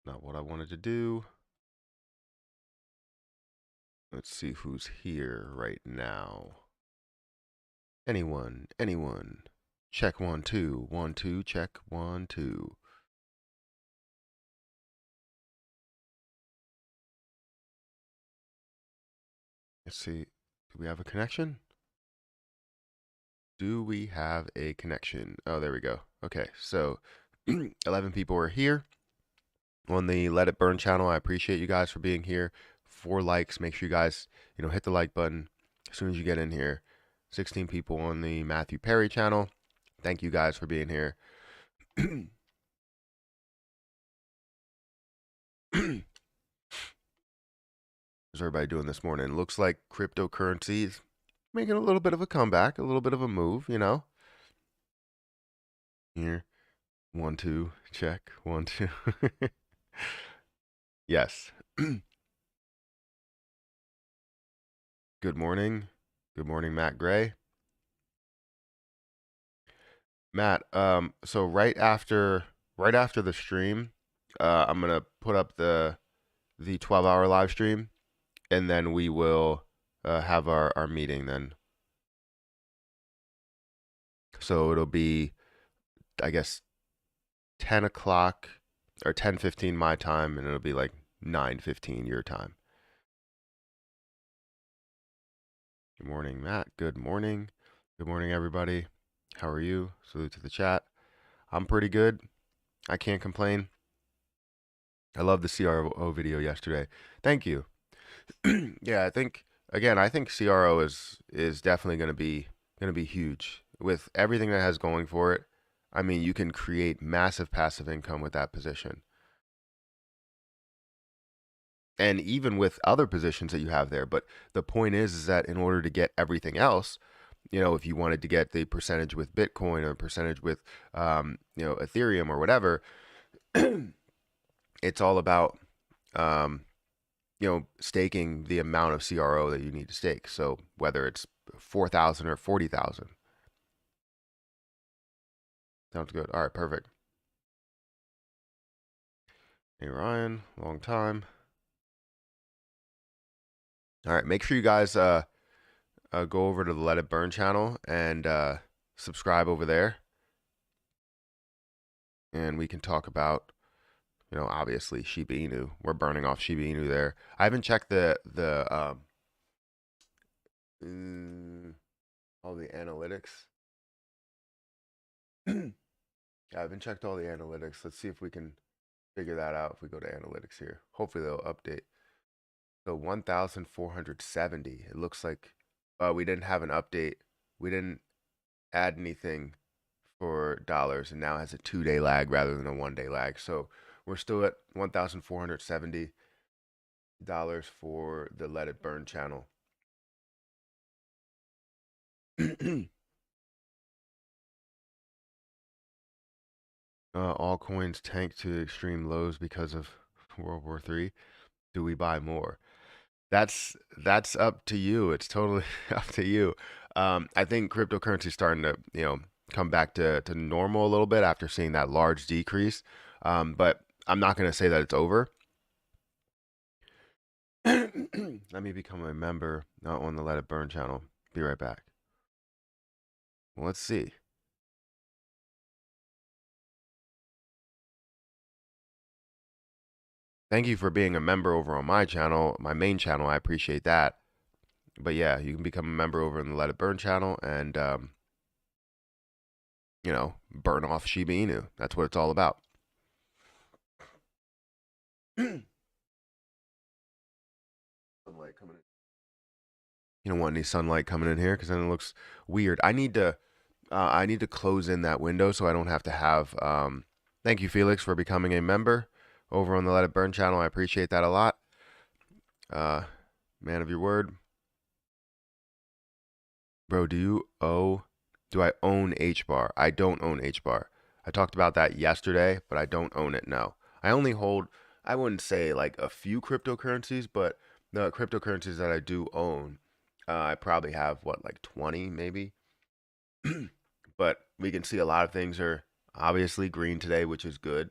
Not what I wanted to do. Let's see who's here right now. Anyone? Check 1 2 1 2. Check 1 2. Let's see. Do we have a connection? Do we have a connection? Oh, there we go. Okay, so 11 people are here on the Let It Burn channel. I appreciate you guys for being here. 4 likes. Make sure you guys, hit the like button as soon as you get in here. 16 people on the Matthew Perry channel. Thank you guys for being here. How's everybody doing this morning? Looks like cryptocurrencies making a little bit of a comeback, a little bit of a move, Here. 1 2. Check. 1 2. Yes. Good morning. Good morning, Matt Gray. Matt, so right after the stream, I'm gonna put up the 12-hour live stream, and then we will have our meeting then. So it'll be, I guess, 10 o'clock or 10:15 my time, and it'll be like 9:15 your time. Good morning, Matt. Good morning. Good morning, everybody. How are you? Salute to the chat. I'm pretty good. I can't complain. I love the CRO video yesterday. Thank you. Yeah, I think CRO is definitely going to be huge with everything that has going for it. I mean, you can create massive passive income with that position. And even with other positions that you have there, but the point is that in order to get everything else, if you wanted to get the percentage with Bitcoin or percentage with Ethereum or whatever, it's all about staking the amount of CRO that you need to stake. So whether it's 4,000 or 40,000. Sounds good. All right, perfect. Hey, Ryan, long time. All right, make sure you guys go over to the Let It Burn channel and subscribe over there. And we can talk about, obviously Shiba Inu. We're burning off Shiba Inu there. I haven't checked all the analytics. I haven't checked all the analytics. Let's see if we can figure that out if we go to analytics here. Hopefully they'll update. So 1,470. It looks like we didn't have an update. We didn't add anything for dollars, and now it has a 2-day lag rather than a 1-day lag. So we're still at $1,470 for the Let It Burn channel. All coins tanked to extreme lows because of World War III. Do we buy more? That's up to you. It's totally up to you. I think cryptocurrency is starting to come back to normal a little bit after seeing that large decrease. But I'm not going to say that it's over. Let me become a member on the Let It Burn channel. Be right back. Well, let's see. Thank you for being a member over on my channel, my main channel. I appreciate that. But yeah, you can become a member over in the Let It Burn channel and, burn off Shiba Inu. That's what it's all about. Sunlight coming in. You don't want any sunlight coming in here because then it looks weird. I need to close in that window so I don't have to have. Thank you, Felix, for becoming a member over on the Let It Burn channel. I appreciate that a lot. Man of your word. Bro, do I own HBAR? I don't own HBAR. I talked about that yesterday, but I don't own it, no. I only hold, I wouldn't say like a few cryptocurrencies, but the cryptocurrencies that I do own, I probably have, like 20 maybe? but we can see a lot of things are obviously green today, which is good.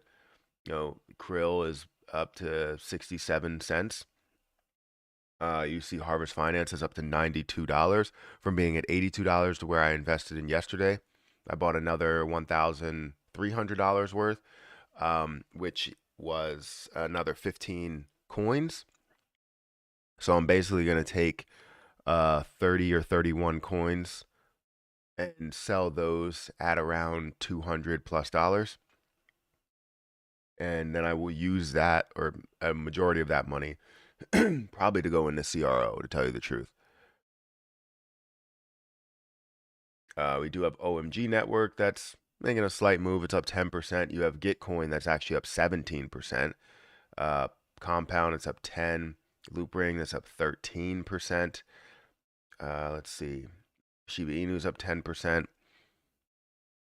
Krill is up to 67 cents. You see Harvest Finance is up to $92 from being at $82 to where I invested in yesterday. I bought another $1,300 worth, which was another 15 coins. So I'm basically going to take 30 or 31 coins and sell those at around $200 plus. And then I will use that, or a majority of that money, probably to go into CRO, to tell you the truth. We do have OMG Network that's making a slight move. It's up 10%. You have Gitcoin that's actually up 17%. Compound, it's up 10. Loopring, that's up 13%. Let's see. Shiba Inu is up 10%.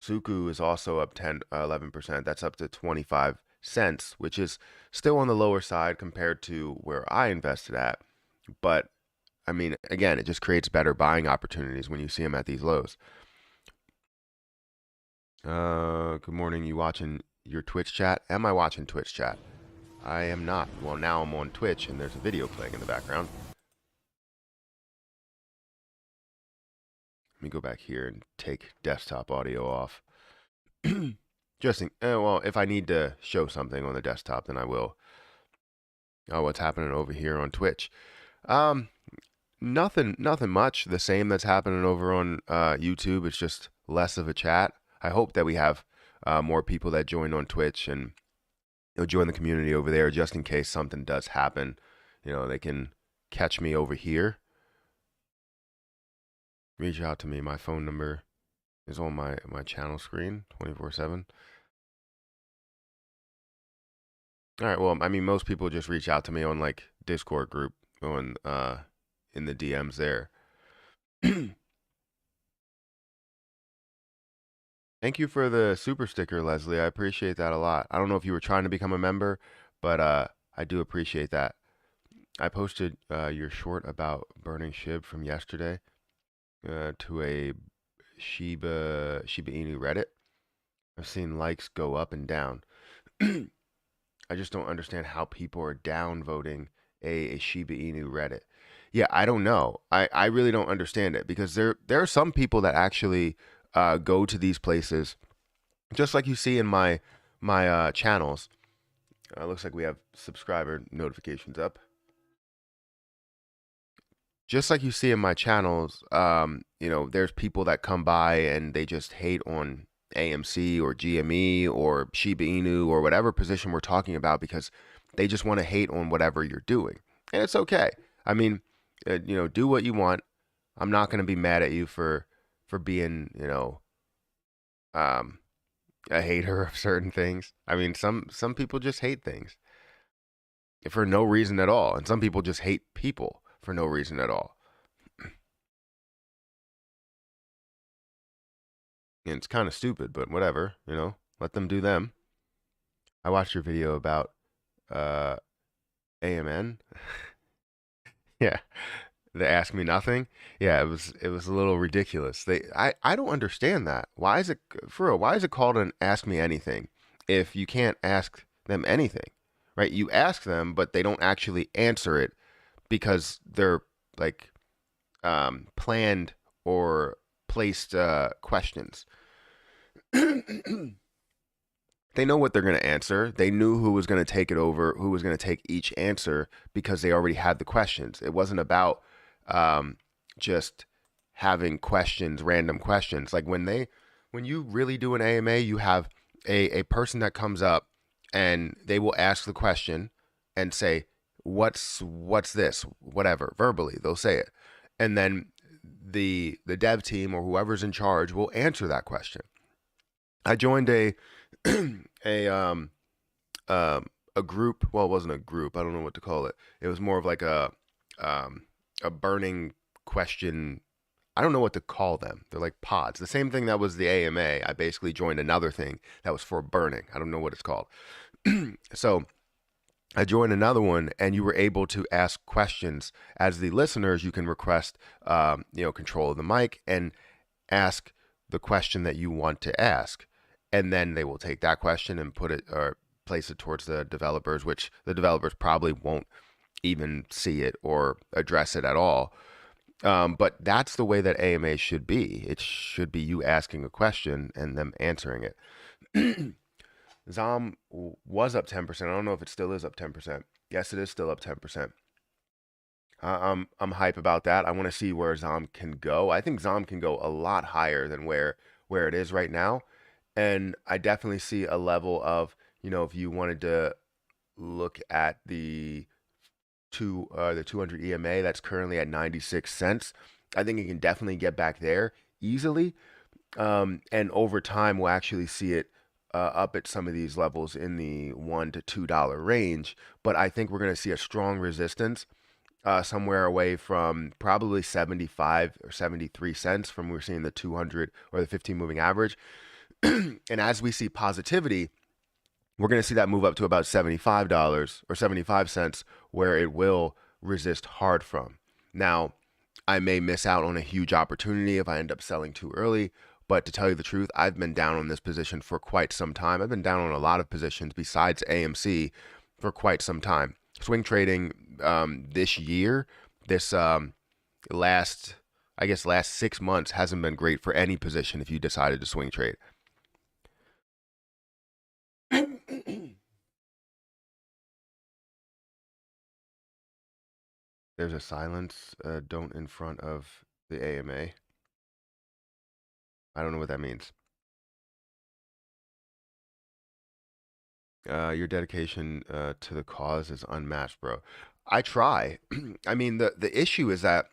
Suku is also up 11%. That's up to 25 cents, which is still on the lower side compared to where I invested at. But I mean, again, it just creates better buying opportunities when you see them at these lows. Good morning. You watching your Twitch chat? Am I watching Twitch chat? I am not. Well, now I'm on Twitch and there's a video playing in the background. Let me go back here and take desktop audio off. Just well, if I need to show something on the desktop, then I will. Oh, what's happening over here on Twitch? Nothing much. The same that's happening over on YouTube. It's just less of a chat. I hope that we have more people that join on Twitch and join the community over there, just in case something does happen. They can catch me over here. Reach out to me. My phone number is on my channel screen 24/7. All right. Well, I mean, most people just reach out to me on like Discord group on in the DMs there. Thank you for the super sticker, Leslie. I appreciate that a lot. I don't know if you were trying to become a member, but I do appreciate that. I posted your short about burning SHIB from yesterday to a Shiba Inu Reddit. I've seen likes go up and down. I just don't understand how people are downvoting a Shiba Inu Reddit. Yeah, I don't know. I really don't understand it, because there are some people that actually go to these places, just like you see in my channels. Looks like we have subscriber notifications up. Just like you see in my channels, there's people that come by and they just hate on AMC or GME or Shiba Inu or whatever position we're talking about, because they just want to hate on whatever you're doing. And it's okay. I mean, do what you want. I'm not going to be mad at you for being, a hater of certain things. I mean, some people just hate things for no reason at all. And some people just hate people for no reason at all. And it's kind of stupid, but whatever, let them do them. I watched your video about AMN. Yeah. They Ask Me Nothing. Yeah, it was a little ridiculous. I don't understand that. Why is it, for real, why is it called an Ask Me Anything if you can't ask them anything? Right? You ask them, but they don't actually answer it because they're like planned or placed questions. They know what they're going to answer. They knew who was going to take it over, who was going to take each answer, because they already had the questions. It wasn't about just having questions, random questions. Like when you really do an AMA, you have a person that comes up and they will ask the question and say, what's this, whatever, verbally they'll say it, and then the dev team or whoever's in charge will answer that question. I joined a group. Well, it wasn't a group. I don't know what to call it. It was more of like a burning question. I don't know what to call them. They're like pods. The same thing that was the AMA. I basically joined another thing that was for burning. I don't know what it's called. So I joined another one, and you were able to ask questions. As the listeners, you can request, control of the mic and ask the question that you want to ask, and then they will take that question and put it or place it towards the developers, which the developers probably won't even see it or address it at all. But that's the way that AMA should be. It should be you asking a question and them answering it. ZOM was up 10%. I don't know if it still is up 10%. Yes, it is still up 10%. I'm hype about that. I want to see where ZOM can go. I think ZOM can go a lot higher than where it is right now. And I definitely see a level of, if you wanted to look at the 200 EMA that's currently at 96 cents, I think it can definitely get back there easily. And over time, we'll actually see it up at some of these levels in the $1 to $2 range. But I think we're going to see a strong resistance somewhere away from probably 75 or 73 cents from we're seeing the 200 or the 15 moving average. And as we see positivity, we're going to see that move up to about $75 or 75 cents, where it will resist hard from. Now, I may miss out on a huge opportunity if I end up selling too early, but to tell you the truth, I've been down on this position for quite some time. I've been down on a lot of positions besides AMC for quite some time. Swing trading this year, this last 6 months hasn't been great for any position if you decided to swing trade. There's a silence don't in front of the AMA. I don't know what that means. Your dedication to the cause is unmatched, bro. I try. I mean, the issue is that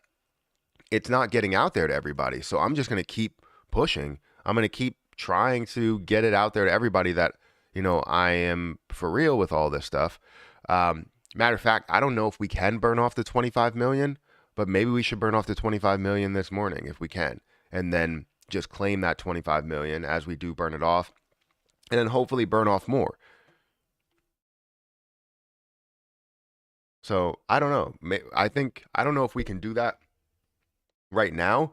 it's not getting out there to everybody. So I'm just going to keep pushing. I'm going to keep trying to get it out there to everybody that, I am for real with all this stuff. Matter of fact, I don't know if we can burn off the 25 million, but maybe we should burn off the 25 million this morning if we can, and then just claim that 25 million as we do burn it off, and then hopefully burn off more. So I don't know. I don't know if we can do that right now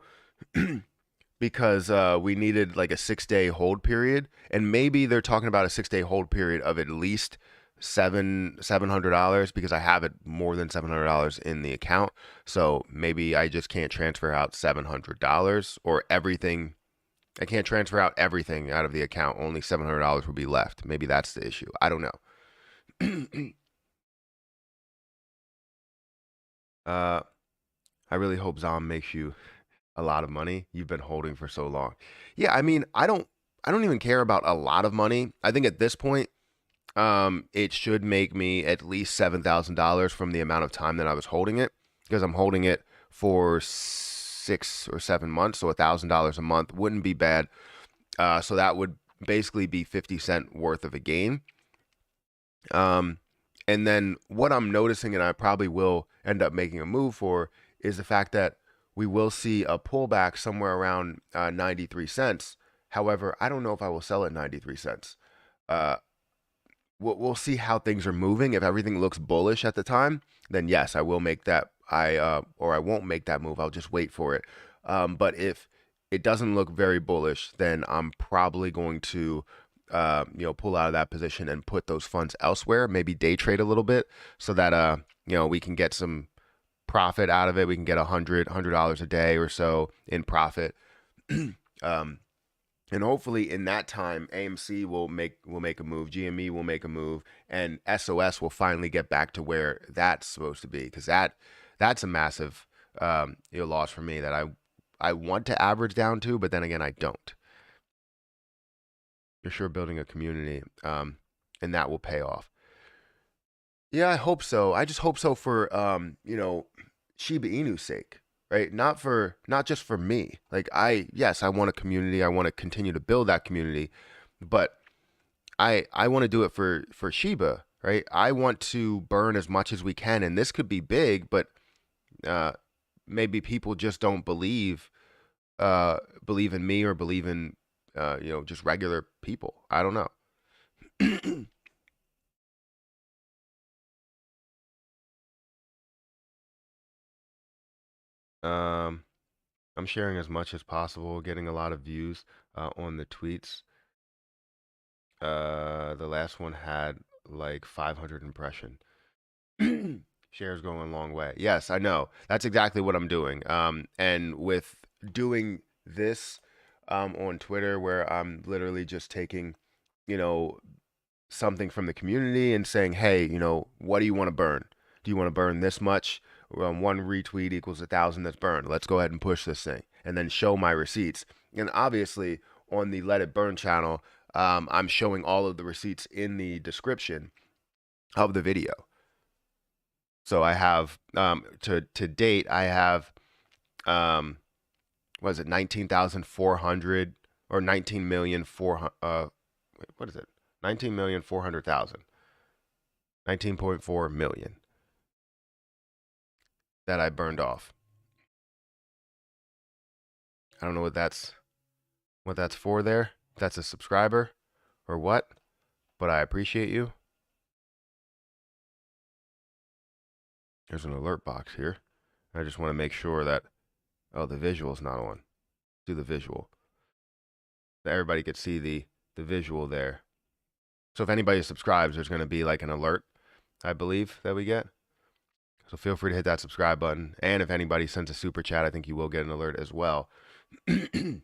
because we needed like a 6-day hold period, and maybe they're talking about a 6-day hold period of at least $700 because I have it more than $700 in the account. So maybe I just can't transfer out $700 or everything. I can't transfer out everything out of the account. Only $700 will be left. Maybe that's the issue. I don't know. I really hope Zom makes you a lot of money. You've been holding for so long. Yeah, I mean, I don't even care about a lot of money. I think at this point, it should make me at least $7,000 from the amount of time that I was holding it, because I'm holding it for 6 or 7 months, so $1,000 a month wouldn't be bad. So that would basically be 50 cent worth of a gain. And then what I'm noticing, and I probably will end up making a move for, is the fact that we will see a pullback somewhere around 93 cents. However, I don't know if I will sell at 93 cents. We'll see how things are moving. If everything looks bullish at the time, then yes, I will make that. Or I won't make that move. I'll just wait for it. But if it doesn't look very bullish, then I'm probably going to pull out of that position and put those funds elsewhere, maybe day trade a little bit so that, we can get some profit out of it. We can get $100 a day or so in profit. And hopefully in that time, AMC will make a move, GME will make a move, and SOS will finally get back to where that's supposed to be, because that's a massive loss for me that I want to average down to, but then again, I don't. You're sure building a community, and that will pay off. Yeah, I hope so. I just hope so for Shiba Inu's sake, right? Not just for me. Like I want a community. I want to continue to build that community, but I want to do it for Shiba, right? I want to burn as much as we can, and this could be big, but maybe people just don't believe in me or believe in just regular people. I don't know. I'm sharing as much as possible, getting a lot of views on the tweets. The last one had like 500 impression. Shares going a long way. Yes, I know. That's exactly what I'm doing. And with doing this on Twitter, where I'm literally just taking, you know, something from the community and saying, hey, what do you want to burn? Do you want to burn this much? One retweet equals 1,000 that's burned. Let's go ahead and push this thing and then show my receipts. And obviously, on the Let It Burn channel, I'm showing all of the receipts in the description of the video. So I have to date, I have what is it, 19,400 or 19,400 what is it? 19,400,000. 19.4 million that I burned off. I don't know what that's for there. If that's a subscriber or what, but I appreciate you. There's an alert box here. I just want to make sure that the visual's not on. Do the visual. So everybody could see the visual there. So if anybody subscribes, there's going to be like an alert, I believe, that we get. So feel free to hit that subscribe button. And if anybody sends a super chat, I think you will get an alert as well. I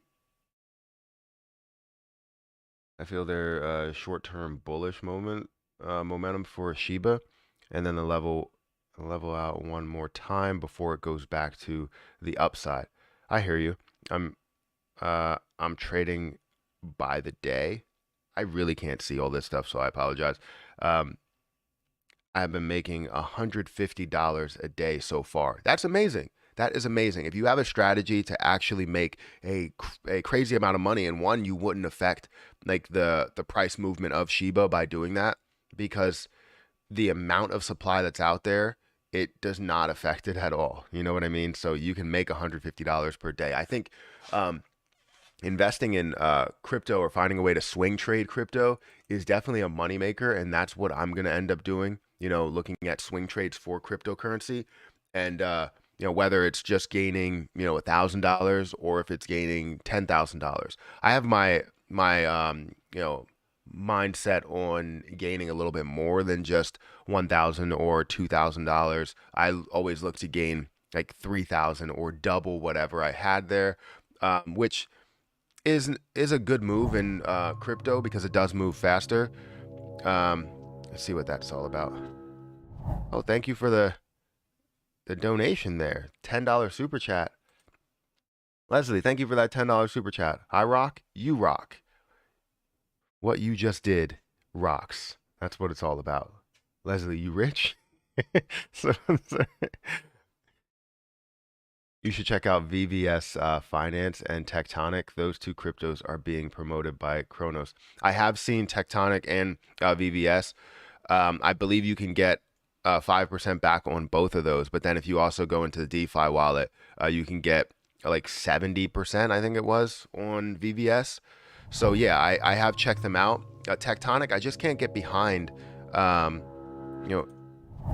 feel their short-term bullish momentum for Shiba, and then the level out one more time before it goes back to the upside. I hear you. I'm trading by the day. I really can't see all this stuff, so I apologize. I've been making $150 a day so far. That's amazing. That is amazing. If you have a strategy to actually make a crazy amount of money, and one, you wouldn't affect like the price movement of Shiba by doing that, because the amount of supply that's out there, it does not affect it at all. You know what I mean? So you can make $150 per day. I think investing in crypto or finding a way to swing trade crypto is definitely a moneymaker, and that's what I'm going to end up doing. Looking at swing trades for cryptocurrency, and whether it's just gaining $1,000 or if it's gaining $10,000. I have my mindset on gaining a little bit more than just $1,000 or $2,000. I always look to gain like 3,000 or double whatever I had there, which is a good move in crypto because it does move faster. Let's see what that's all about. Oh, thank you for the donation there. $10 super chat. Leslie, thank you for that $10 super chat. I rock, you rock. What you just did rocks. That's what it's all about. Leslie, you rich? so, you should check out VVS Finance and Tectonic. Those two cryptos are being promoted by Kronos. I have seen Tectonic and VVS. I believe you can get 5% back on both of those. But then if you also go into the DeFi wallet, you can get like 70%, I think it was, on VVS. So yeah, I have checked them out. Tectonic, I just can't get behind,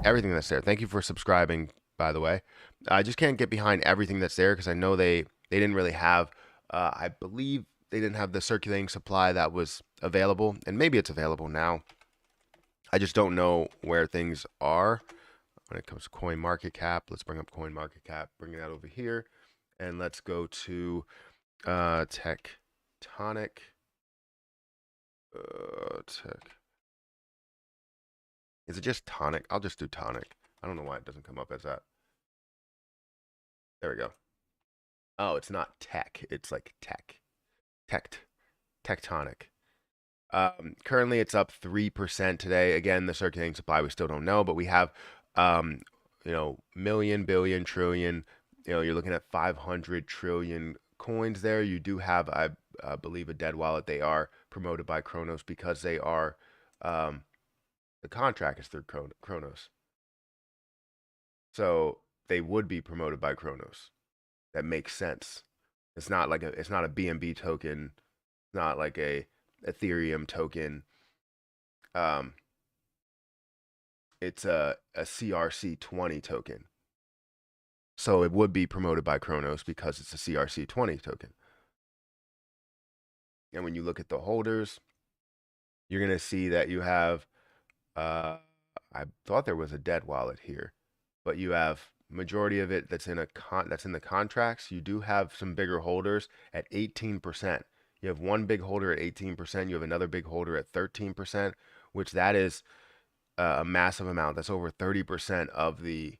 everything that's there. Thank you for subscribing, by the way. I just can't get behind everything that's there because I know they didn't really have, I believe they didn't have the circulating supply that was available, and maybe it's available now. I just don't know where things are when it comes to coin market cap. Let's bring up coin market cap, bring that over here, and let's go to Tectonic. Tech. Is it just tonic? I'll just do tonic. I don't know why it doesn't come up as that. There we go. Oh, it's not tech. It's like tech. Tectonic. Currently, it's up 3% today. Again, the circulating supply we still don't know, but we have, million, billion, trillion. You're looking at 500 trillion coins there. You do have, I believe, a dead wallet. They are promoted by Kronos because they are, the contract is through Kronos. So they would be promoted by Kronos. That makes sense. It's not a BNB token. It's not like a Ethereum token. It's a CRC20 token. So it would be promoted by Kronos because it's a CRC20 token. And when you look at the holders, you're going to see that you have, I thought there was a dead wallet here, but you have majority of it that's in the contracts. You do have some bigger holders at 18%. You have one big holder at 18%. You have another big holder at 13%, which that is a massive amount. That's over 30% of the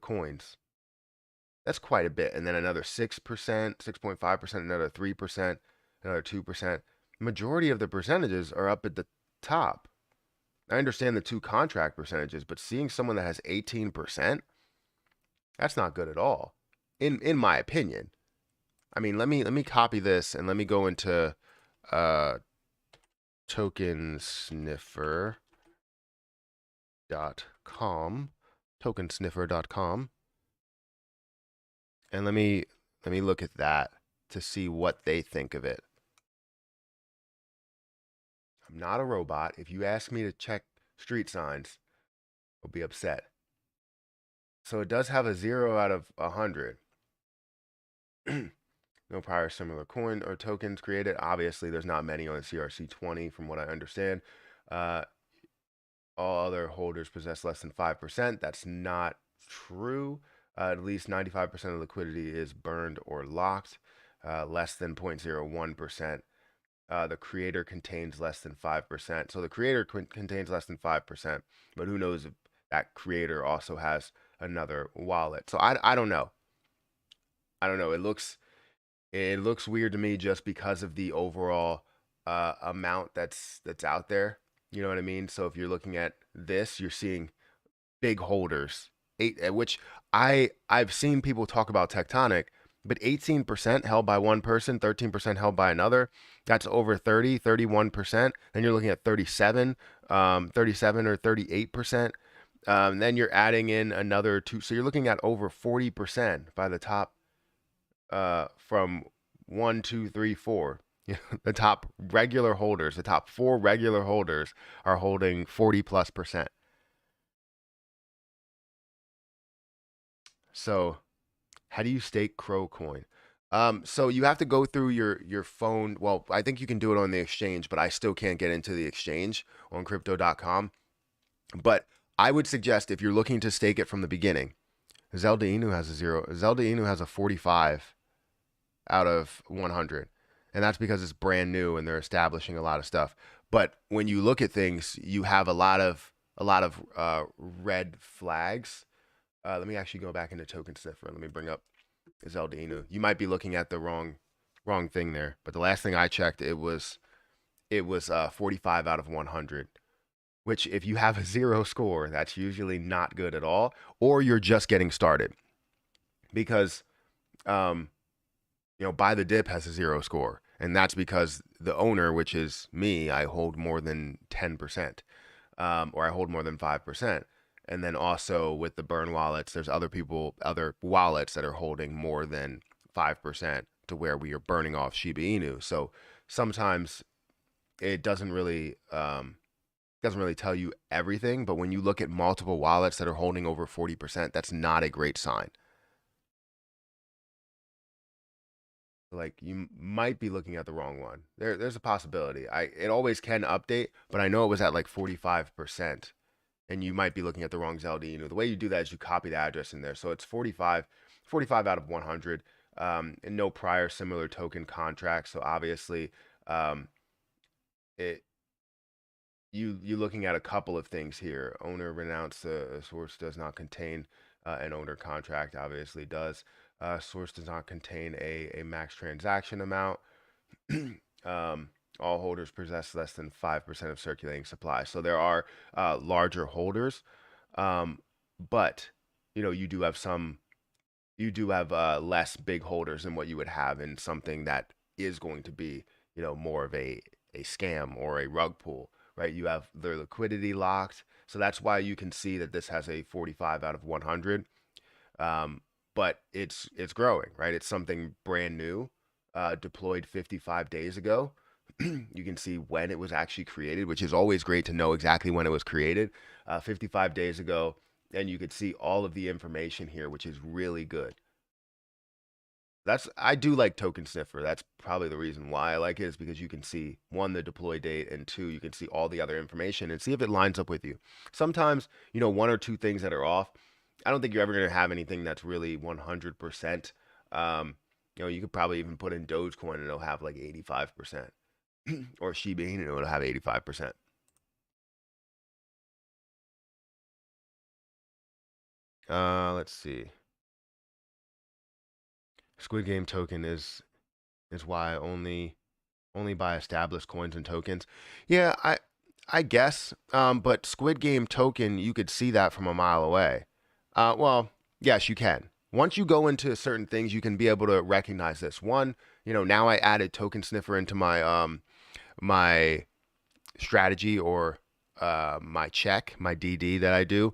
coins. That's quite a bit. And then another 6%, 6.5%, another 3%, another 2%. Majority of the percentages are up at the top. I understand the two contract percentages, but seeing someone that has 18%, that's not good at all, in my opinion. I mean, let me copy this and let me go into tokensniffer.com, and let me look at that to see what they think of it. I'm not a robot. If you ask me to check street signs, I'll be upset. So it does have a 0 out of 100. No prior similar coin or tokens created. Obviously, there's not many on the CRC20 from what I understand. All other holders possess less than 5%. That's not true. At least 95% of liquidity is burned or locked. Less than 0.01%. The creator contains less than 5%. So the creator contains less than 5%, but who knows if that creator also has another wallet. So I don't know. I don't know. It looks weird to me just because of the overall amount that's out there. You know what I mean? So if you're looking at this, you're seeing big holders, which I've seen people talk about Tectonic, but 18% held by one person, 13% held by another. That's over 30, 31%. Then you're looking at 37 or 38%. Then you're adding in another two. So you're looking at over 40% by the top from 1, 2, 3, 4. The top regular holders, the top 4 regular holders are holding 40+%. So how do you stake Crow coin? So you have to go through your phone. Well, I think you can do it on the exchange, but I still can't get into the exchange on crypto.com. But I would suggest if you're looking to stake it from the beginning, Zelda Inu has a 0. Zelda Inu has a 45 out of 100. And that's because it's brand new and they're establishing a lot of stuff. But when you look at things, you have a lot of red flags. Let me actually go back into Token Sniffer. Let me bring up Zelda Inu. You might be looking at the wrong thing there. But the last thing I checked, it was 45 out of 100. Which if you have a 0 score, that's usually not good at all. Or you're just getting started. Because Buy the Dip has a 0 score. And that's because the owner, which is me, I hold more than 10%. Or I hold more than 5%. And then also with the burn wallets, there's other wallets that are holding more than 5% to where we are burning off Shiba Inu. So sometimes it doesn't really tell you everything. But when you look at multiple wallets that are holding over 40%, that's not a great sign. Like you might be looking at the wrong one. There's a possibility. It always can update, but I know it was at like 45%, and you might be looking at the wrong Zelda Inu. The way you do that is you copy the address in there. So it's 45 out of 100, and no prior similar token contracts. So obviously, you're looking at a couple of things here. Owner renounced source does not contain an owner contract. Obviously does. Source does not contain a max transaction amount. All holders possess less than 5% of circulating supply. So there are larger holders, but you do have less big holders than what you would have in something that is going to be more of a scam or a rug pull, right? You have their liquidity locked, so that's why you can see that this has a 45 out of 100. But it's growing, right? It's something brand new, deployed 55 days ago. You can see when it was actually created, which is always great to know exactly when it was created. 55 days ago, and you could see all of the information here, which is really good. I do like Token Sniffer. That's probably the reason why I like it, is because you can see, one, the deploy date, and two, you can see all the other information and see if it lines up with you. Sometimes, one or two things that are off. I don't think you're ever going to have anything that's really 100%. You could probably even put in Dogecoin and it'll have like 85%, or Shiba Inu, it'll have 85%. Let's see. Squid Game token is why I only buy established coins and tokens. Yeah, I guess. But Squid Game token, you could see that from a mile away. Well, yes, you can. Once you go into certain things, you can be able to recognize this. One, now I added Token Sniffer into my strategy, or my DD that I do.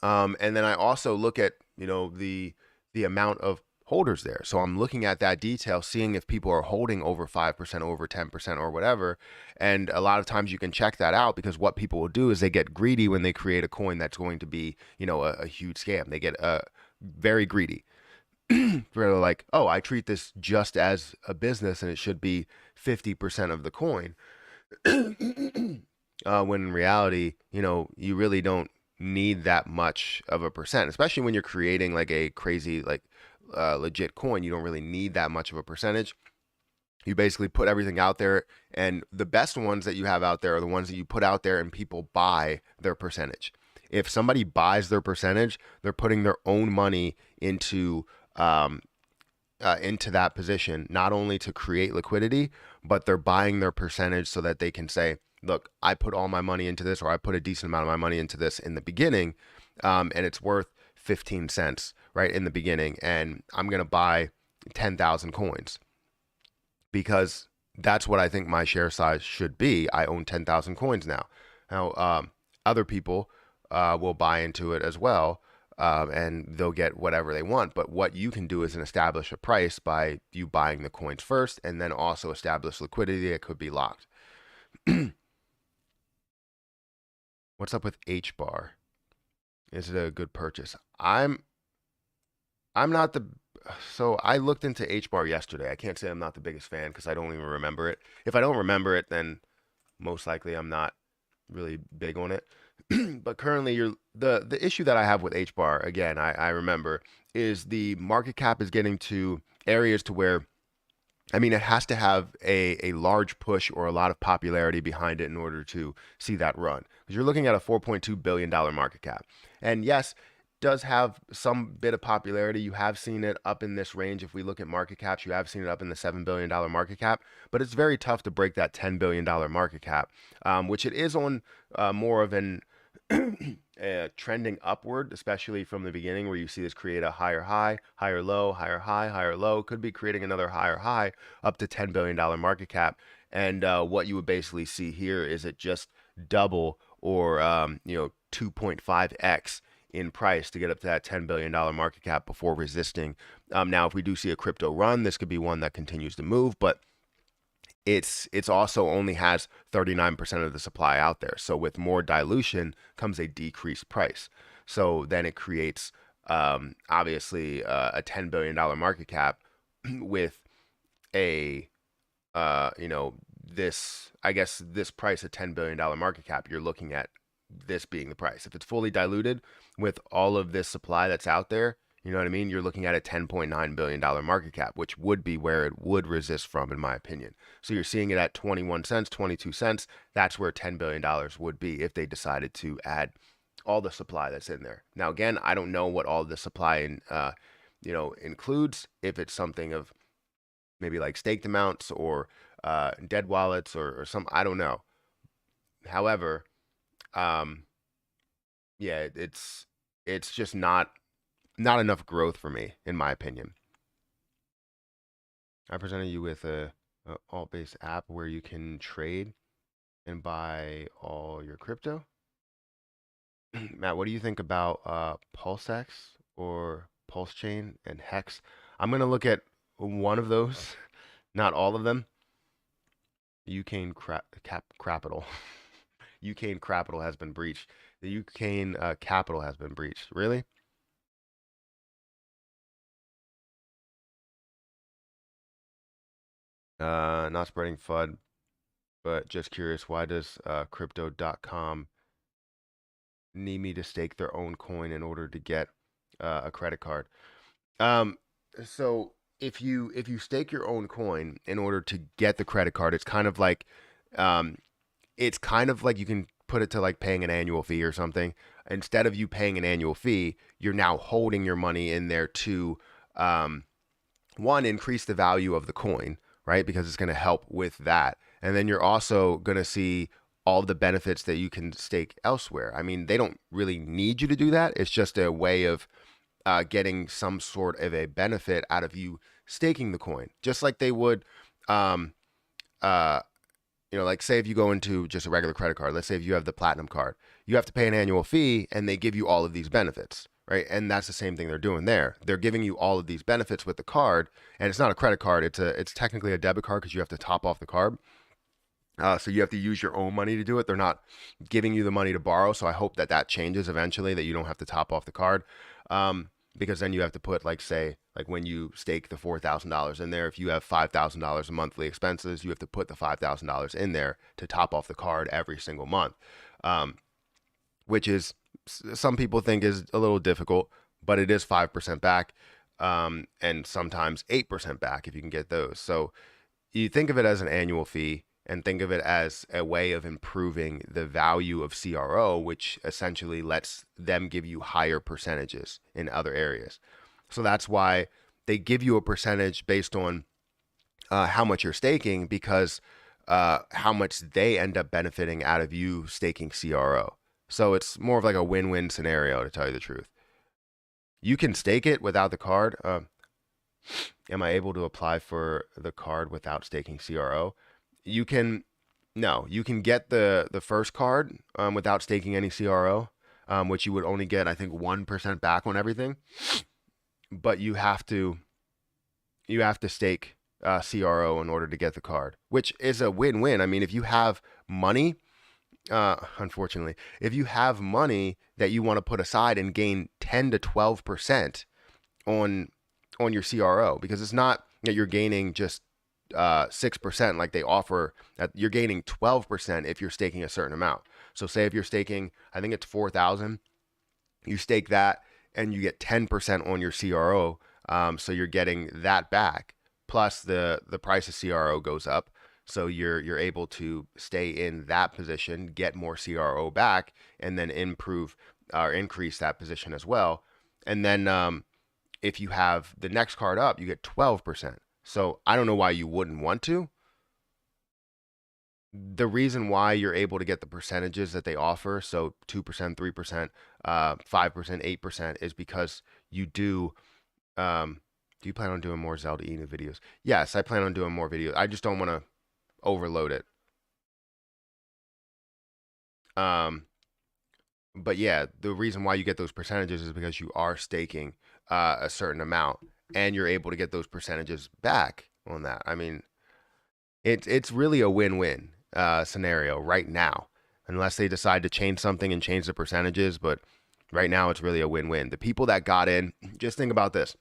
And then I also look at, the amount of holders there. So I'm looking at that detail, seeing if people are holding over 5%, over 10%, or whatever. And a lot of times you can check that out, because what people will do is they get greedy when they create a coin that's going to be, a huge scam. They get very greedy. They're like, oh, I treat this just as a business and it should be 50% of the coin. When in reality, you really don't need that much of a percent, especially when you're creating like a crazy, like legit coin. You don't really need that much of a percentage. You basically put everything out there, and the best ones that you have out there are the ones that you put out there and people buy their percentage. If somebody buys their percentage, they're putting their own money into that position, not only to create liquidity, but they're buying their percentage so that they can say, look, I put all my money into this, or I put a decent amount of my money into this in the beginning, and it's worth 15 cents right in the beginning, and I'm going to buy 10,000 coins, because that's what I think my share size should be. I own 10,000 coins now. Now, other people will buy into it as well, and they'll get whatever they want. But what you can do is establish a price by you buying the coins first, and then also establish liquidity that could be locked. What's up with HBAR? Is it a good purchase? I'm not the so I looked into HBAR yesterday. I can't say I'm not the biggest fan because I don't even remember it. If I don't remember it, then most likely I'm not really big on it. But currently, the issue that I have with HBAR, again, I remember, is the market cap is getting to areas to where, I mean, it has to have a large push or a lot of popularity behind it in order to see that run. Because you're looking at a $4.2 billion market cap. And yes, does have some bit of popularity. You have seen it up in this range. If we look at market caps, you have seen it up in the $7 billion market cap. But it's very tough to break that $10 billion market cap, which it is on more of an trending upward, especially from the beginning, where you see this create a higher high, higher low, higher high, higher low, could be creating another higher high up to $10 billion market cap. And what you would basically see here is it just double, or 2.5x in price to get up to that $10 billion market cap before resisting. Now, if we do see a crypto run, this could be one that continues to move, but it's also only has 39% of the supply out there. So with more dilution comes a decreased price. So then it creates obviously a $10 billion market cap with a this price of $10 billion market cap. You're looking at this being the price. If it's fully diluted with all of this supply that's out there, you know what I mean? You're looking at a $10.9 billion market cap, which would be where it would resist from, in my opinion. So you're seeing it at 21 cents, 22 cents. That's where $10 billion would be if they decided to add all the supply that's in there. Now, again, I don't know what all the supply includes. If it's something of maybe like staked amounts, or dead wallets, or some, I don't know. However, yeah, it's just not enough growth for me, in my opinion. I presented you with a alt-based app where you can trade and buy all your crypto. Matt, what do you think about PulseX or Pulse Chain and Hex? I'm going to look at one of those, not all of them. Ucane Capital. Ucane Capital has been breached. The Ukraine capital has been breached. Really? Not spreading FUD, but just curious, why does crypto.com need me to stake their own coin in order to get a credit card? Um, so if you stake your own coin in order to get the credit card, um, it's kind of like you can put it to like paying an annual fee or something. Instead of you paying an annual fee, you're now holding your money in there to um, one, increase the value of the coin, right? Because it's going to help with that. And then you're also going to see all the benefits that you can stake elsewhere. I mean, they don't really need you to do that. It's just a way of getting some sort of a benefit out of you staking the coin, just like they would, um, uh, like say if you go into just a regular credit card, let's say if you have the platinum card, you have to pay an annual fee and they give you all of these benefits, right? And that's the same thing they're doing there. They're giving you all of these benefits with the card, and it's not a credit card. It's technically a debit card because you have to top off the card. So you have to use your own money to do it. They're not giving you the money to borrow. So I hope that that changes eventually, that you don't have to top off the card. Because then you have to put like, say, like when you stake the $4,000 in there, if you have $5,000 in monthly expenses, you have to put the $5,000 in there to top off the card every single month, which is, some people think is a little difficult, but it is 5% back, and sometimes 8% back if you can get those. So you think of it as an annual fee and think of it as a way of improving the value of CRO, which essentially lets them give you higher percentages in other areas. So that's why they give you a percentage based on how much you're staking, because how much they end up benefiting out of you staking CRO. So it's more of like a win-win scenario, to tell you the truth. You can stake it without the card. Am I able to apply for the card without staking CRO? You can, no, you can get the first card without staking any CRO, which you would only get, I think, 1% back on everything. But you have to stake CRO in order to get the card, which is a win-win. I mean, if you have money, unfortunately, if you have money that you want to put aside and gain 10 to 12% on your CRO, because it's not that you're gaining just 6% like they offer. You're gaining 12% if you're staking a certain amount. So say if you're staking, I think it's 4,000, you stake that and you get 10% on your CRO. So you're getting that back. Plus the price of CRO goes up. So you're able to stay in that position, get more CRO back, and then improve or increase that position as well. And then if you have the next card up, you get 12%. So I don't know why you wouldn't want to. The reason why you're able to get the percentages that they offer, so 2%, 3%, 5%, 8%, is because you do. Do you plan on doing more Zelda Inu videos? Yes, I plan on doing more videos. I just don't want to overload it. Um, but yeah, the reason why you get those percentages is because you are staking a certain amount, and you're able to get those percentages back on that. I mean, it's really a win-win scenario right now, unless they decide to change something and change the percentages. But right now, it's really a win-win. The people that got in, just think about this: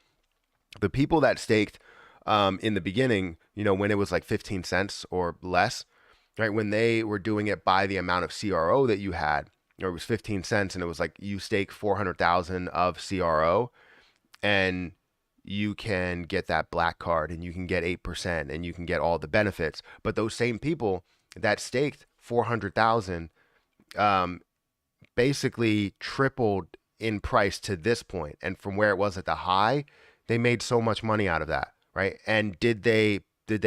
the people that staked in the beginning, when it was like 15 cents or less, right? When they were doing it by the amount of CRO that you had, or it was 15 cents, and it was like you stake 400,000 of CRO, and you can get that black card and you can get 8% and you can get all the benefits. But those same people that staked 400,000 basically tripled in price to this point. And from where it was at the high, they made so much money out of that, right? And did they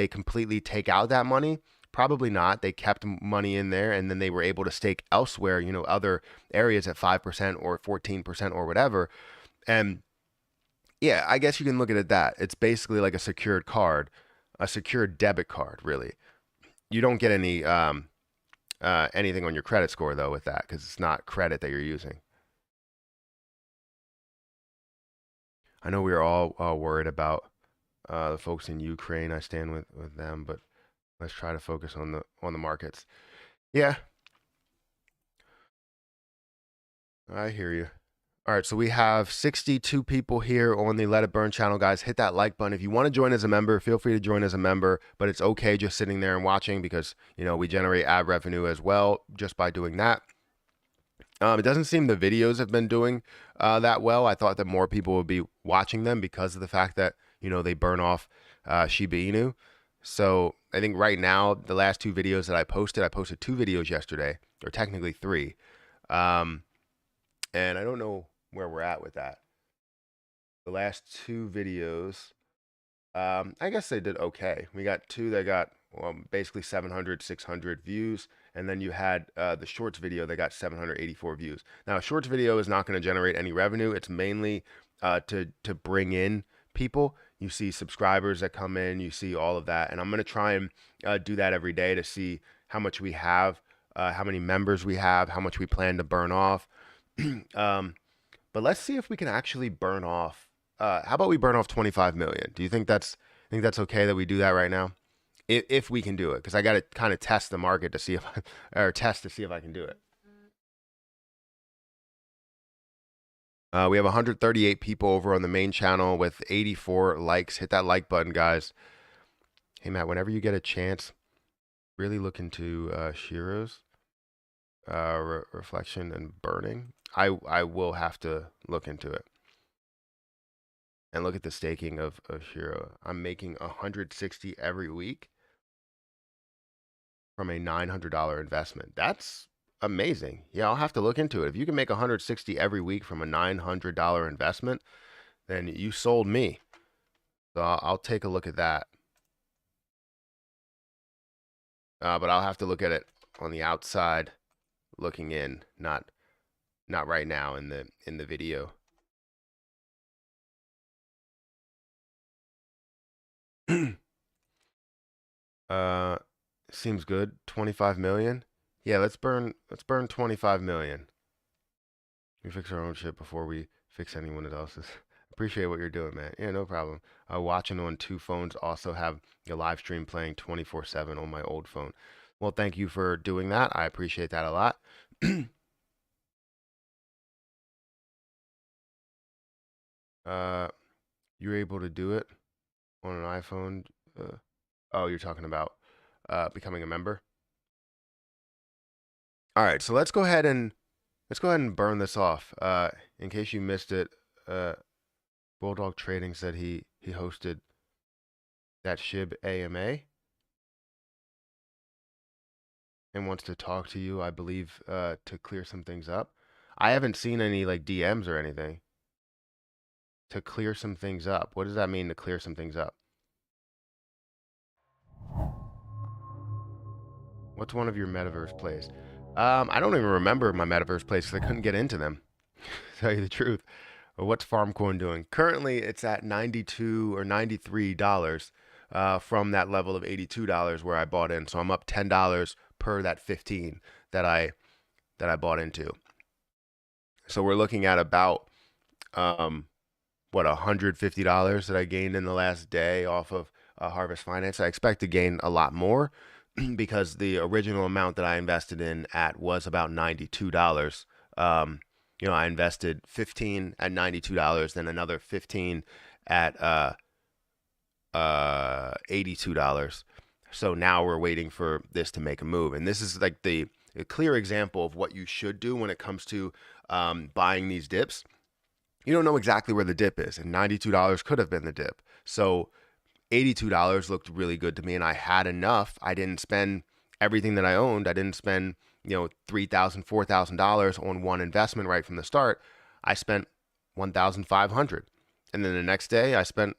completely take out that money? Probably not. They kept money in there, and then they were able to stake elsewhere, other areas at 5% or 14% or whatever. And yeah, I guess you can look at it that it's basically like a secured card, a secured debit card, really. You don't get anything on your credit score though with that, because it's not credit that you're using. I know we are all worried about the folks in Ukraine. I stand with them, but let's try to focus on the markets. Yeah, I hear you. All right, so we have 62 people here on the Let It Burn channel, guys. Hit that like button. If you want to join as a member, feel free to join as a member, but it's okay just sitting there and watching because, you know, we generate ad revenue as well just by doing that. It doesn't seem the videos have been doing that well. I thought that more people would be watching them because of the fact that, you know, they burn off Shiba Inu. So I think right now, the last two videos that I posted 2 videos yesterday, or technically 3. And I don't know where we're at with that. The last 2 videos, I guess they did okay. We got 2 that got basically 700, 600 views. And then you had the shorts video that got 784 views. Now, a shorts video is not going to generate any revenue. It's mainly to bring in people. You see subscribers that come in. You see all of that. And I'm going to try and do that every day to see how much we have, how many members we have, how much we plan to burn off. But let's see if we can actually burn off. How about we burn off 25 million? Do you think that's okay that we do that right now? If we can do it, because I got to kind of test the market to see if or test to see if I can do it. We have 138 people over on the main channel with 84 likes. Hit that like button, guys. Hey, Matt, whenever you get a chance, really look into Shiro's reflection and burning. I will have to look into it. And look at the staking of Shiro. I'm making 160 every week from a $900 investment. That's amazing. Yeah, I'll have to look into it. If you can make 160 every week from a $900 investment, then you sold me. So I'll take a look at that. But I'll have to look at it on the outside, looking in, not right now in the video. Seems good. 25 million. Yeah, let's burn 25 million. We fix our own shit before we fix anyone else's. Appreciate what you're doing, man. Yeah, no problem. Watching on 2 phones, also have a live stream playing 24/7 on my old phone. Well, thank you for doing that. I appreciate that a lot. You're able to do it on an iPhone. Oh, you're talking about becoming a member. All right, so let's go ahead and burn this off. In case you missed it, Bulldog Trading said he hosted that SHIB AMA and wants to talk to you, I believe, to clear some things up. I haven't seen any like DMs or anything. To clear some things up. What does that mean, to clear some things up? What's one of your metaverse plays? I don't even remember my metaverse plays because I couldn't get into them. To tell you the truth. What's FarmCoin doing? Currently, it's at $92 or $93 from that level of $82 where I bought in. So I'm up $10 per that 15 that I bought into. So we're looking at about what, $150 that I gained in the last day off of Harvest Finance. I expect to gain a lot more because the original amount that I invested in at was about $92. You know, I invested 15 at $92, then another 15 at $82. So now we're waiting for this to make a move. And this is like a clear example of what you should do when it comes to buying these dips. You don't know exactly where the dip is, and $92 could have been the dip. So $82 looked really good to me, and I had enough. I didn't spend everything that I owned. I didn't spend, you know, $3,000, $4,000 on one investment right from the start. I spent $1,500, and then the next day I spent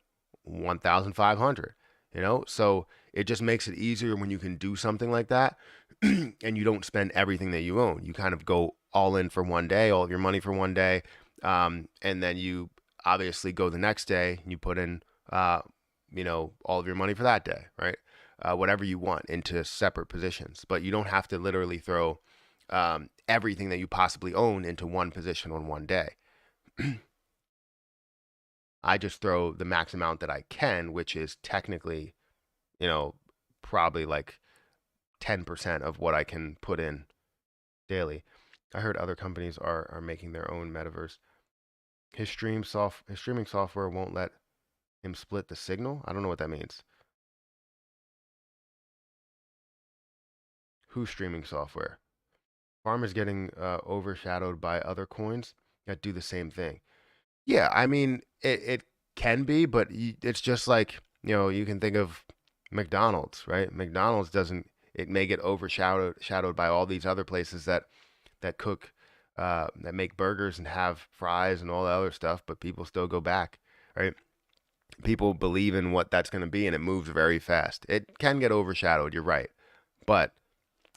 $1,500. You know, so it just makes it easier when you can do something like that, and you don't spend everything that you own. You kind of go all in for one day, all of your money for one day, and then you obviously go the next day and you put in, you know, all of your money for that day, right? Whatever you want into separate positions, but you don't have to literally throw everything that you possibly own into one position on one day. I just throw the max amount that I can, which is technically, you know, probably like 10% of what I can put in daily. I heard other companies are making their own metaverse. His streaming software won't let him split the signal. I don't know what that means. Who's streaming software? Farm is getting overshadowed by other coins that do the same thing. Yeah, I mean it can be, but it's just like, you can think of McDonald's, right? McDonald's doesn't. It may get overshadowed by all these other places that cook, that make burgers and have fries and all the other stuff, but people still go back, right? People believe in what that's going to be, and it moves very fast. It can get overshadowed. You're right, but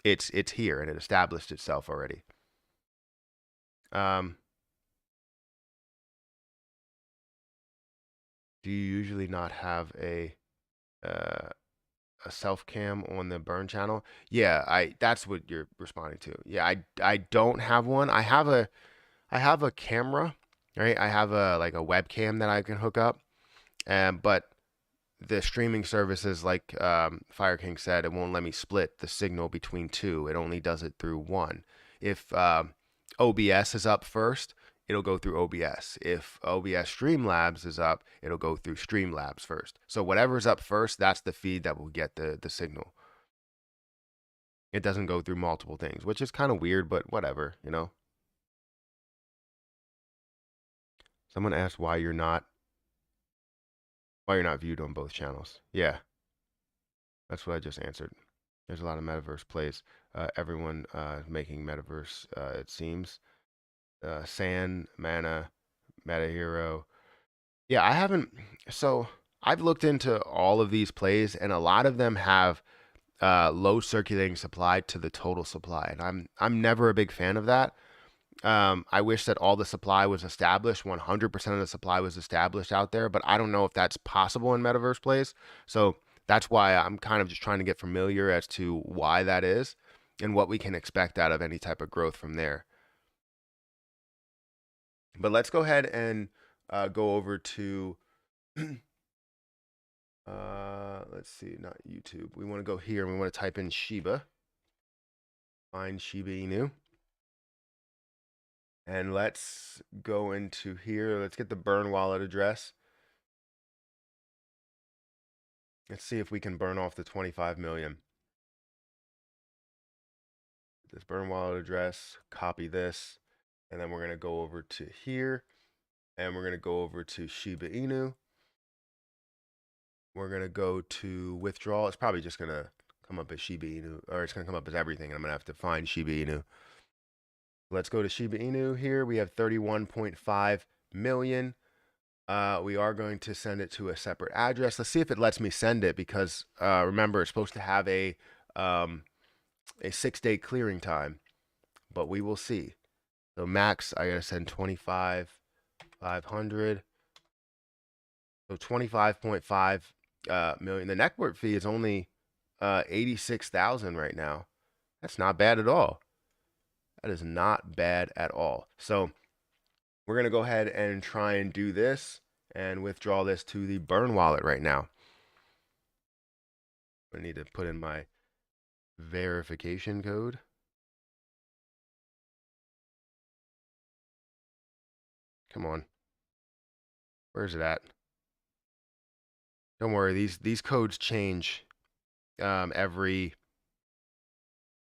it's here and it established itself already. Um, do you usually not have uh, a self cam on the burn channel? Yeah, I that's what you're responding to. Yeah, I don't have one. I have a camera, right? I have a like a webcam that I can hook up, but the streaming services, like Fire King said, it won't let me split the signal between two. It only does it through one. If OBS is up first, it'll go through OBS. If OBS Streamlabs is up, it'll go through Streamlabs first. So whatever's up first, that's the feed that will get the signal. It doesn't go through multiple things, which is kind of weird, but whatever. Someone asked why you're not viewed on both channels. Yeah, that's what I just answered. There's a lot of metaverse plays. Everyone making metaverse, it seems. San, Mana, Meta Hero. Yeah, I haven't. So I've looked into all of these plays, and a lot of them have low circulating supply to the total supply, and I'm never a big fan of that. I wish that all the supply was established, 100% of the supply was established out there, but I don't know if that's possible in metaverse plays. So that's why I'm kind of just trying to get familiar as to why that is and what we can expect out of any type of growth from there. But let's go ahead and go over to, let's see, not YouTube. We want to go here and we want to type in Shiba, find Shiba Inu. And let's go into here. Let's get the burn wallet address. Let's see if we can burn off the 25 million. This burn wallet address, copy this, and then we're going to go over to here, and we're going to go over to Shiba Inu. We're going to go to withdrawal. It's probably just going to come up as Shiba Inu, or it's going to come up as everything, and I'm going to have to find Shiba Inu. Let's go to Shiba Inu here. We have 31.5 million. We are going to send it to a separate address. Let's see if it lets me send it, because remember, it's supposed to have a 6-day clearing time, but we will see. So max, I gotta send 25,500. So 25.5 million. The network fee is only 86,000 right now. That's not bad at all. That is not bad at all. So we're gonna go ahead and try and do this and withdraw this to the burn wallet right now. I need to put in my verification code. Come on. Where's it at? Don't worry, these codes change every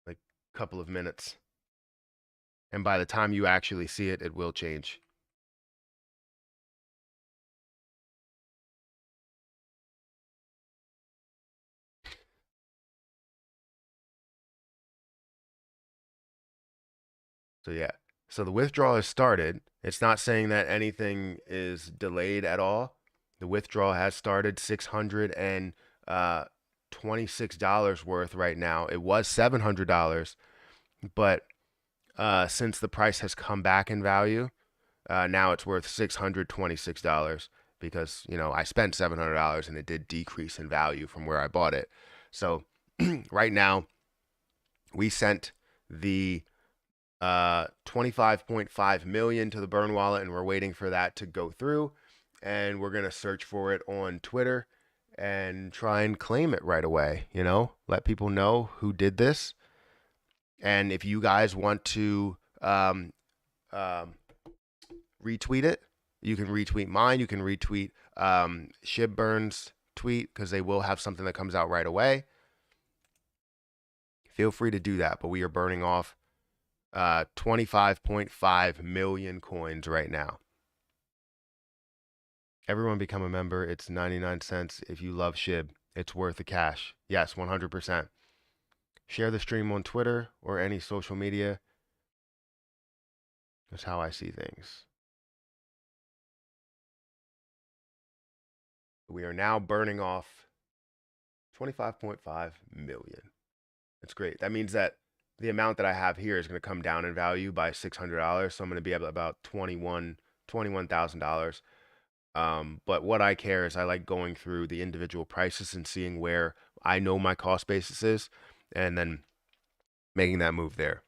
like couple of minutes. And by the time you actually see it, it will change. So yeah. So the withdrawal has started. It's not saying that anything is delayed at all. The withdrawal has started, $626 worth right now. It was $700, but since the price has come back in value, now it's worth $626 because, I spent $700 and it did decrease in value from where I bought it. So right now we sent the 25.5 million to the burn wallet, and we're waiting for that to go through, and we're going to search for it on Twitter and try and claim it right away. Let people know who did this. And if you guys want to um, retweet it. You can retweet mine. You can retweet Shib tweet because they will have something that comes out right away. Feel free to do that. But we are burning off 25.5 million coins right now. Everyone become a member. It's 99 cents. If you love SHIB, it's worth the cash. Yes, 100%. Share the stream on Twitter or any social media. That's how I see things. We are now burning off 25.5 million. That's great. That means that the amount that I have here is going to come down in value by $600. So I'm going to be able to about $21,000. But what I care is I like going through the individual prices and seeing where I know my cost basis is and then making that move there.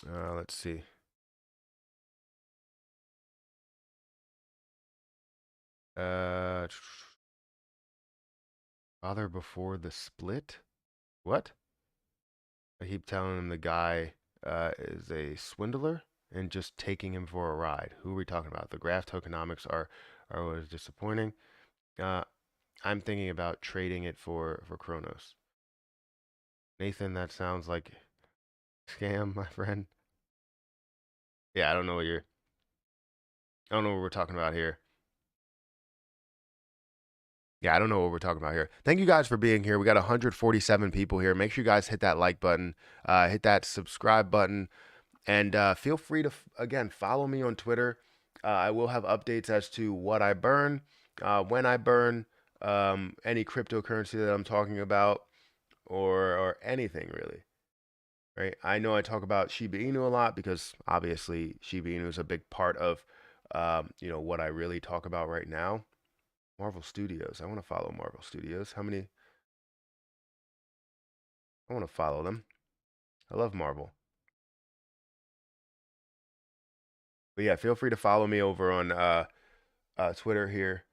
Let's see. Father before the split? What? I keep telling him the guy is a swindler and just taking him for a ride. Who are we talking about? The graph tokenomics are what is disappointing. I'm thinking about trading it for Kronos. Nathan, that sounds like scam, my friend. Yeah, I don't know what we're talking about here. Yeah, I don't know what we're talking about here. Thank you guys for being here. We got 147 people here. Make sure you guys hit that like button, hit that subscribe button, and feel free to, again, follow me on Twitter. I will have updates as to what I burn, when I burn, any cryptocurrency that I'm talking about, or anything really. Right? I know I talk about Shiba Inu a lot because obviously Shiba Inu is a big part of, what I really talk about right now. Marvel Studios. I want to follow Marvel Studios. How many? I want to follow them. I love Marvel. But yeah, feel free to follow me over on Twitter here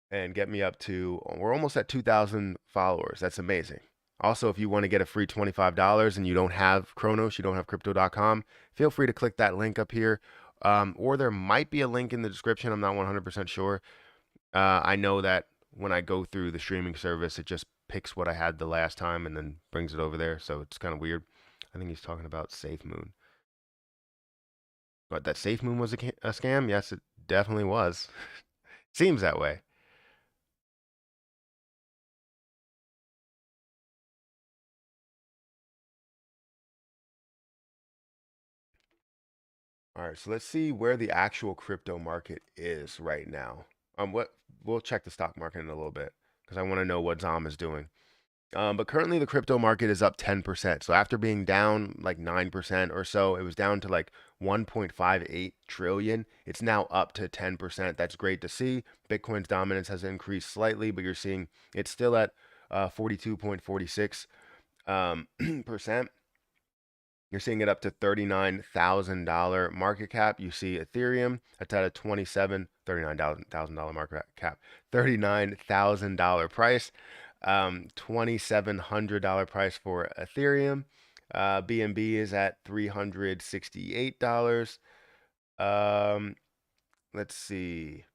and get me up to, we're almost at 2,000 followers. That's amazing. Also, if you want to get a free $25 and you don't have Kronos, you don't have crypto.com, feel free to click that link up here. Or there might be a link in the description. I'm not 100% sure. I know that when I go through the streaming service, it just picks what I had the last time and then brings it over there. So it's kind of weird. I think he's talking about SafeMoon. But that SafeMoon was a scam? Yes, it definitely was. Seems that way. All right, so let's see where the actual crypto market is right now. What we'll check the stock market in a little bit because I want to know what ZOM is doing. But currently the crypto market is up 10%. So after being down like 9% or so, it was down to like 1.58 trillion. It's now up to 10%. That's great to see. Bitcoin's dominance has increased slightly, but you're seeing it's still at 42.46 percent. You're seeing it up to $39,000 market cap. You see Ethereum, that's at a $39,000 market cap, $39,000 price, $2,700 price for Ethereum. BNB is at $368. Let's see.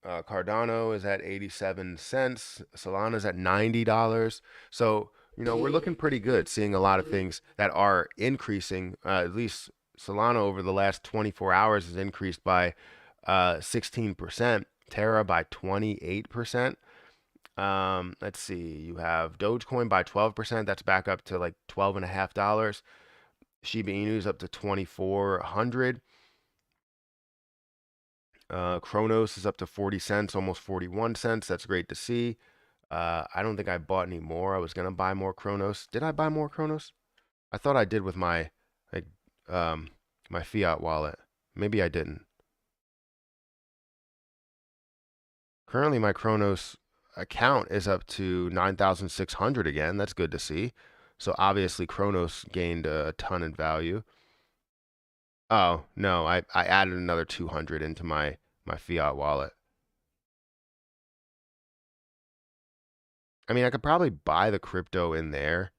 Cardano is at 87 cents. Solana's at $90. So, we're looking pretty good, seeing a lot of things that are increasing. At least Solana over the last 24 hours has increased by 16%. Terra by 28%. Let's see. You have Dogecoin by 12%. That's back up to like $12.50. Shiba Inu is up to 2,400. Kronos is up to 40 cents, almost 41 cents. That's great to see. I don't think I bought any more. I was gonna buy more Kronos. Did I buy more Kronos? I thought I did with my like my fiat wallet. Maybe I didn't. Currently my Kronos account is up to 9,600 again. That's good to see. So obviously Kronos gained a ton in value. Oh, no, I added another 200 into my fiat wallet. I mean, I could probably buy the crypto in there.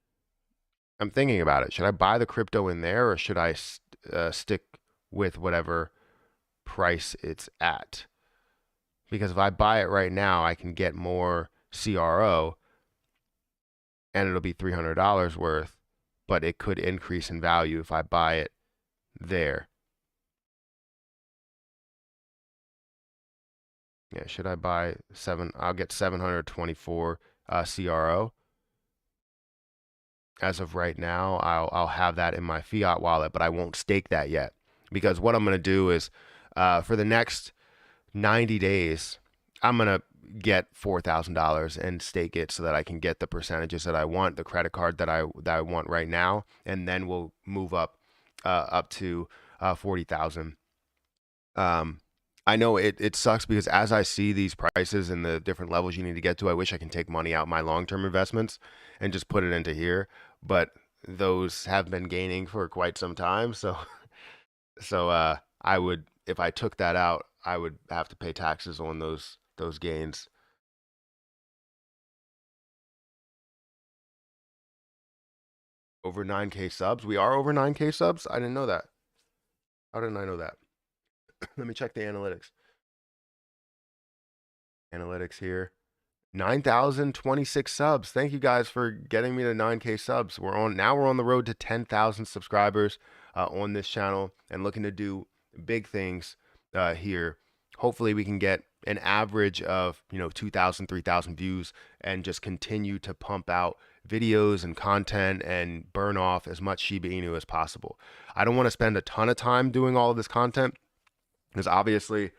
I'm thinking about it. Should I buy the crypto in there, or should I stick with whatever price it's at? Because if I buy it right now, I can get more CRO and it'll be $300 worth, but it could increase in value if I buy it there. Yeah, should I buy I'll get 724 CRO. As of right now, I'll have that in my fiat wallet, but I won't stake that yet, because what I'm going to do is for the next 90 days, I'm going to get $4,000 and stake it so that I can get the percentages that I want, the credit card that I want right now, and then we'll move up to 40,000. I know it sucks because as I see these prices and the different levels you need to get to, I wish I can take money out my long-term investments and just put it into here, but those have been gaining for quite some time, so I would, if I took that out, I would have to pay taxes on those gains. Over 9K subs? We are over 9K subs? I didn't know that. How didn't I know that? Let me check the analytics. Analytics here. 9,026 subs. Thank you guys for getting me to 9K subs. We're on the road to 10,000 subscribers on this channel, and looking to do big things here. Hopefully we can get an average of 2,000, 3,000 views and just continue to pump out videos and content and burn off as much Shiba Inu as possible. I don't want to spend a ton of time doing all of this content because obviously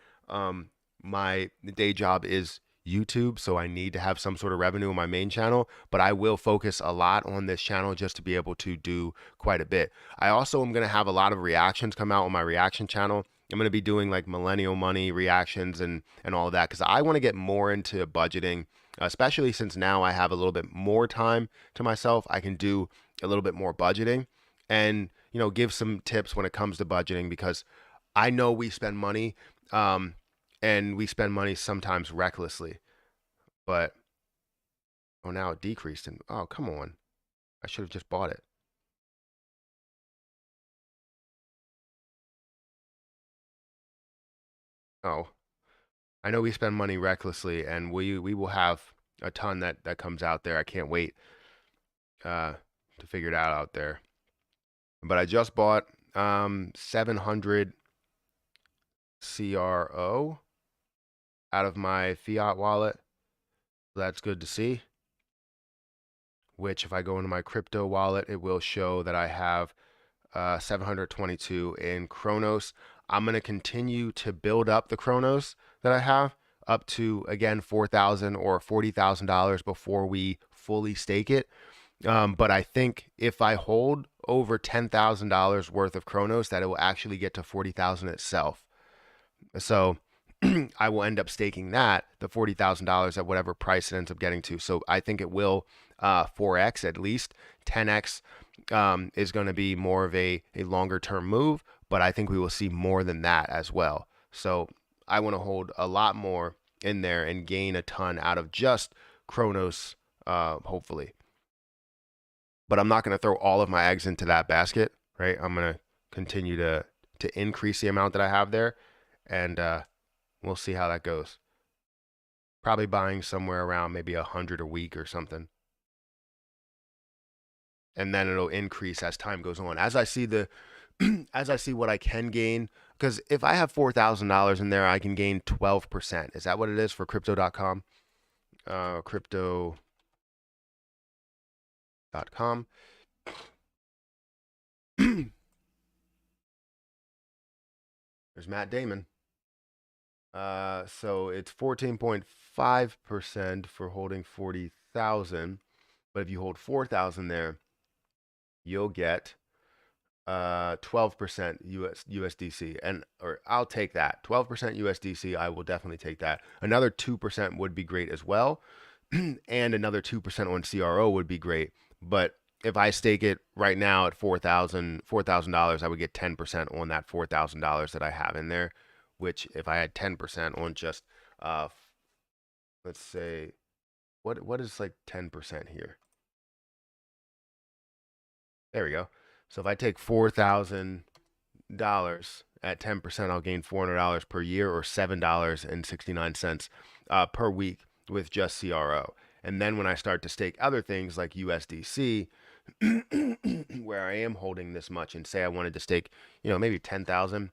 my day job is YouTube, so I need to have some sort of revenue on my main channel, but I will focus a lot on this channel just to be able to do quite a bit. I also am going to have a lot of reactions come out on my reaction channel. I'm going to be doing like millennial money reactions and all of that, because I want to get more into budgeting, especially since now I have a little bit more time to myself. I can do a little bit more budgeting and give some tips when it comes to budgeting, because I know we spend money and we spend money sometimes recklessly, but now it decreased, and oh, come on, I should have just bought it. Oh, I know we spend money recklessly, and we will have a ton that comes out there. I can't wait to figure it out there. But I just bought 700 CRO out of my fiat wallet. That's good to see. Which, if I go into my crypto wallet, it will show that I have 722 in Chronos. I'm going to continue to build up the Chronos that I have up to, again, $4,000 or $40,000 before we fully stake it. But I think if I hold over $10,000 worth of Chronos, that it will actually get to 40,000 itself. So I will end up staking that, the $40,000 at whatever price it ends up getting to. So I think it will 4x at least. 10x is going to be more of a longer term move, but I think we will see more than that as well. So I want to hold a lot more in there and gain a ton out of just Chronos, hopefully. But I'm not going to throw all of my eggs into that basket, right? I'm going to continue to increase the amount that I have there, and we'll see how that goes. Probably buying somewhere around maybe 100 a week or something. And then it'll increase as time goes on. As I see as I see what I can gain, because if I have $4,000 in there, I can gain 12%. Is that what it is for crypto.com? Crypto.com. There's Matt Damon. So it's 14.5% for holding 40,000. But if you hold 4,000 there, you'll get 12% USDC, or I'll take that. 12% USDC, I will definitely take that. Another 2% would be great as well, and another 2% on CRO would be great. But if I stake it right now at $4,000, I would get 10% on that $4,000 that I have in there. Which, if I had 10% on just let's say what is like 10% here? There we go. So if I take $4,000 at 10%, I'll gain $400 per year, or $7.69 per week with just CRO. And then when I start to stake other things like USDC, where I am holding this much, and say I wanted to stake, maybe 10,000,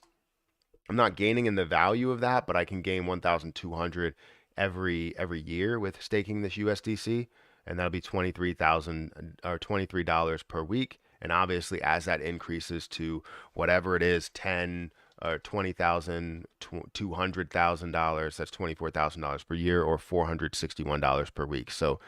I'm not gaining in the value of that, but I can gain 1,200 every year with staking this USDC, and that'll be 23,000 or $23 per week. And obviously, as that increases to whatever it is, 10 or 20,000, $200,000, that's $24,000 per year, or $461 per week. So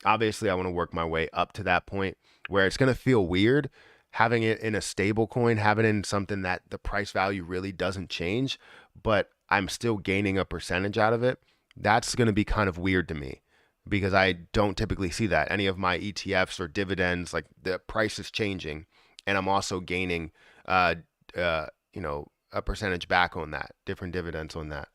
obviously, I want to work my way up to that point where it's going to feel weird having it in a stable coin, having it in something that the price value really doesn't change, but I'm still gaining a percentage out of it. That's going to be kind of weird to me, because I don't typically see that. Any of my ETFs or dividends, like the price is changing, and I'm also gaining, a percentage back on that, different dividends on that.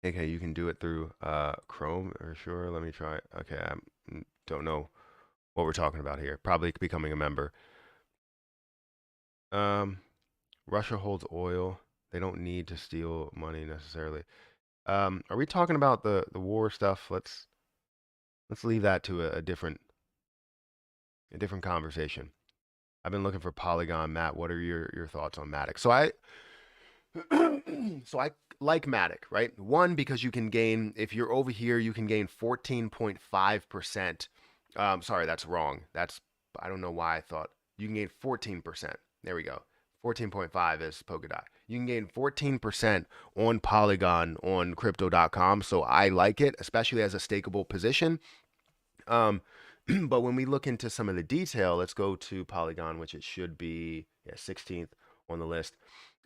Okay, you can do it through Chrome, or sure. Let me try. Okay, I don't know what we're talking about here. Probably becoming a member. Russia holds oil. They don't need to steal money necessarily. Are we talking about the war stuff? Let's leave that to a different conversation. I've been looking for Polygon. Matt, what are your thoughts on MATIC? So I like MATIC, right? One, because you can gain, if you're over here, you can gain 14.5%. Sorry, that's wrong. I don't know why I thought you can gain 14%. There we go. 14.5 is Polkadot. You can gain 14% on Polygon on crypto.com. So I like it, especially as a stakeable position. But when we look into some of the detail, let's go to Polygon, which it should be 16th on the list.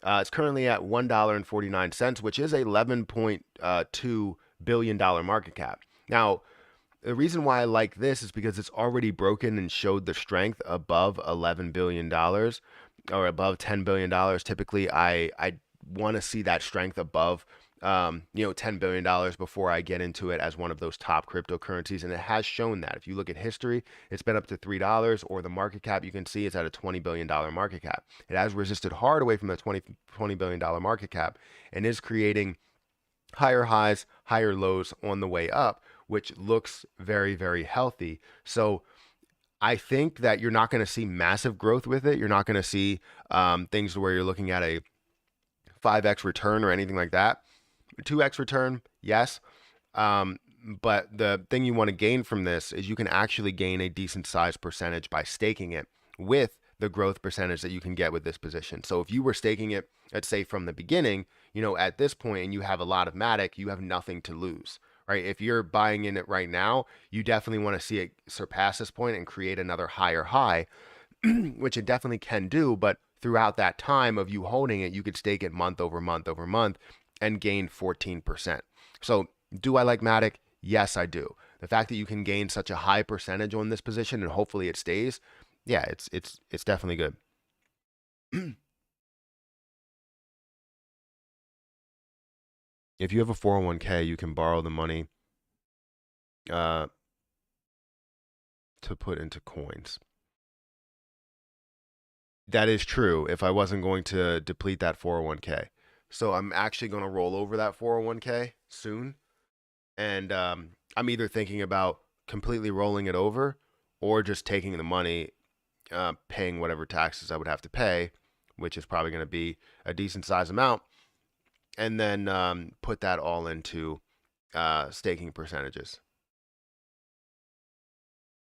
It's currently at $1.49, which is a $11.2 billion market cap. Now, the reason why I like this is because it's already broken and showed the strength above $11 billion or above $10 billion. Typically, I want to see that strength above $10 billion before I get into it as one of those top cryptocurrencies. And it has shown that. If you look at history, it's been up to $3, or the market cap, you can see it's at a $20 billion market cap. It has resisted hard away from the $20 billion market cap, and is creating higher highs, higher lows on the way up, which looks very, very healthy. So I think that you're not going to see massive growth with it. You're not going to see things where you're looking at a 5x return or anything like that. 2x return, yes. But the thing you want to gain from this is you can actually gain a decent sized percentage by staking it with the growth percentage that you can get with this position. So if you were staking it, let's say from the beginning, at this point, and you have a lot of MATIC, you have nothing to lose, right? If you're buying in it right now, you definitely want to see it surpass this point and create another higher high, which it definitely can do. But throughout that time of you holding it, you could stake it month over month over month and gain 14%. So do I like MATIC? Yes, I do. The fact that you can gain such a high percentage on this position, and hopefully it stays, yeah, it's definitely good. If you have a 401k, you can borrow the money to put into coins. That is true if I wasn't going to deplete that 401k. So I'm actually going to roll over that 401k soon. And I'm either thinking about completely rolling it over, or just taking the money, paying whatever taxes I would have to pay, which is probably going to be a decent size amount, and then put that all into staking percentages.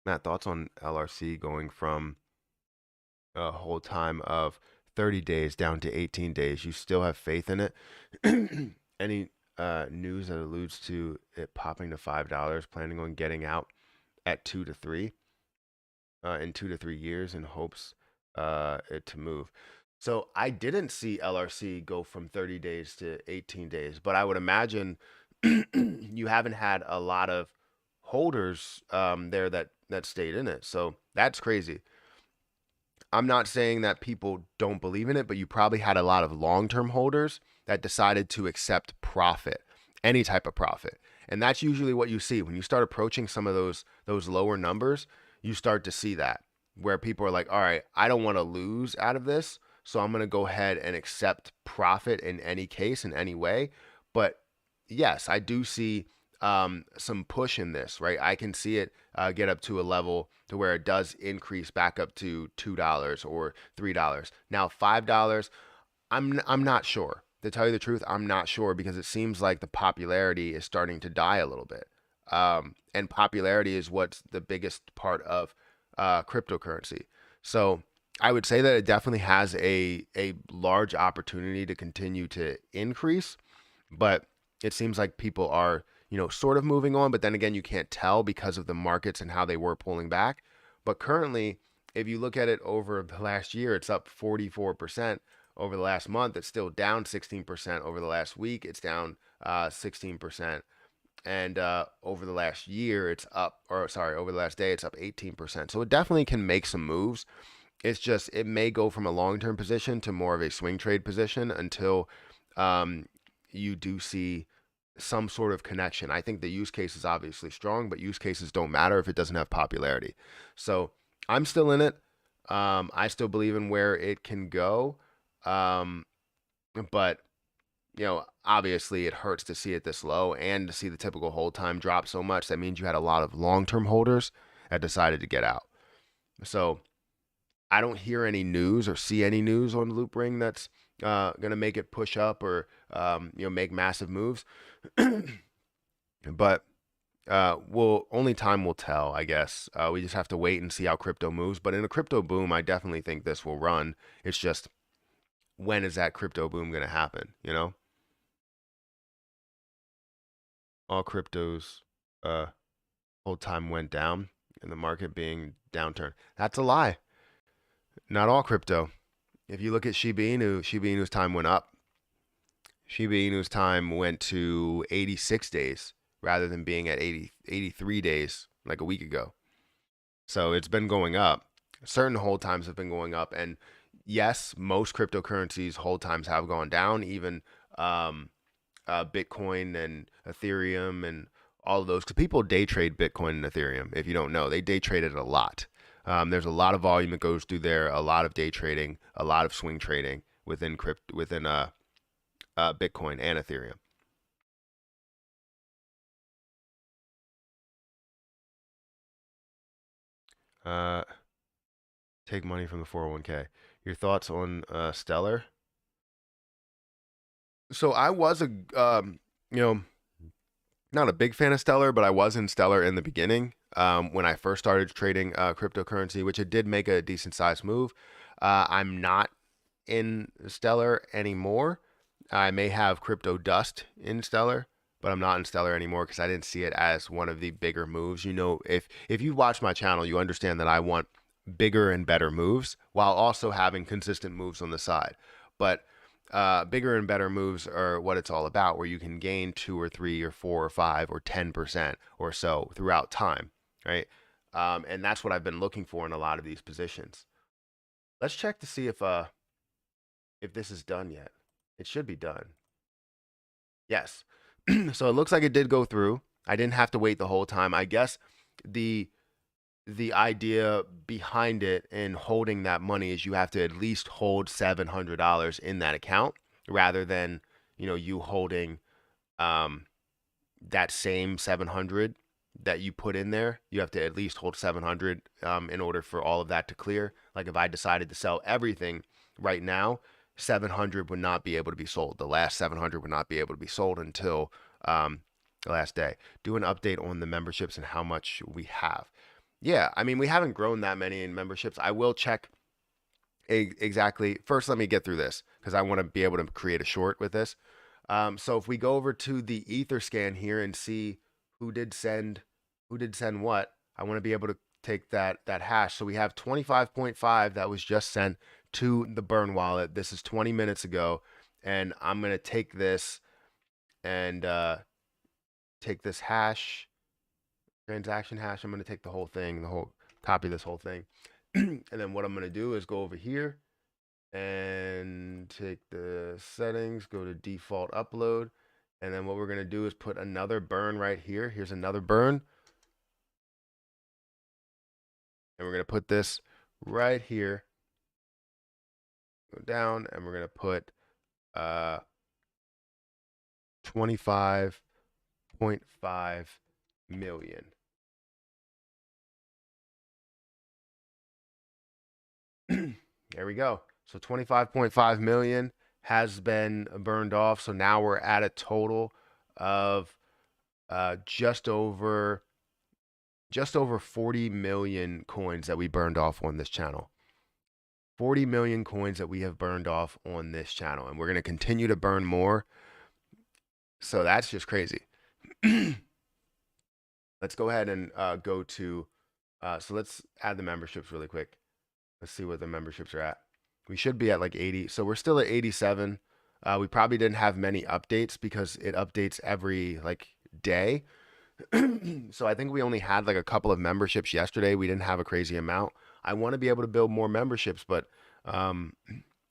Matt, thoughts on LRC going from a whole time of 30 days down to 18 days? You still have faith in it? Any news that alludes to it popping to $5, planning on getting out at 2 to 3 in 2 to 3 years, in hopes it to move? So I didn't see LRC go from 30 days to 18 days, but I would imagine you haven't had a lot of holders there that stayed in it. So that's crazy. I'm not saying that people don't believe in it, but you probably had a lot of long-term holders that decided to accept profit any type of profit. And that's usually what you see when you start approaching some of those lower numbers. You start to see that where people are like, all right, I don't want to lose out of this, so I'm going to go ahead and accept profit in any case, in any way. But yes, I do see some push in this, right? I can see it get up to a level to where it does increase back up to $2 or $3. Now $5, I'm not sure. To tell you the truth, I'm not sure because it seems like the popularity is starting to die a little bit. And popularity is what's the biggest part of cryptocurrency. So I would say that it definitely has a large opportunity to continue to increase, but it seems like people are, sort of moving on, but then again, you can't tell because of the markets and how they were pulling back. But currently, if you look at it over the last year, it's up 44%. Over the last month, it's still down 16%. Over the last week, it's down 16%. And over the last year, it's up, or sorry, over the last day, it's up 18%. So it definitely can make some moves. It's just, it may go from a long-term position to more of a swing trade position until you do see some sort of connection. I think the use case is obviously strong, but use cases don't matter if it doesn't have popularity. So I'm still in it. I still believe in where it can go. But obviously it hurts to see it this low and to see the typical hold time drop so much. That means you had a lot of long-term holders that decided to get out. So I don't hear any news or see any news on Loop Ring that's going to make it push up or make massive moves. But only time will tell, I guess. We just have to wait and see how crypto moves. But in a crypto boom, I definitely think this will run. It's just, when is that crypto boom going to happen? All cryptos whole time went down and the market being downturn. That's a lie. Not all crypto. If you look at Shiba Inu's time went up. Shiba Inu's time went to 86 days rather than being at 83 days like a week ago. So it's been going up. Certain hold times have been going up. And yes, most cryptocurrencies hold times have gone down, even Bitcoin and Ethereum and all of those. Because people day trade Bitcoin and Ethereum. If you don't know, they day trade it a lot. There's a lot of volume that goes through there, a lot of day trading, a lot of swing trading within Bitcoin and Ethereum. Take money from the 401k. Your thoughts on Stellar? So I was not a big fan of Stellar, but I was in Stellar in the beginning when I first started trading cryptocurrency, which it did make a decent sized move. I'm not in Stellar anymore. I may have crypto dust in Stellar, but I'm not in Stellar anymore because I didn't see it as one of the bigger moves. If you watch my channel, you understand that I want bigger and better moves while also having consistent moves on the side. But bigger and better moves are what it's all about, where you can gain 2 or 3 or 4 or 5 or 10% or so throughout time, right? And that's what I've been looking for in a lot of these positions. Let's check to see if this is done yet. It should be done. Yes. So it looks like it did go through. I didn't have to wait the whole time. I guess the idea behind it and holding that money is you have to at least hold $700 in that account rather than you holding that same 700 that you put in there. You have to at least hold 700 in order for all of that to clear. Like if I decided to sell everything right now, 700 would not be able to be sold. The last 700 would not be able to be sold until the last day. Do an update on the memberships and how much we have. Yeah, I mean, we haven't grown that many in memberships. I will check exactly. First, let me get through this because I want to be able to create a short with this. So if we go over to the Etherscan here and see who did send what, I want to be able to take that hash. So we have 25.5 that was just sent to the Burn wallet. This is 20 minutes ago, and I'm going to take this and take this hash, transaction hash. I'm going to take the whole thing, copy this whole thing. And then what I'm going to do is go over here and take the settings, go to default upload, And then what we're going to do is put another burn right here. Here's another burn. And we're going to put this right here. Go down, and we're going to put 25.5 million. There we go. So 25.5 million has been burned off. So now we're at a total of just over 40 million coins that we burned off on this channel. 40 million coins that we have burned off on this channel, and we're going to continue to burn more. So that's just crazy. Let's go ahead and go to, so let's add the memberships really quick. Let's see what the memberships are at. We should be at like 80. So we're still at 87. We probably didn't have many updates because it updates every like day. So I think we only had like a couple of memberships yesterday. We didn't have a crazy amount. I want to be able to build more memberships, but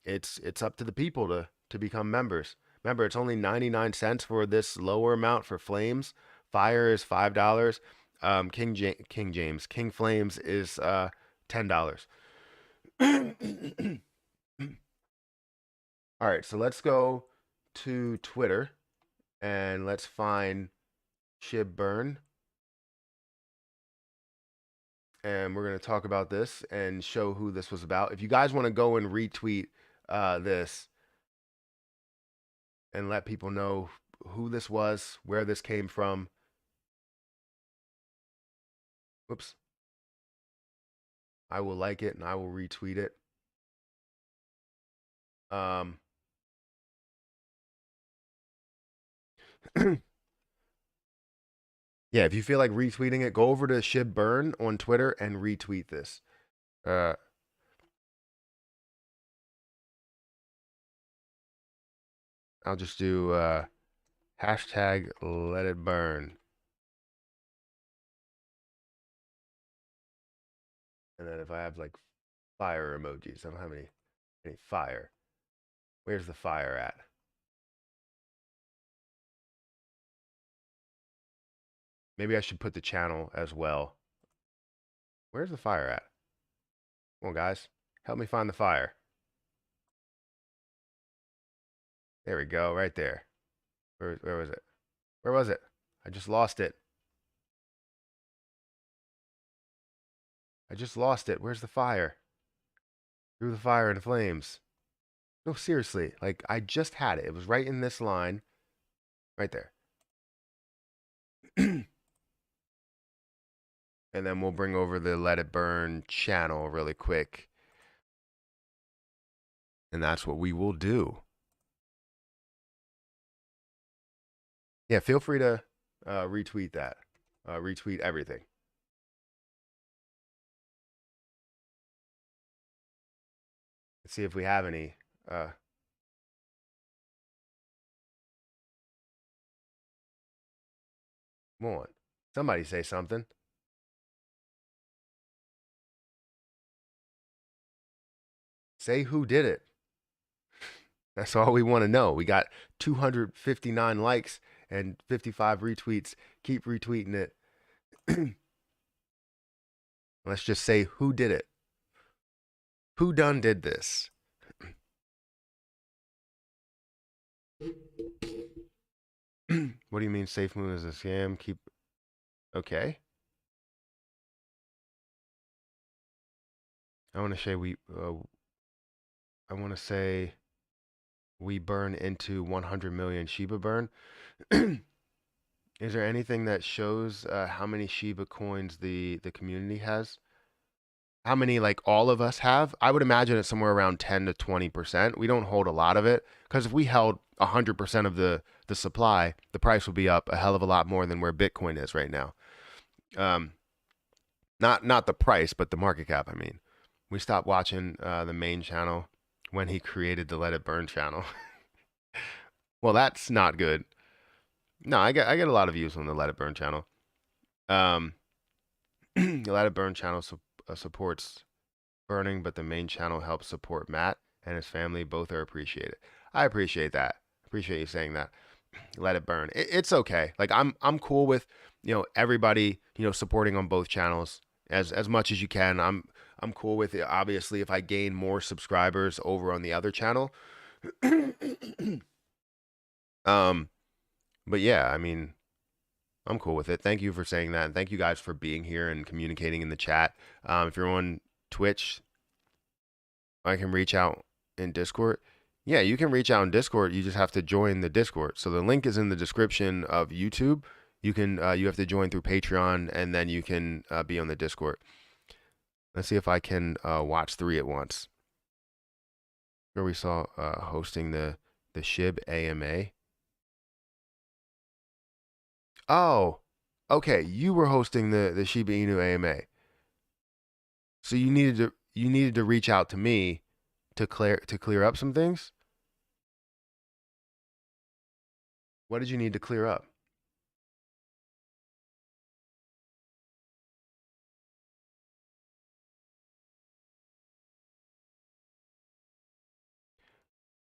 it's up to the people to become members. Remember, it's only 99 cents for this lower amount for Flames. Fire is $5. King Flames is $10. All right, so let's go to Twitter and let's find Shib Burn. And we're going to talk about this and show who this was about. If you guys want to go and retweet this and let people know who this was, where this came from. Whoops. I will like it and I will retweet it. Yeah, if you feel like retweeting it, go over to Shib Burn on Twitter and retweet this. I'll just do hashtag let it burn. And then if I have like fire emojis, I don't have any fire. Where's the fire at? Maybe I should put the channel as well. Where's the fire at? Come on, guys. Help me find the fire. There we go, right there. Where was it? Where was it? I just lost it. I just lost it. Where's the fire? Through the fire and flames. No, seriously. Like, I just had it. It was right in this line. Right there. And then we'll bring over the Let It Burn channel really quick. And that's what we will do. Yeah, feel free to retweet that. Retweet everything. Let's see if we have any. Come on. Somebody say something. Say who did it. That's all we want to know. We got 259 likes and 55 retweets. Keep retweeting it. Let's just say who did it. Who done did this? What do you mean SafeMoon is a scam? Keep okay. I want to say we burn into 100 million Shiba burn. Is there anything that shows how many Shiba coins the community has? How many like all of us have? I would imagine it's somewhere around 10 to 20%. We don't hold a lot of it because if we held 100% of the supply, the price would be up a hell of a lot more than where Bitcoin is right now. Not the price, but the market cap. I mean, we stopped watching the main channel when he created the Let It Burn channel. Well, that's not good. No, I get a lot of views on the Let It Burn channel. The Let It Burn channel supports burning, but the main channel helps support Matt and his family. Both are appreciated. I appreciate that. Appreciate you saying that. let it burn. It's okay. Like I'm cool with, everybody, supporting on both channels as much as you can. I'm cool with it. Obviously, if I gain more subscribers over on the other channel, um, but yeah, I mean, I'm cool with it. Thank you for saying that, and thank you guys for being here and communicating in the chat. If you're on Twitch, I can reach out in Discord. Yeah, you can reach out in Discord. You just have to join the Discord. So the link is in the description of YouTube. You have to join through Patreon, and then you can be on the Discord. Let's see if I can watch 3 at once. Here we saw hosting the SHIB AMA. Oh, okay. You were hosting the Shiba Inu AMA. So you needed to reach out to me to clear up some things. What did you need to clear up?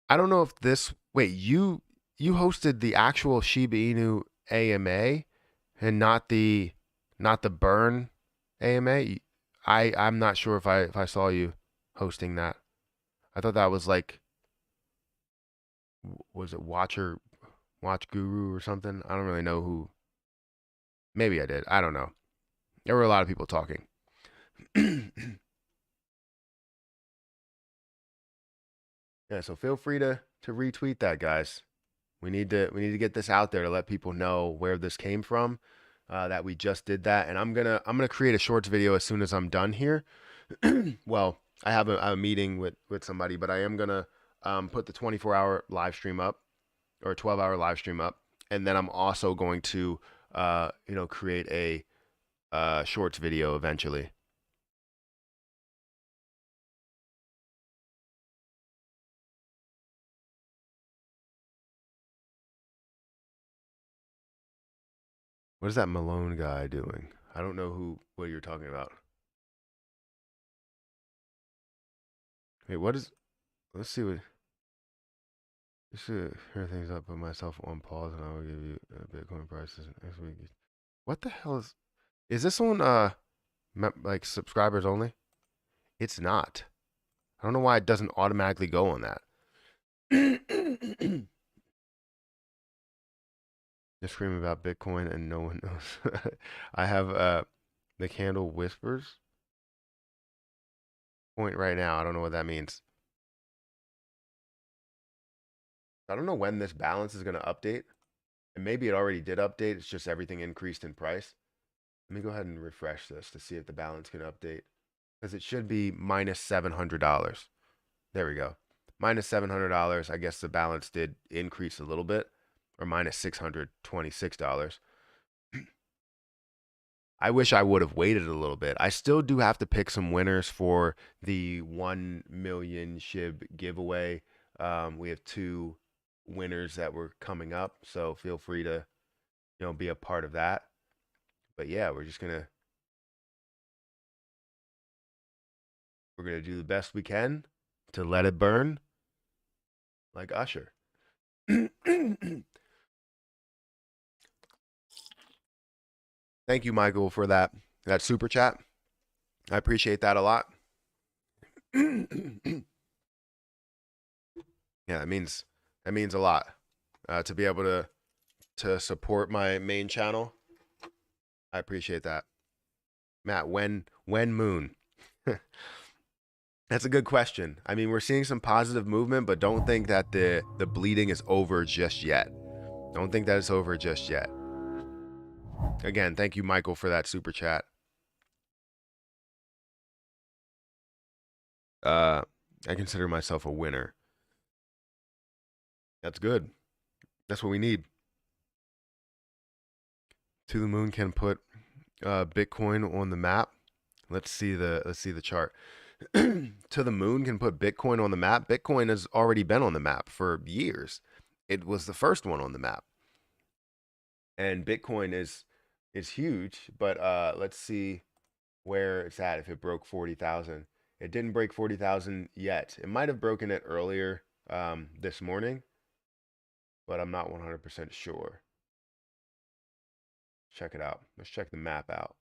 I don't know if this. Wait, you hosted the actual Shiba Inu AMA and not the burn AMA. I'm not sure if I saw you hosting that. I thought that was like, was it Watch Guru or something? I don't really know who. Maybe I did. I don't know. There were a lot of people talking. Yeah, so feel free to retweet that, guys. We need to get this out there to let people know where this came from. That we just did that, and I'm gonna create a shorts video as soon as I'm done here. Well, I have a meeting with somebody, but I am gonna put the 24-hour live stream up, or 12-hour live stream up, and then I'm also going to create a shorts video eventually. What is that Malone guy doing? I don't know what you're talking about. Wait, what is? Let's see what. Just to clear things up, put myself on pause, and I will give you Bitcoin prices next week. What the hell is this on? Like subscribers only? It's not. I don't know why it doesn't automatically go on that. Just screaming about Bitcoin and no one knows. I have the candle whispers point right now. I don't know what that means. I don't know when this balance is going to update. And maybe it already did update. It's just everything increased in price. Let me go ahead and refresh this to see if the balance can update. Because it should be minus $700. There we go. Minus $700. I guess the balance did increase a little bit. Or minus $626. I wish I would have waited a little bit. I still do have to pick some winners for the 1 million SHIB giveaway. We have 2 winners that were coming up, so feel free to be a part of that. But yeah, we're gonna do the best we can to let it burn like Usher. Thank you, Michael, for that super chat. I appreciate that a lot. Yeah, that means a lot to be able to support my main channel. I appreciate that. Matt, when moon? That's a good question. I mean, we're seeing some positive movement, but don't think that the bleeding is over just yet. Don't think that it's over just yet. Again, thank you, Michael, for that super chat. I consider myself a winner. That's good. That's what we need. To the moon can put Bitcoin on the map. Let's see the chart. To the moon can put Bitcoin on the map. Bitcoin has already been on the map for years. It was the first one on the map. And Bitcoin is huge, but let's see where it's at if it broke 40,000. It didn't break 40,000 yet. It might have broken it earlier this morning. but I'm not 100% sure. Check it out. Let's check the map out.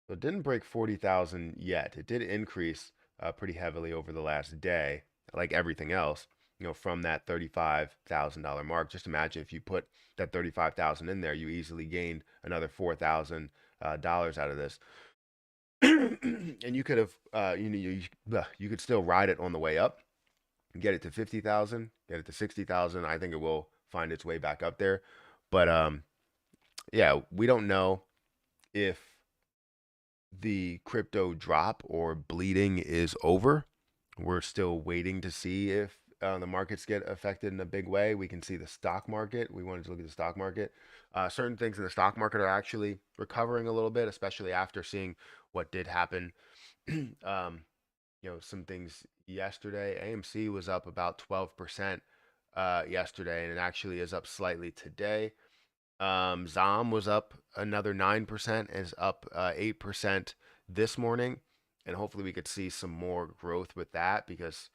So it didn't break 40,000 yet. It did increase pretty heavily over the last day, like everything else, from that $35,000 mark. Just imagine if you put that 35,000 in there, you easily gained another $4,000 out of this. And you could have, you could still ride it on the way up, get it to 50,000, get it to 60,000. I think it will find its way back up there. But yeah, we don't know if the crypto drop or bleeding is over. We're still waiting to see if the markets get affected in a big way. We can see the stock market. We wanted to look at the stock market. Certain things in the stock market are actually recovering a little bit, especially after seeing what did happen. Some things yesterday. AMC was up about 12% yesterday, and it actually is up slightly today. ZOM was up another 9%, is up 8% this morning, and hopefully we could see some more growth with that because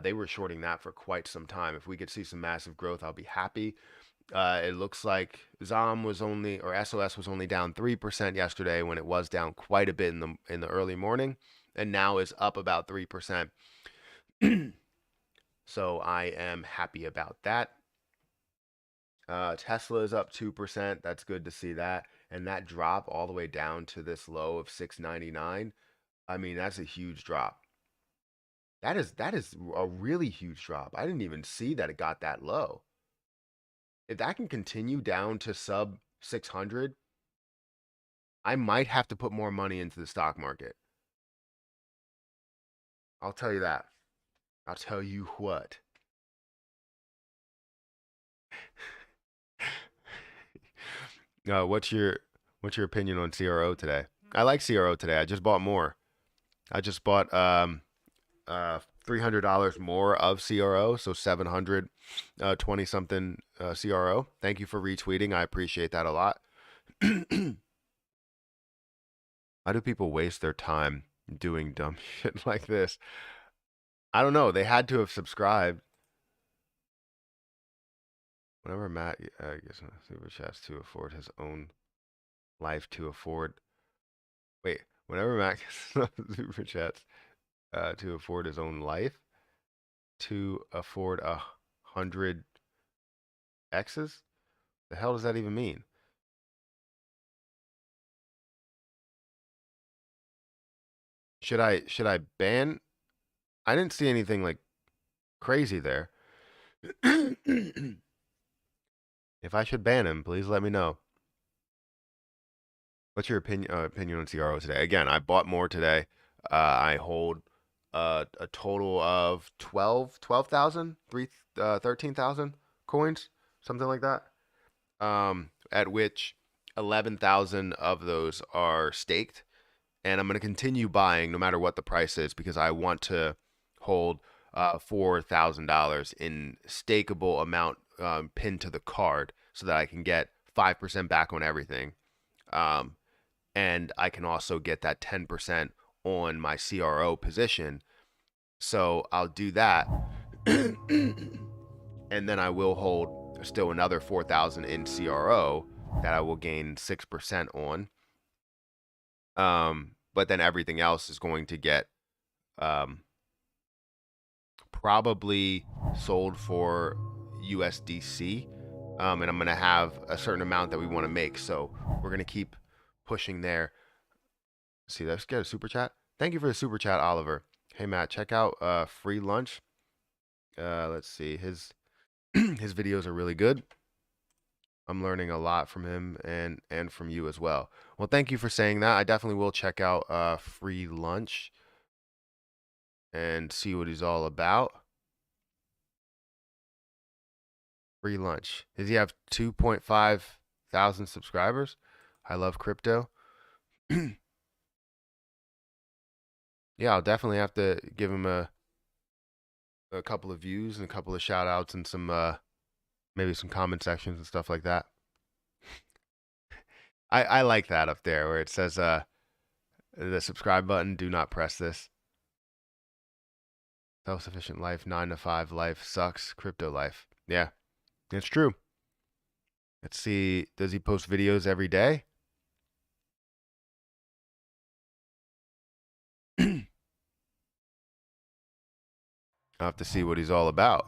they were shorting that for quite some time. If we could see some massive growth, I'll be happy. It looks like ZOM was only, or SOS was only down 3% yesterday when it was down quite a bit in the early morning, and now is up about 3%. So I am happy about that. Tesla is up 2%. That's good to see that. And that drop all the way down to this low of 699. I mean, that's a huge drop. That is a really huge drop. I didn't even see that it got that low. If that can continue down to sub 600, I might have to put more money into the stock market. I'll tell you that. I'll tell you what. What's your opinion on CRO today? I like CRO today. I just bought more. I just bought $300 more of CRO, so 720 something CRO. Thank you for retweeting. I appreciate that a lot. Why do people waste their time doing dumb shit like this? I don't know. They had to have subscribed. Whenever Matt gets super chats to afford his own life to afford. Wait, whenever Matt gets super chats to afford his own life to afford 100 X's? The hell does that even mean? Should I ban? I didn't see anything like crazy there. If I should ban him, please let me know. What's your opinion on CRO today? Again, I bought more today. I hold a total of 12,000, 13,000 coins, something like that. At which 11,000 of those are staked, and I'm going to continue buying no matter what the price is because I want to hold $4,000 in stakeable amount pinned to the card so that I can get 5% back on everything. And I can also get that 10% on my CRO position. So I'll do that. And then I will hold still another 4,000 in CRO that I will gain 6% on. But then everything else is going to get probably sold for USDC. And I'm going to have a certain amount that we want to make. So we're going to keep pushing there. See, let's get a super chat. Thank you for the super chat, Oliver. Hey, Matt, check out Free Lunch. Let's see. His videos are really good. I'm learning a lot from him and from you as well. Well, thank you for saying that. I definitely will check out Free Lunch and see what he's all about. Free Lunch. Does he have 2.5 thousand subscribers? I love crypto. Yeah, I'll definitely have to give him a couple of views and a couple of shout outs and some maybe some comment sections and stuff like that. I like that up there where it says the subscribe button, do not press this. Self-sufficient life, 9 to 5 life sucks. Crypto life. Yeah, it's true. Let's see. Does he post videos every day? I'll have to see what he's all about.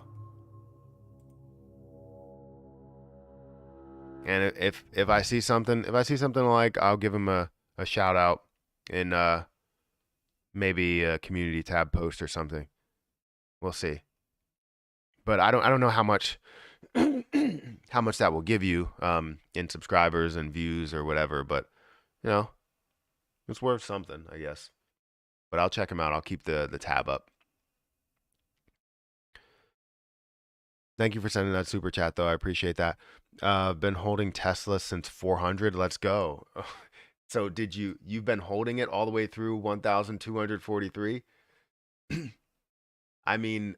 And if I see something, like, I'll give him a shout out in maybe a community tab post or something. We'll see. But I don't know how much how much that will give you in subscribers and views or whatever, but you know, it's worth something, I guess. But I'll check him out. I'll keep the tab up. Thank you for sending that super chat, though. I appreciate that. Been holding Tesla since 400. Let's go. So you've been holding it all the way through 1,243? I mean,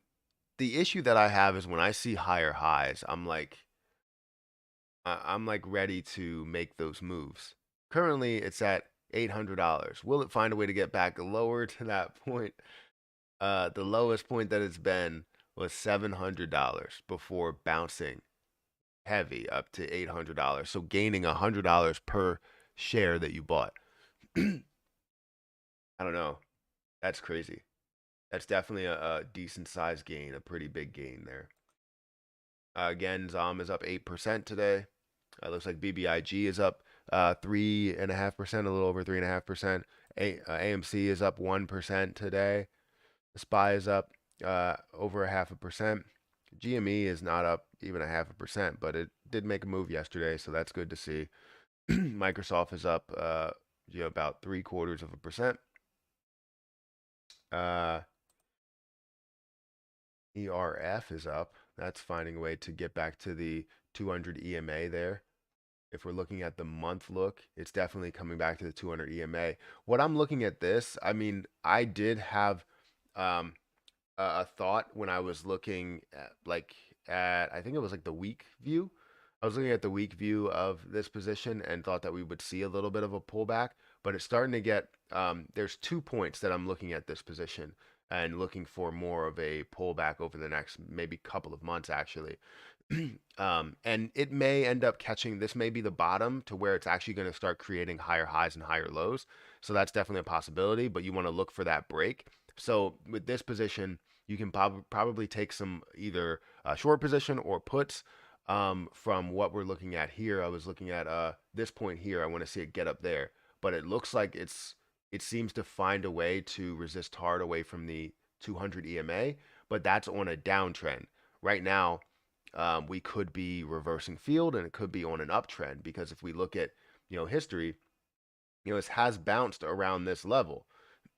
the issue that I have is when I see higher highs, I'm like ready to make those moves. Currently, it's at $800. Will it find a way to get back lower to that point? The lowest point that it's been was $700 before bouncing heavy up to $800. So gaining $100 per share that you bought. I don't know. That's crazy. That's definitely a decent size gain, a pretty big gain there. Again, ZOM is up 8% today. Looks like BBIG is up 3.5%, a little over 3.5%. AMC is up 1% today. The SPY is up over 0.5%. GME is not up even 0.5%, but it did make a move yesterday, so that's good to see. Microsoft is up about 0.75%. ERF is up. That's finding a way to get back to the 200 EMA there. If we're looking at the month look, it's definitely coming back to the 200 EMA. What I'm looking at this, I mean, I did have a thought when I was looking at I think it was like the week view. I was looking at the week view of this position and thought that we would see a little bit of a pullback, but it's starting to get there's 2 points that I'm looking at this position and looking for more of a pullback over the next maybe couple of months actually. And it may end up catching, this may be the bottom to where it's actually going to start creating higher highs and higher lows. So that's definitely a possibility, but you want to look for that break. So with this position, you can probably take some either short position or puts from what we're looking at here. I was looking at this point here. I want to see it get up there, but it looks like it seems to find a way to resist hard away from the 200 EMA, but that's on a downtrend. Right now, we could be reversing field and it could be on an uptrend because if we look at, history, it has bounced around this level.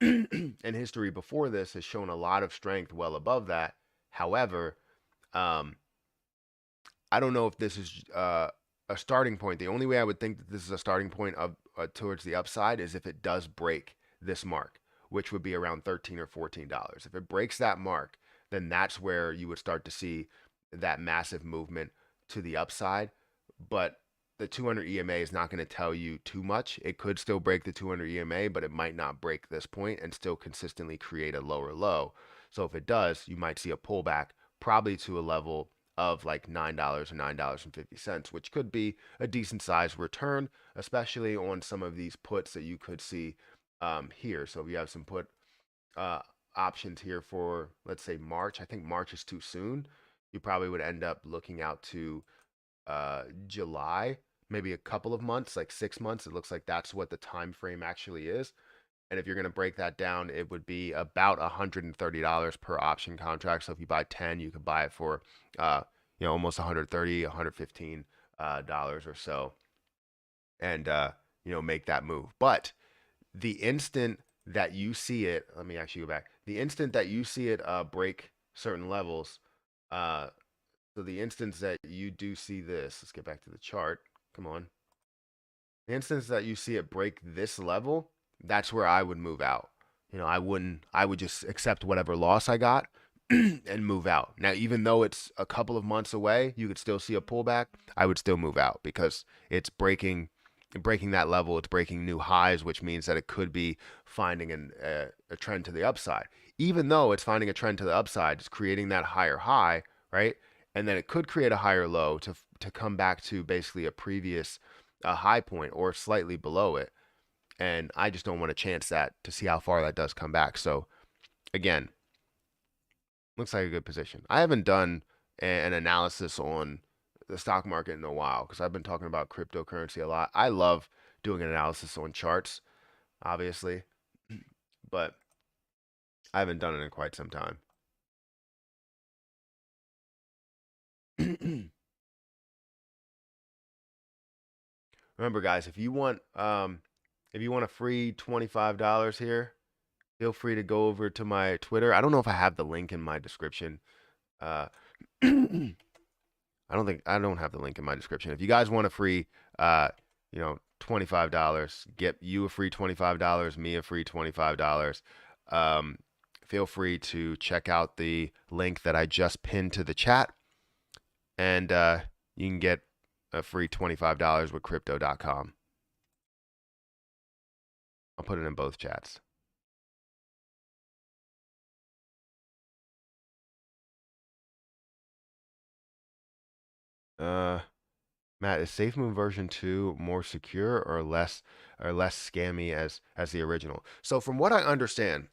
And history before this has shown a lot of strength well above that. However, I don't know if this is a starting point. The only way I would think that this is a starting point of towards the upside is if it does break this mark, which would be around $13 or $14. If it breaks that mark, then that's where you would start to see that massive movement to the upside. But the 200 EMA is not going to tell you too much. It could still break the 200 EMA, but it might not break this point and still consistently create a lower low. So if it does, you might see a pullback probably to a level of like $9 or $9.50, which could be a decent size return, especially on some of these puts that you could see here. So if you have some put options here for, let's say, March, I think March is too soon. You probably would end up looking out to July, maybe a couple of months, like 6 months. It looks like that's what the time frame actually is. And if you're going to break that down, it would be about $130 per option contract. So if you buy 10, you could buy it for almost $130, $115 or so, and make that move. But the instant that you see it, let me actually go back. The instant that you see it break certain levels, so the instance that you do see this, let's get back to the chart. Come on. The instance that you see it break this level, that's where I would move out. I would just accept whatever loss I got and move out. Now, even though it's a couple of months away, you could still see a pullback. I would still move out because it's breaking that level. It's breaking new highs, which means that it could be finding a trend to the upside. even though it's finding a trend to the upside, it's creating that higher high, right? And then it could create a higher low to come back to basically a previous high point or slightly below it. And I just don't want to chance that to see how far that does come back. So again, looks like a good position. I haven't done an analysis on the stock market in a while because I've been talking about cryptocurrency a lot. I love doing an analysis on charts, obviously, but I haven't done it in quite some time. Remember, guys, if you want a free $25 here, feel free to go over to my Twitter. I don't know if I have the link in my description. Uh, I don't have the link in my description. If you guys want a free, $25, get you a free $25, me a free $25. Feel free to check out the link that I just pinned to the chat, and you can get a free $25 with crypto.com. I'll put it in both chats. Matt, is SafeMoon version 2 more secure or less scammy as the original? So from what I understand,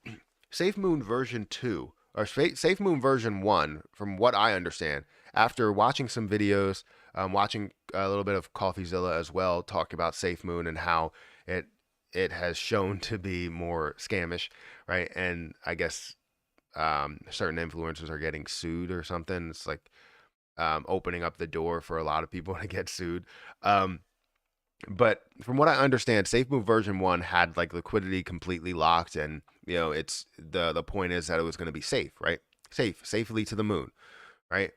SafeMoon version 2 or SafeMoon version 1, from what I understand, after watching some videos, watching a little bit of CoffeeZilla as well, talk about SafeMoon and how it has shown to be more scamish, right? And I guess certain influencers are getting sued or something. It's like opening up the door for a lot of people to get sued. But from what I understand, SafeMoon version 1 had like liquidity completely locked, and it's the point is that it was going to be safe, right? Safely to the moon, right?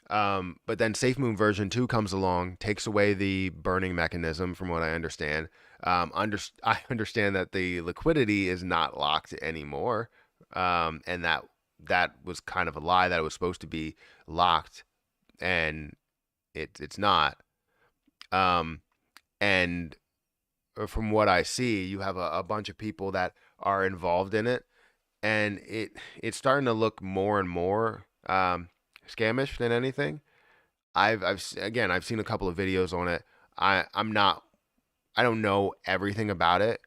But then SafeMoon version 2 comes along, takes away the burning mechanism, from what I understand. I understand that the liquidity is not locked anymore, and that was kind of a lie, that it was supposed to be locked, and it's not. And from what I see, you have a bunch of people that are involved in it, and it's starting to look more and more scamish than anything. I've seen a couple of videos on it. I don't know everything about it,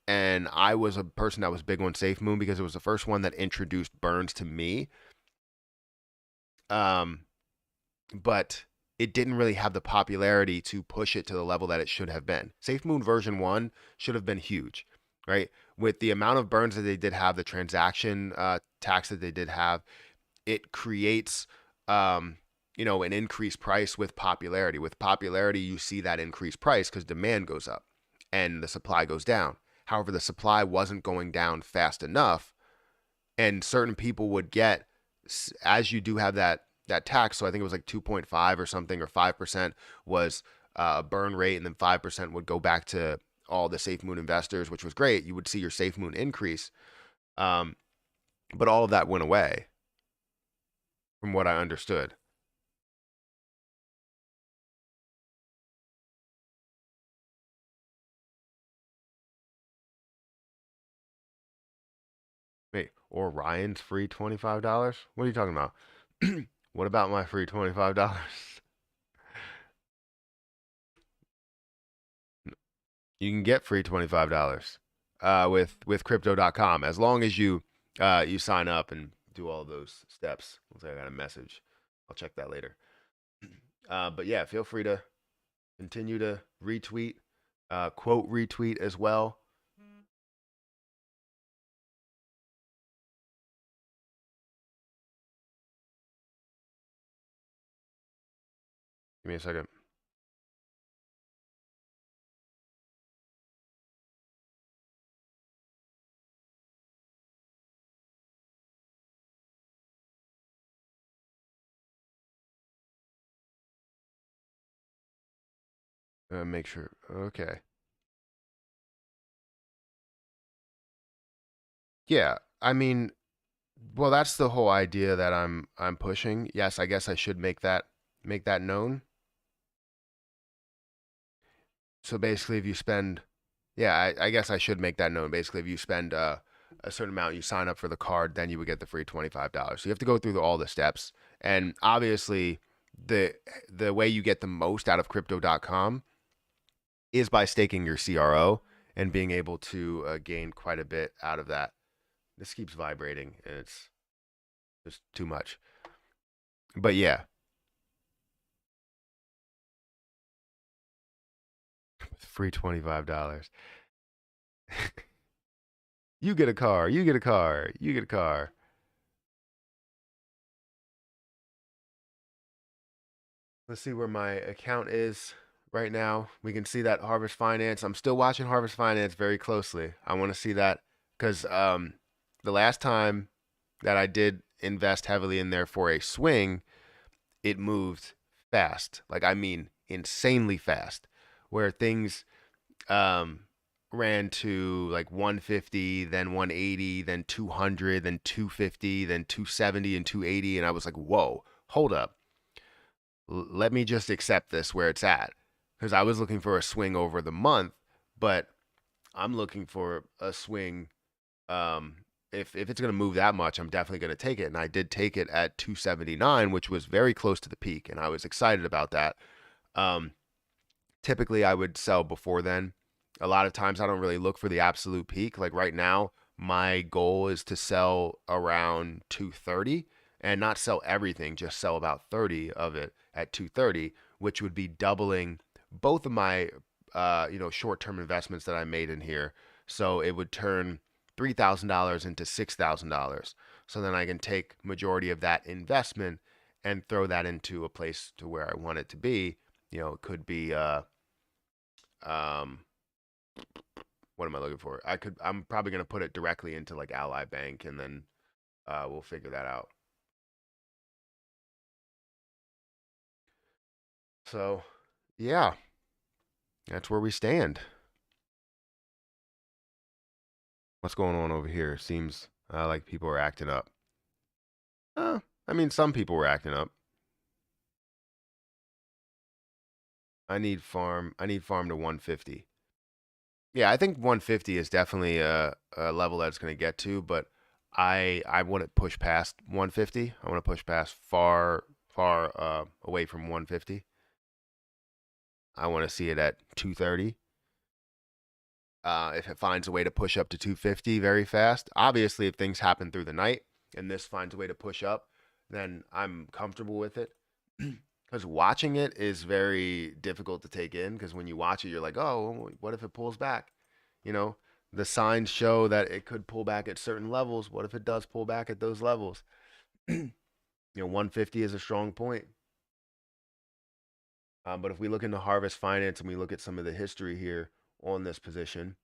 and I was a person that was big on SafeMoon because it was the first one that introduced burns to me. But it didn't really have the popularity to push it to the level that it should have been. SafeMoon version 1 should have been huge, right? With the amount of burns that they did have, the transaction tax that they did have, it creates an increased price with popularity. With popularity, you see that increased price because demand goes up and the supply goes down. However, the supply wasn't going down fast enough, and certain people would get, as you do have that tax. So I think it was like 2.5 or something, or 5% was a burn rate, and then 5% would go back to all the SafeMoon investors, which was great. You would see your SafeMoon increase. But all of that went away, from what I understood. Wait, Orion's free $25? What are you talking about? What about my free $25? You can get free $25 with crypto.com, as long as you sign up and do all those steps. Looks like I got a message. I'll check that later. But yeah, feel free to continue to retweet, quote retweet as well. Give me a second. Make sure. Okay. Yeah, I mean, well, that's the whole idea that I'm pushing. Yes, I guess I should make that known. So basically, if you spend, yeah, I guess I should make that known. Basically, if you spend a certain amount, you sign up for the card, then you would get the free $25. So you have to go through all the steps. And obviously, the way you get the most out of crypto.com is by staking your CRO and being able to gain quite a bit out of that. This keeps vibrating and it's just too much. But yeah, free $25. You get a car, you get a car, you get a car. Let's see where my account is right now. We can see that Harvest Finance. I'm still watching Harvest Finance very closely. I want to see that because the last time that I did invest heavily in there for a swing, it moved fast. Like, I mean, insanely fast. Where things um, ran to like 150, then 180, then 200, then 250, then 270 and 280. And I was like, whoa, hold up. Let me just accept this where it's at. Because I was looking for a swing over the month, but I'm looking for a swing. If it's going to move that much, I'm definitely going to take it. And I did take it at 279, which was very close to the peak. And I was excited about that. Typically, I would sell before then. A lot of times, I don't really look for the absolute peak. Like right now, my goal is to sell around 230 and not sell everything, just sell about 30 of it at 230, which would be doubling both of my short-term investments that I made in here. So it would turn $3,000 into $6,000. So then I can take majority of that investment and throw that into a place to where I want it to be. It could be um, what am I looking for? I'm probably gonna put it directly into like Ally Bank, and then we'll figure that out. So yeah, that's where we stand. What's going on over here? Seems like people are acting up. I mean, some people were acting up. I need farm to 150. Yeah, I think 150 is definitely a level that it's going to get to, but I wouldn't push past 150. I want to push past far away from 150. I want to see it at 230. If it finds a way to push up to 250 very fast, obviously if things happen through the night and this finds a way to push up, then I'm comfortable with it. Because watching it is very difficult to take in. Because when you watch it, you're like, oh, what if it pulls back? You know, the signs show that it could pull back at certain levels. What if it does pull back at those levels? 150 is a strong point. But if we look into Harvest Finance and we look at some of the history here on this position,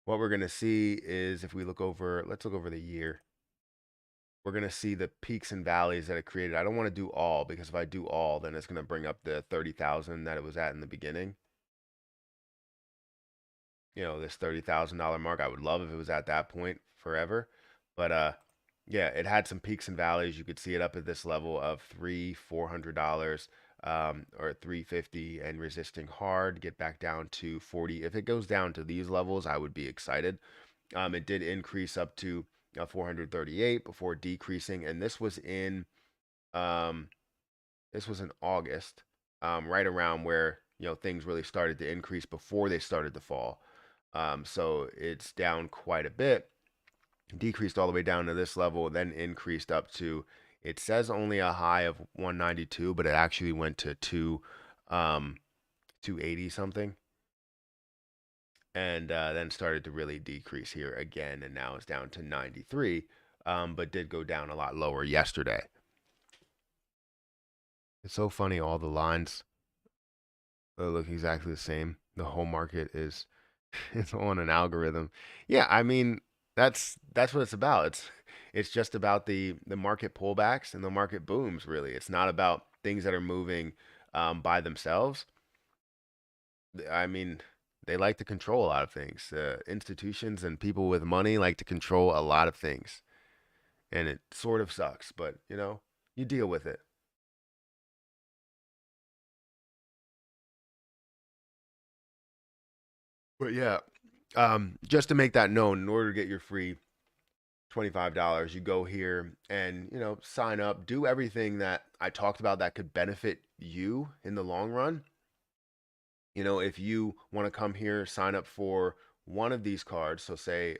what we're going to see is if we look over, let's look over the year. We're going to see the peaks and valleys that it created. I don't want to do all because if I do all, then it's going to bring up the 30,000 that it was at in the beginning. This $30,000 mark. I would love if it was at that point forever. But yeah, it had some peaks and valleys. You could see it up at this level of $400 or 350 and resisting hard, get back down to 40. If it goes down to these levels, I would be excited. It did increase up to 438 before decreasing, and this was in August, right around where things really started to increase before they started to fall. So it's down quite a bit, decreased all the way down to this level, then increased up to, it says only a high of 192, but it actually went to 280 something, and then started to really decrease here again, and now it's down to 93, but did go down a lot lower yesterday. It's so funny, all the lines look exactly the same. The whole market is it's on an algorithm. Yeah, I mean that's what it's about. It's just about the market pullbacks and the market booms. Really, it's not about things that are moving by themselves. I mean, they like to control a lot of things. Institutions and people with money like to control a lot of things, and it sort of sucks. But you deal with it. But yeah, Just to make that known, in order to get your free $25, you go here and, sign up, do everything that I talked about that could benefit you in the long run. If you want to come here, sign up for one of these cards. So say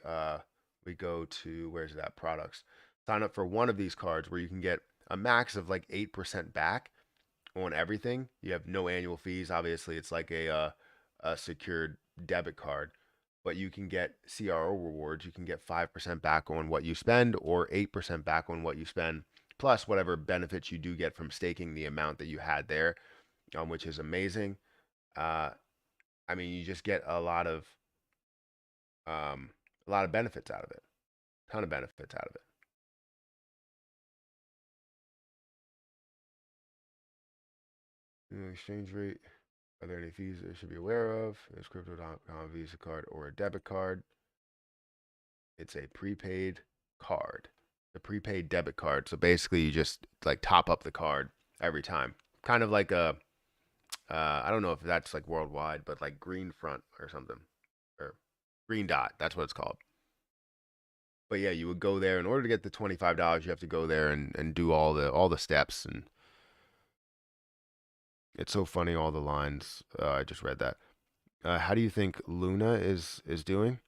we go to, where's that, products. Sign up for one of these cards where you can get a max of like 8% back on everything. You have no annual fees. Obviously, it's like a secured debit card, but you can get CRO rewards. You can get 5% back on what you spend or 8% back on what you spend, plus whatever benefits you do get from staking the amount that you had there, which is amazing. Uh, I mean, you just get a lot of benefits out of it. Ton of benefits out of it. Exchange rate. Are there any fees that you should be aware of? There's Crypto.com Visa card or a debit card. It's a prepaid card, a prepaid debit card. So basically, you just like top up the card every time. Kind of like I don't know if that's like worldwide, but like Green Front or something, or Green Dot. That's what it's called. But yeah, you would go there in order to get the $25. You have to go there and do all the steps, and it's so funny all the lines. I just read that. How do you think Luna is doing?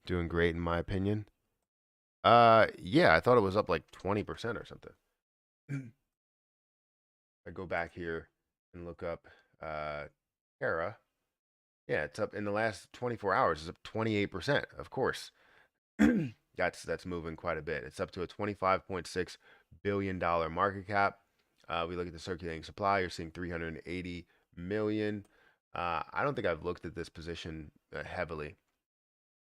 Doing great in my opinion. Yeah, I thought it was up like 20% or something. I go back here and look up Terra. Yeah, it's up in the last 24 hours. It's up 28%. Of course, that's moving quite a bit. It's up to a $25.6 billion market cap. We look at the circulating supply. You're seeing 380 million. I don't think I've looked at this position heavily,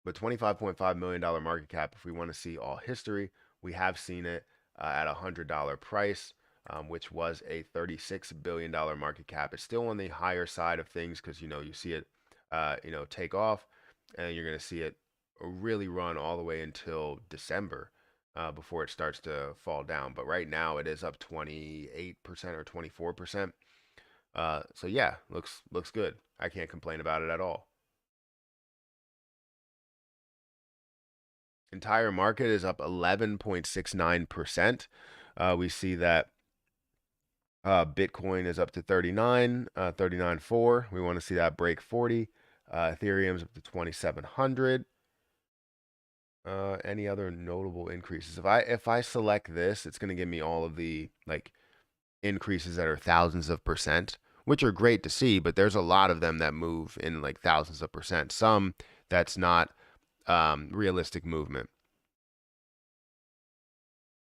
but $25.5 million market cap. If we want to see all history, we have seen it at a $100 price, which was a $36 billion market cap. It's still on the higher side of things because you see it, take off, and you're going to see it really run all the way until December before it starts to fall down. But right now it is up 28% or 24%. So yeah, looks good. I can't complain about it at all. Entire market is up 11.69%. We see that Bitcoin is up to 39.4. We want to see that break 40. Ethereum's up to 2,700. Any other notable increases? If I select this, it's going to give me all of the like increases that are thousands of percent, which are great to see, but there's a lot of them that move in like thousands of percent. Some that's not realistic movement.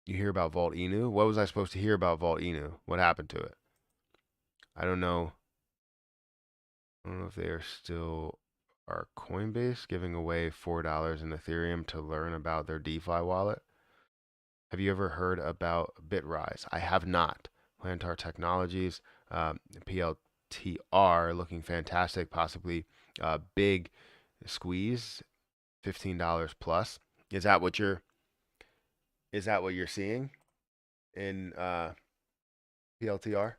You hear about Vault Inu? What was I supposed to hear about Vault Inu? What happened to it? I don't know. I don't know if they are still are Coinbase giving away $4 in Ethereum to learn about their DeFi wallet. Have you ever heard about Bitrise? I have not. Plantar Technologies, PLTR looking fantastic, possibly big squeeze, $15 plus. Is that what you're seeing in PLTR?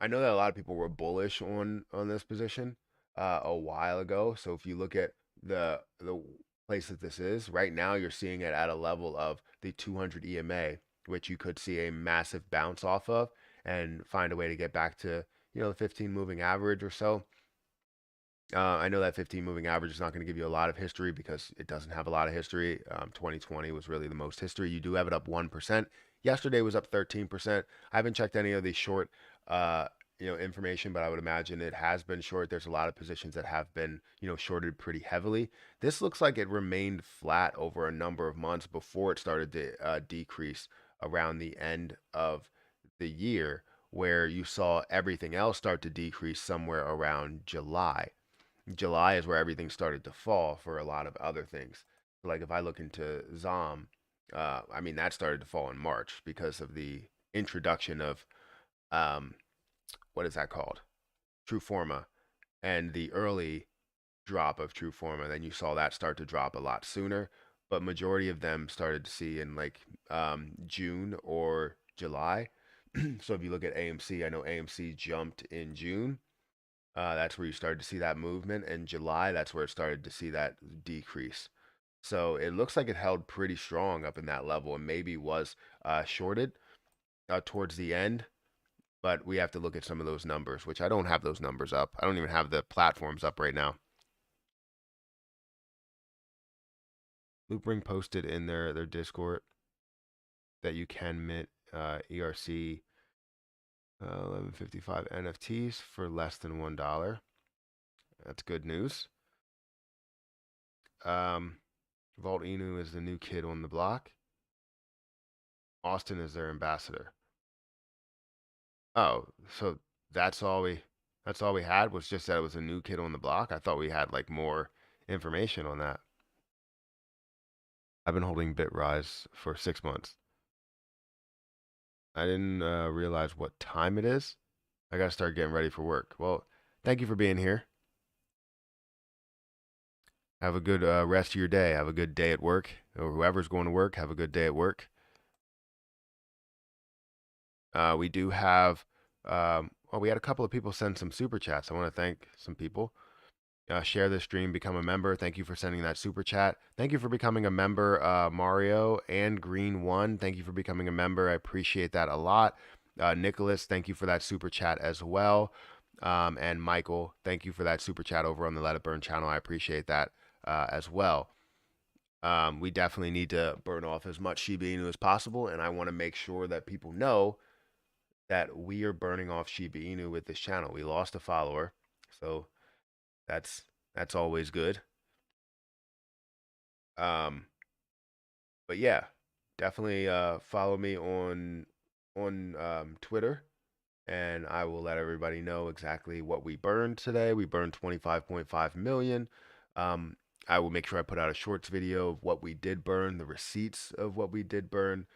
I know that a lot of people were bullish on this position a while ago. So if you look at the place that this is right now, you're seeing it at a level of the 200 EMA, which you could see a massive bounce off of and find a way to get back to the 15 moving average or so. I know that 15 moving average is not going to give you a lot of history because it doesn't have a lot of history. 2020 was really the most history. You do have it up 1%. Yesterday was up 13%. I haven't checked any of the short, information, but I would imagine it has been short. There's a lot of positions that have been, shorted pretty heavily. This looks like it remained flat over a number of months before it started to decrease around the end of the year, where you saw everything else start to decrease somewhere around July. July is where everything started to fall for a lot of other things. Like if I look into ZOM, I mean that started to fall in March because of the introduction of um, what is that called? True Forma, and the early drop of True Forma. Then you saw that start to drop a lot sooner, but majority of them started to see in like June or July. So if you look at AMC, I know AMC jumped in June. That's where you started to see that movement. In July, that's where it started to see that decrease. So it looks like it held pretty strong up in that level and maybe was shorted towards the end. But we have to look at some of those numbers, which I don't have those numbers up. I don't even have the platforms up right now. Loopring posted in their Discord that you can mint ERC 1155 NFTs for less than $1. That's good news. Vault Inu is the new kid on the block. Austin is their ambassador. Oh, so that's all we had was just that it was a new kid on the block. I thought we had like more information on that. I've been holding Bitrise for 6 months. I didn't realize what time it is. I gotta start getting ready for work. Well, thank you for being here. Have a good rest of your day. Have a good day at work. Or whoever's going to work, have a good day at work. We do have, well, we had a couple of people send some super chats. I want to thank some people. Share this stream, become a member. Thank you for sending that super chat. Thank you for becoming a member, Mario and Green One. Thank you for becoming a member. I appreciate that a lot. Nicholas, thank you for that super chat as well. And Michael, thank you for that super chat over on the Let It Burn channel. I appreciate that as well. We definitely need to burn off as much Shiba Inu as possible, and I want to make sure that people know that we are burning off Shiba Inu with this channel. We lost a follower, so that's always good. But yeah, definitely follow me on Twitter, and I will let everybody know exactly what we burned today. We burned 25.5 million. I will make sure I put out a shorts video of what we did burn, the receipts of what we did burn.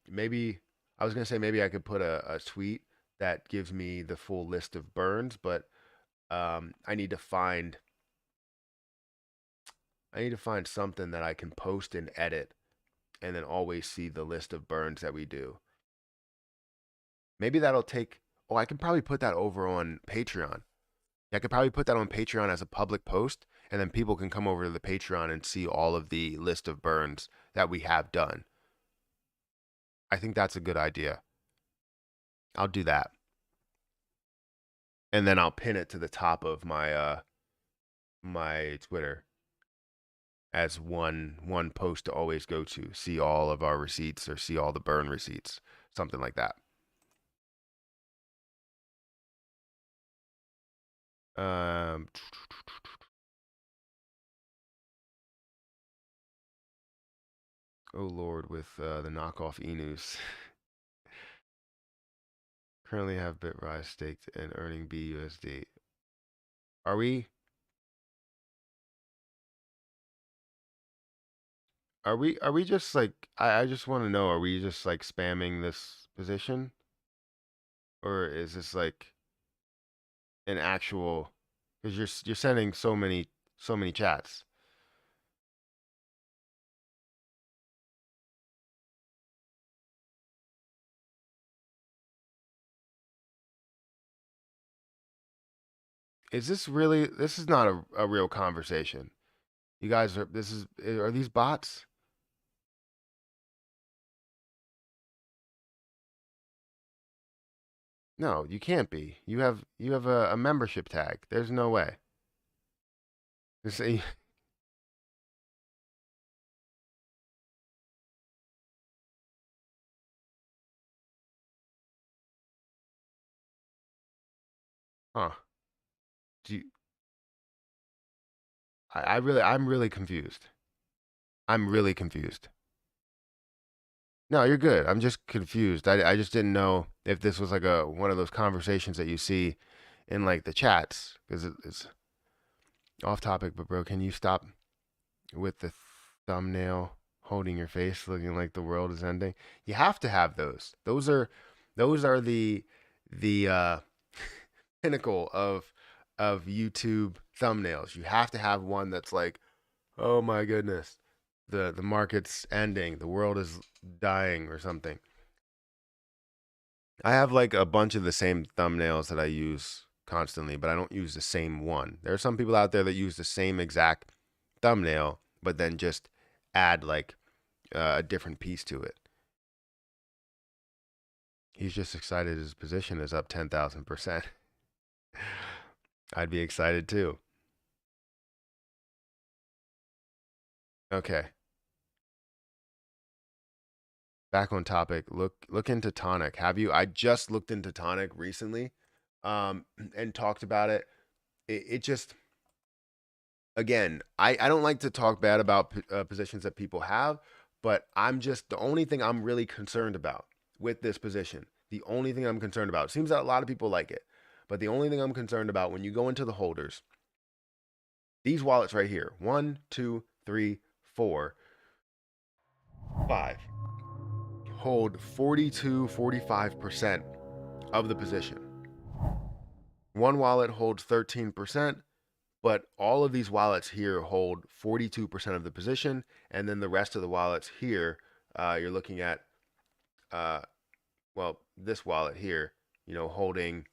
Maybe I was gonna say maybe I could put a tweet that gives me the full list of burns, but I need to find something that I can post and edit and then always see the list of burns that we do. Maybe that'll take, oh, I can probably put that over on Patreon. I could probably put that on Patreon as a public post, and then people can come over to the Patreon and see all of the list of burns that we have done. I think that's a good idea. I'll do that. And then I'll pin it to the top of my my Twitter as one post to always go to, see all of our receipts or see all the burn receipts, something like that. Oh Lord, with the knockoff Inus. Currently have Bitrise staked and earning BUSD. Are we just like, I just want to know, are we just like spamming this position? Or is this like an actual, because you're sending so many chats. Is this really, this is not a real conversation. You guys are these bots? No, you can't be. You have a membership tag. There's no way. This, huh. Do you, I'm really confused. I'm really confused. No, you're good. I'm just confused. I just didn't know if this was like one of those conversations that you see in like the chats, because it's off topic. But bro, can you stop with the thumbnail holding your face, looking like the world is ending? You have to have those. Those are the pinnacle of YouTube thumbnails. You have to have one that's like, oh my goodness, the market's ending, the world is dying or something. I have like a bunch of the same thumbnails that I use constantly, but I don't use the same one. There are some people out there that use the same exact thumbnail, but then just add like a different piece to it. He's just excited his position is up 10,000%. I'd be excited too. Okay. Back on topic. Look into Tonic. Have you? I just looked into Tonic recently, and talked about it. It just, again, I don't like to talk bad about positions that people have, but I'm just, the only thing I'm really concerned about with this position, the only thing I'm concerned about, it seems that a lot of people like it, but the only thing I'm concerned about when you go into the holders, these wallets right here, 1, 2, 3, 4, 5, hold 42, 45% of the position. One wallet holds 13%, but all of these wallets here hold 42% of the position, and then the rest of the wallets here, you're looking at, well, this wallet here, holding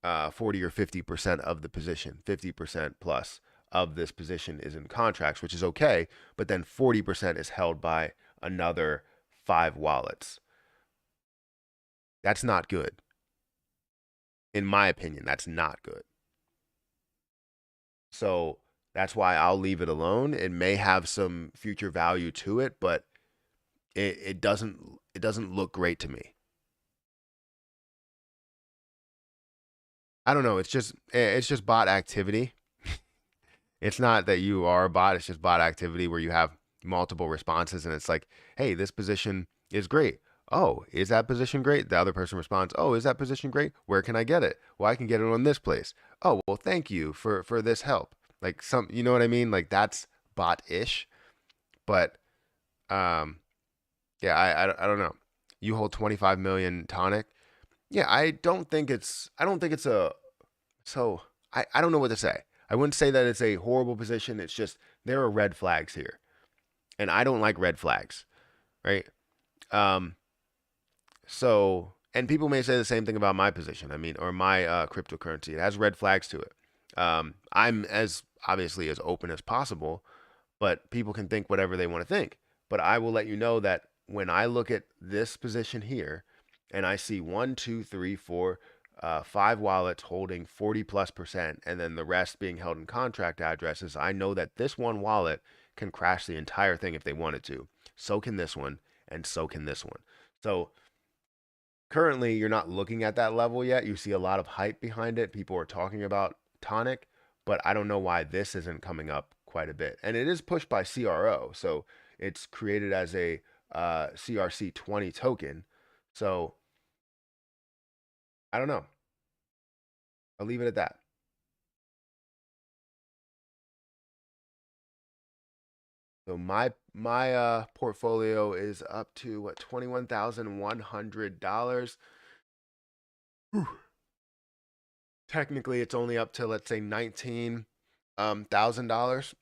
40 or 50% of the position, 50% plus of this position is in contracts, which is okay, but then 40% is held by another 5 wallets. That's not good. In my opinion, that's not good. So that's why I'll leave it alone. It may have some future value to it, but it doesn't look great to me. I don't know. It's just bot activity. It's not that you are a bot. It's just bot activity where you have multiple responses, and it's like, hey, this position is great. Oh, is that position great? The other person responds, oh, is that position great? Where can I get it? Well, I can get it on this place. Oh, well, thank you for this help. Like you know what I mean? Like that's bot-ish, but yeah, I don't know. You hold 25 million Tonic. Yeah, I don't think it's a, so I don't know what to say. I wouldn't say that it's a horrible position. It's just there are red flags here, and I don't like red flags, right? Um, so, and people may say the same thing about my position. I mean, or my cryptocurrency. It has red flags to it. I'm as obviously as open as possible, but people can think whatever they want to think. But I will let you know that when I look at this position here, and I see 1, 2, 3, 4, 5 wallets holding 40+%, and then the rest being held in contract addresses, I know that this one wallet can crash the entire thing if they wanted to. So can this one, and so can this one. So currently, you're not looking at that level yet. You see a lot of hype behind it. People are talking about Tonic, but I don't know why this isn't coming up quite a bit. And it is pushed by CRO, so it's created as a CRC20 token. So I don't know. I'll leave it at that. So my portfolio is up to what, $21,100. Technically, it's only up to, let's say, $19,000.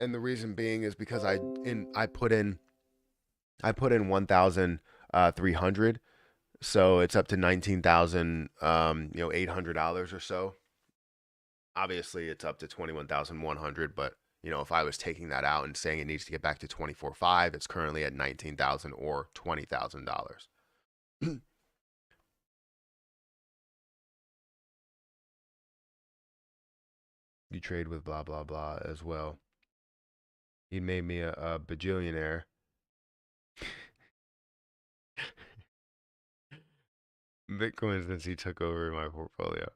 And the reason being is because I put in 1,300, so it's up to $19,800 or so. Obviously, it's up to 21,100, but if I was taking that out and saying it needs to get back to 24.5, it's currently at 19,000 or $20,000. You trade with blah blah blah as well. He made me a bajillionaire. Bitcoin since he took over my portfolio.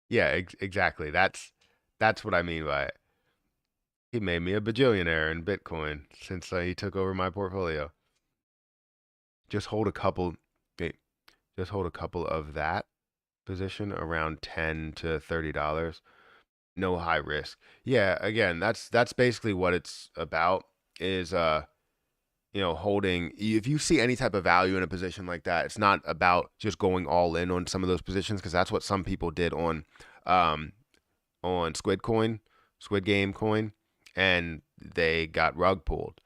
Yeah, exactly. That's what I mean by it. He made me a bajillionaire in Bitcoin since he took over my portfolio. Just hold a couple. Just hold a couple of that position around $10 to $30. No high risk. Yeah, again, that's basically what it's about. Is holding, if you see any type of value in a position like that, it's not about just going all in on some of those positions, because that's what some people did on Squid Game coin, and they got rug pulled.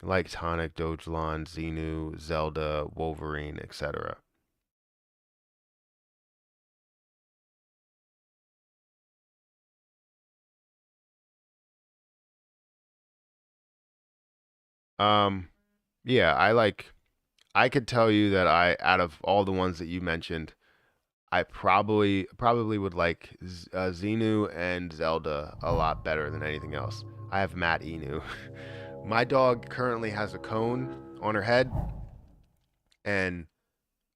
like Tonic, Dogelon, Xenu, Zelda, Wolverine, etc. Yeah, I could tell you that out of all the ones that you mentioned, I probably would like Xenu and Zelda a lot better than anything else. I have Matt Inu. My dog currently has a cone on her head, and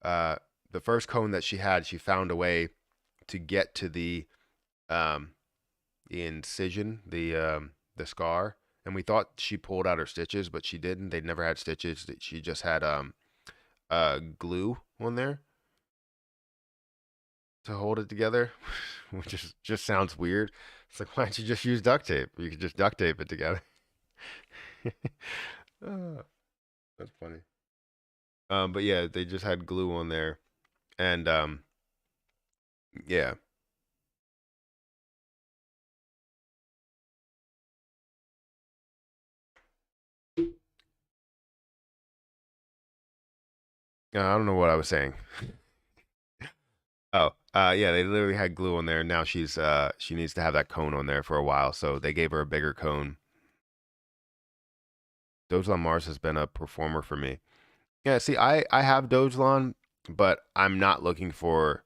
uh, the first cone that she had, she found a way to get to um, the incision, the scar, and we thought she pulled out her stitches, but she didn't. They never had stitches. She just had glue on there to hold it together, which just sounds weird. It's like, why don't you just use duct tape? You could just duct tape it together. uh, that's funny. But yeah, they just had glue on there, and yeah. I don't know what I was saying. Oh, yeah, they literally had glue on there. Now she needs to have that cone on there for a while, so they gave her a bigger cone. Dogelon Mars has been a performer for me. Yeah, see, I have Dogelon, but I'm not looking for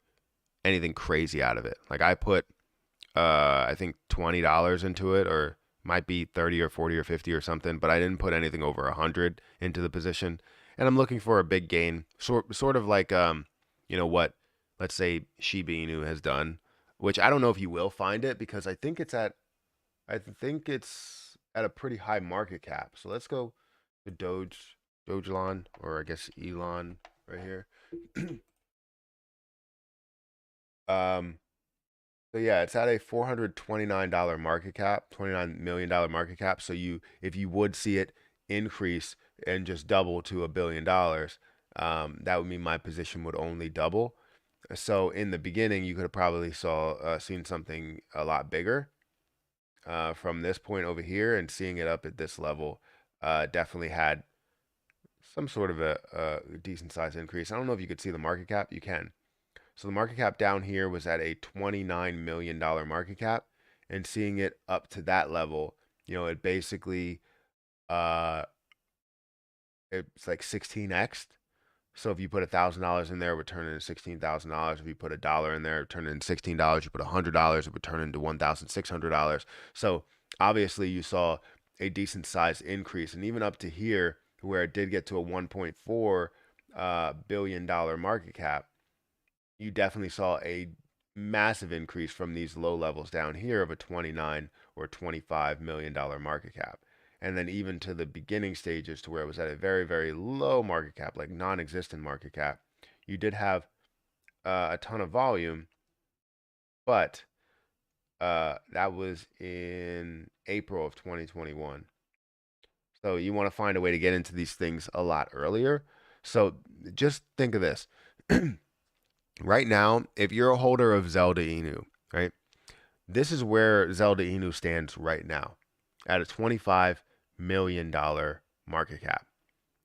anything crazy out of it. Like I put I think $20 into it, or might be 30 or 40 or 50 or something, but I didn't put anything over 100 into the position. And I'm looking for a big gain, sort of like what, let's say Shiba Inu has done, which I don't know if you will find it because I think it's at a pretty high market cap. So let's go to Dogelon, or I guess Elon right here. um So yeah, it's at a $429 market cap, $29 million market cap. So if you would see it increase and just double to $1 billion, that would mean my position would only double. So in the beginning, you could have probably seen something a lot bigger from this point over here, and seeing it up at this level definitely had some sort of a decent size increase. I don't know if you could see the market cap. You can. So the market cap down here was at a $29 million market cap, and seeing it up to that level, it basically uh it's like 16x. So if you put $1,000 in there, it would turn into $16,000. If you put $1 in there, it would turn into $16. You put $100, it would turn into $1,600. So obviously you saw a decent size increase, and even up to here, where it did get to a $1.4 billion market cap, you definitely saw a massive increase from these low levels down here of a 29 or $25 million market cap. And then even to the beginning stages to where it was at a very, very low market cap, like non-existent market cap, you did have a ton of volume, but that was in April of 2021. So you want to find a way to get into these things a lot earlier. So just think of this. Right now, if you're a holder of Zelda Inu, right, this is where Zelda Inu stands right now at a $25 million market cap.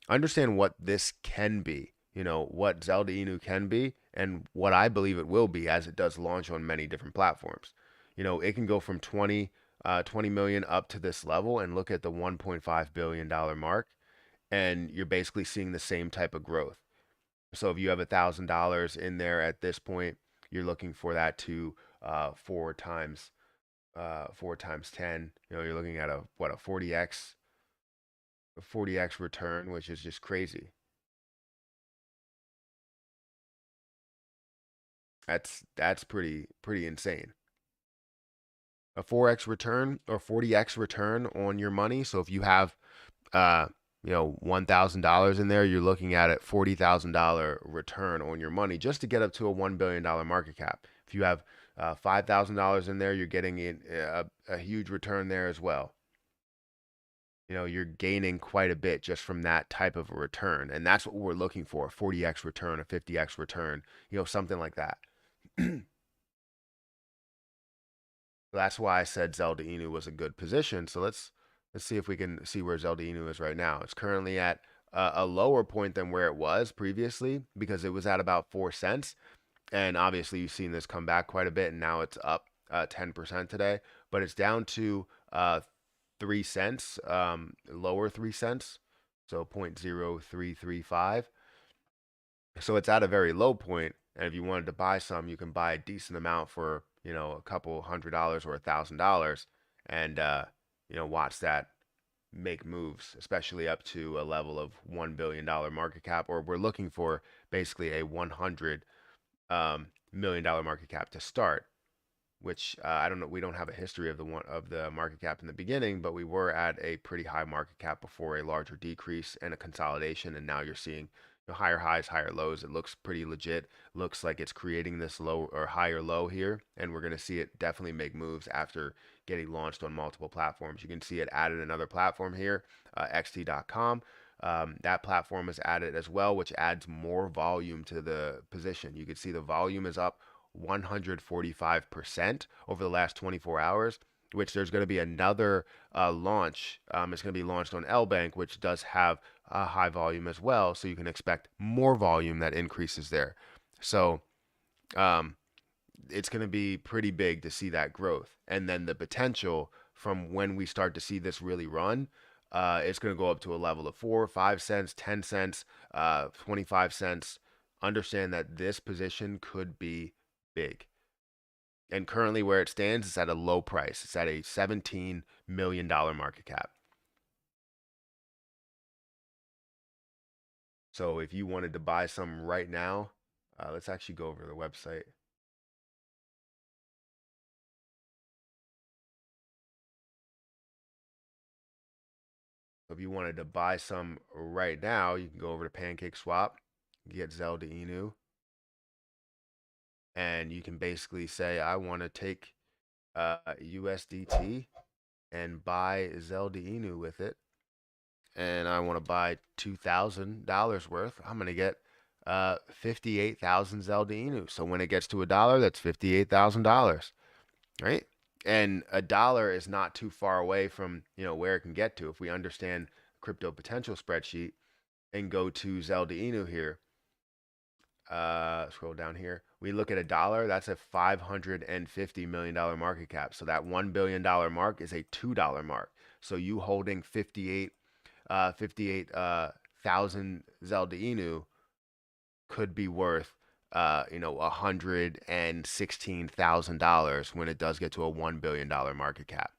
Understand what this can be, what Zelda Inu can be, and what I believe it will be as it does launch on many different platforms. It can go from 20 million up to this level, and look at the $1.5 billion mark, and you're basically seeing the same type of growth. So if you have $1,000 in there at this point, you're looking for that to four times 10. You're looking at a 40x return, which is just crazy. That's pretty insane. A 4x return or 40x return on your money. So if you have $1,000 in there, you're looking at a $40,000 return on your money just to get up to a $1 billion market cap. If you have $5,000 in there, you're getting a huge return there as well. You're gaining quite a bit just from that type of a return. And that's what we're looking for, a 40x return, a 50x return, something like that. So that's why I said Zelda Inu was a good position. So let's Let's see if we can see where Zelda Inu is right now. It's currently at a lower point than where it was previously because it was at about 4 cents. And obviously, you've seen this come back quite a bit, and now it's up 10% today. But it's down to 3 cents, lower 3 cents, so 0.0335. So it's at a very low point. And if you wanted to buy some, you can buy a decent amount for, a couple $100 or $1,000, and watch that make moves, especially up to a level of $1 billion market cap, or we're looking for basically a $100 million market cap to start. Which I don't know. We don't have a history of the market cap in the beginning, but we were at a pretty high market cap before a larger decrease and a consolidation, and now you're seeing higher highs, higher lows. It looks pretty legit. Looks like it's creating this low or higher low here, and we're going to see it definitely make moves after getting launched on multiple platforms. You can see it added another platform here, xt.com. That platform is added as well, which adds more volume to the position. You can see the volume is up 145% over the last 24 hours, which there's going to be another launch. It's going to be launched on LBank, which does have a high volume as well. So you can expect more volume that increases there. So it's going to be pretty big to see that growth. And then the potential from when we start to see this really run, it's going to go up to a level of 4, 5 cents, 10 cents, 25 cents. Understand that this position could be big. And currently where it stands is at a low price. It's at a $17 million market cap. So if you wanted to buy some right now, let's actually go over to the website. If you wanted to buy some right now, you can go over to Pancake Swap, get Zelda Inu, and you can basically say, I want to take USDT and buy Zelda Inu with it, and I want to buy $2,000 worth. I'm going to get 58,000 Zelda Inu. So when it gets to $1, that's $58,000, right? And $1 is not too far away from where it can get to. If we understand crypto potential spreadsheet and go to Zelda Inu here, scroll down here, we look at $1, that's a $550 million market cap. So that $1 billion mark is a $2 mark. So you holding 58,000 Zelda Inu could be worth $116,000 when it does get to a $1 billion market cap.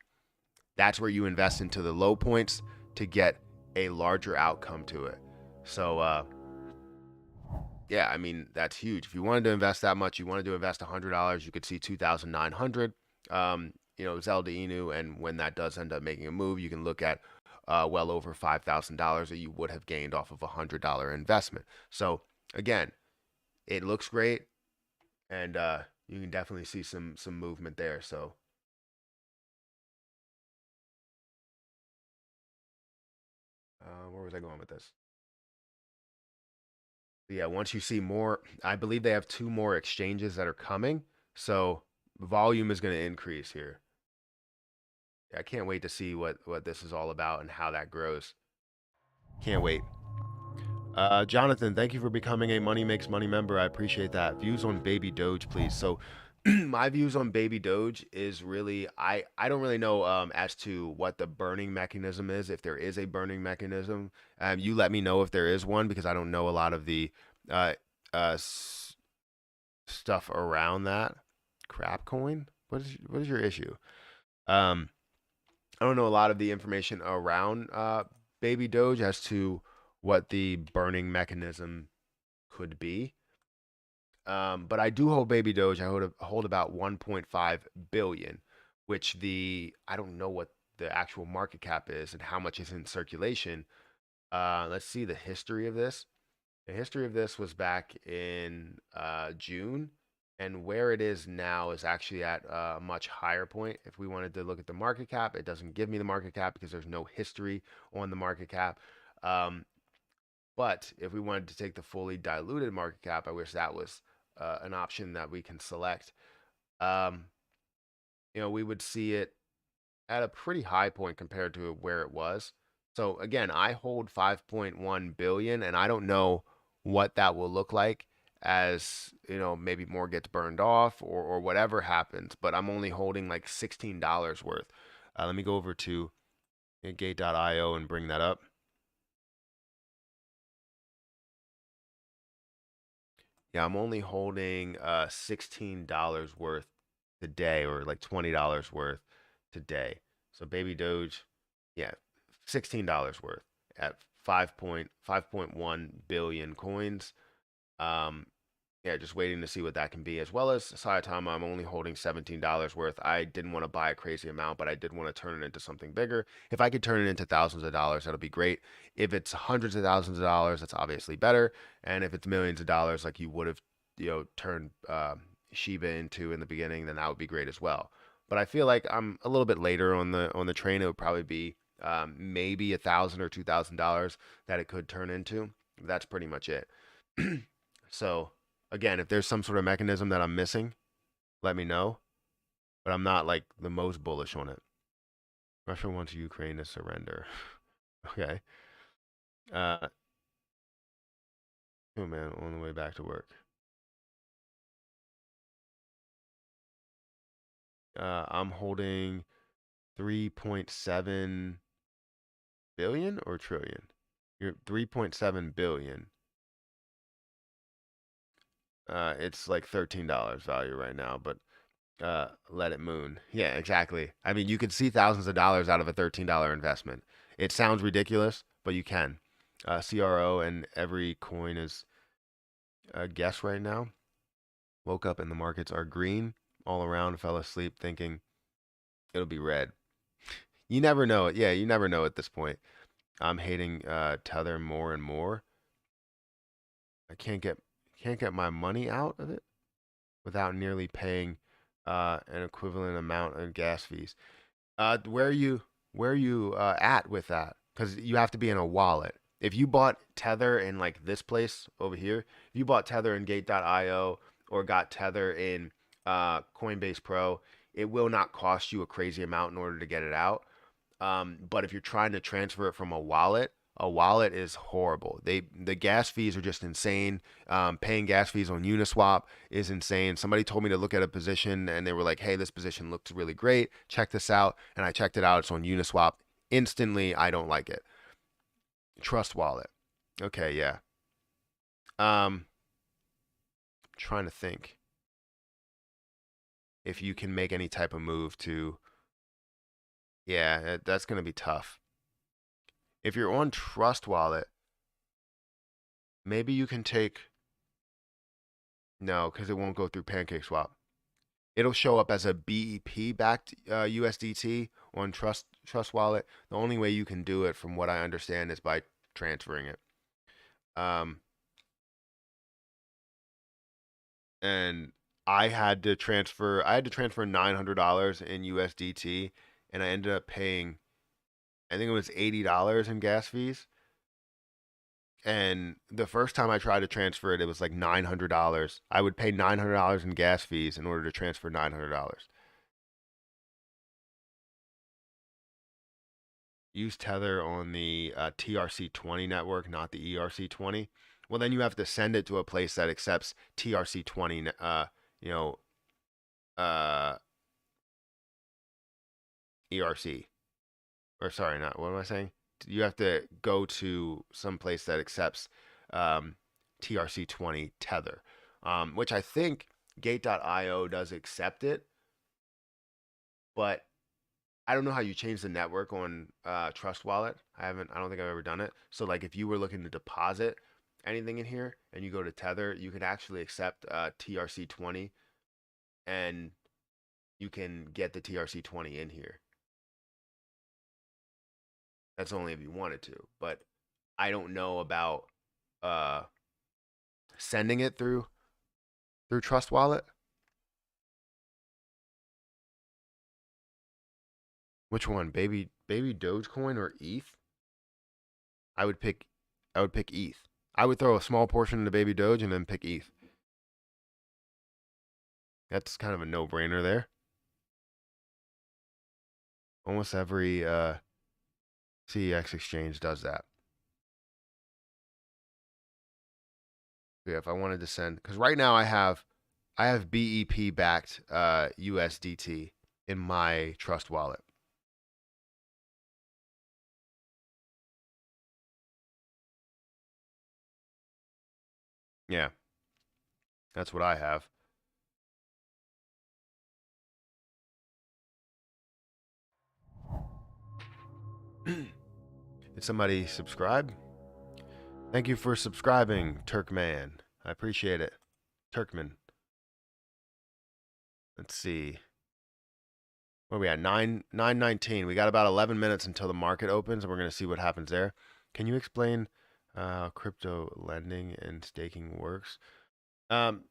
That's where you invest into the low points to get a larger outcome to it. So yeah, I mean, that's huge. If you wanted to invest that much, you wanted to invest $100, you could see 2,900. Zelda Inu, and when that does end up making a move, you can look at well over $5,000 that you would have gained off of a $100 investment. So again, it looks great, and you can definitely see some movement there. So where was I going with this? Yeah, once you see more, I believe they have 2 more exchanges that are coming, so volume is going to increase here. I can't wait to see what this is all about and how that grows. Can't wait. Jonathan, thank you for becoming a Money Makes Money member. I appreciate that. Views on Baby Doge, please. So my views on Baby Doge is really, I don't really know as to what the burning mechanism is, if there is a burning mechanism. You let me know if there is one, because I don't know a lot of the uh, stuff around that. Crap coin? What is your issue? Um, I don't know a lot of the information around Baby Doge as to what the burning mechanism could be. But I do hold Baby Doge. I hold about 1.5 billion, which I don't know what the actual market cap is and how much is in circulation. Let's see the history of this. The history of this was back in June, and where it is now is actually at a much higher point. If we wanted to look at the market cap, it doesn't give me the market cap because there's no history on the market cap. But if we wanted to take the fully diluted market cap, I wish that was an option that we can select. We would see it at a pretty high point compared to where it was. So again, I hold 5.1 billion and I don't know what that will look like as, maybe more gets burned off or whatever happens, but I'm only holding like $16 worth. Let me go over to gate.io and bring that up. Yeah, I'm only holding $16 worth today, or like $20 worth today. So baby Doge, yeah, $16 worth at 5.1 billion coins. Um, yeah, just waiting to see what that can be. As well as Sayatama, I'm only holding $17 worth. I didn't want to buy a crazy amount, but I did want to turn it into something bigger. If I could turn it into thousands of dollars, that'll be great. If it's hundreds of thousands of dollars, that's obviously better. And if it's millions of dollars, like you would have, turned Shiba into in the beginning, then that would be great as well. But I feel like I'm a little bit later on the train. It would probably be maybe $1,000 or $2,000 that it could turn into. That's pretty much it. So again, if there's some sort of mechanism that I'm missing, let me know. But I'm not like the most bullish on it. Russia wants Ukraine to surrender. Okay. Oh man, on the way back to work. I'm holding 3.7 billion or trillion. You're 3.7 billion. It's like $13 value right now, but let it moon. Yeah, exactly. I mean, you could see thousands of dollars out of a $13 investment. It sounds ridiculous, but you can. CRO and every coin is a guess right now. Woke up and the markets are green all around. Fell asleep thinking it'll be red. You never know it. Yeah, you never know at this point. I'm hating Tether more and more. I can't get my money out of it without nearly paying an equivalent amount in gas fees. Where are you at with that? Because you have to be in a wallet. If you bought Tether in like this place over here, if you bought Tether in Gate.io or got Tether in Coinbase Pro, it will not cost you a crazy amount in order to get it out. But if you're trying to transfer it from a wallet is horrible. The gas fees are just insane. Paying gas fees on Uniswap is insane. Somebody told me to look at a position and they were like, "Hey, this position looks really great. Check this out." And I checked it out. It's on Uniswap. Instantly, I don't like it. Trust wallet. Okay, yeah. Trying to think if you can make any type of move to. Yeah, that's gonna be tough. If you're on Trust Wallet, maybe you can take. No, because it won't go through PancakeSwap. It'll show up as a BEP backed USDT on Trust Wallet. The only way you can do it, from what I understand, is by transferring it. Um, and I had to transfer $900 in USDT, and I ended up paying, I think it was $80 in gas fees. And the first time I tried to transfer it, it was like $900. I would pay $900 in gas fees in order to transfer $900. Use Tether on the TRC20 network, not the ERC20. Well, then you have to send it to a place that accepts TRC20, you know, uh, ERC. Or sorry, not what am I saying? You have to go to some place that accepts um, TRC20 Tether, which I think Gate.io does accept it, but I don't know how you change the network on Trust Wallet. I don't think I've ever done it. So like if you were looking to deposit anything in here and you go to Tether, you can actually accept TRC20 and you can get the TRC20 in here. That's only if you wanted to, but I don't know about uh sending it through Trust Wallet. Which one? Baby Dogecoin or ETH? I would pick I would pick ETH. I would throw a small portion into Baby Doge and then pick ETH. That's kind of a no-brainer there. Almost every CEX exchange does that. Yeah, if I wanted to send, because right now I have BEP backed USDT in my Trust wallet. Yeah, that's what I have. Did somebody subscribe? Thank you for subscribing, Turkman. I appreciate it. Turkman. Let's see. What are we at? 9:19. We got about 11 minutes until the market opens, and we're going to see what happens there. Can you explain how crypto lending and staking works? Um,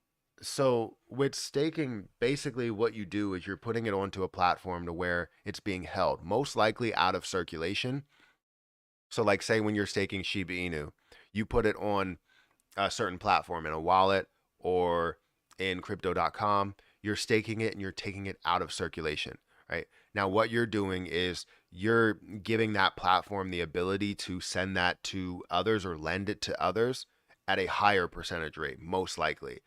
so with staking, basically what you do is you're putting it onto a platform to where it's being held, most likely out of circulation. So like say when you're staking Shiba Inu, you put it on a certain platform in a wallet or in crypto.com, you're staking it and you're taking it out of circulation, right? Now, what you're doing is you're giving that platform the ability to send that to others or lend it to others at a higher percentage rate, most likely.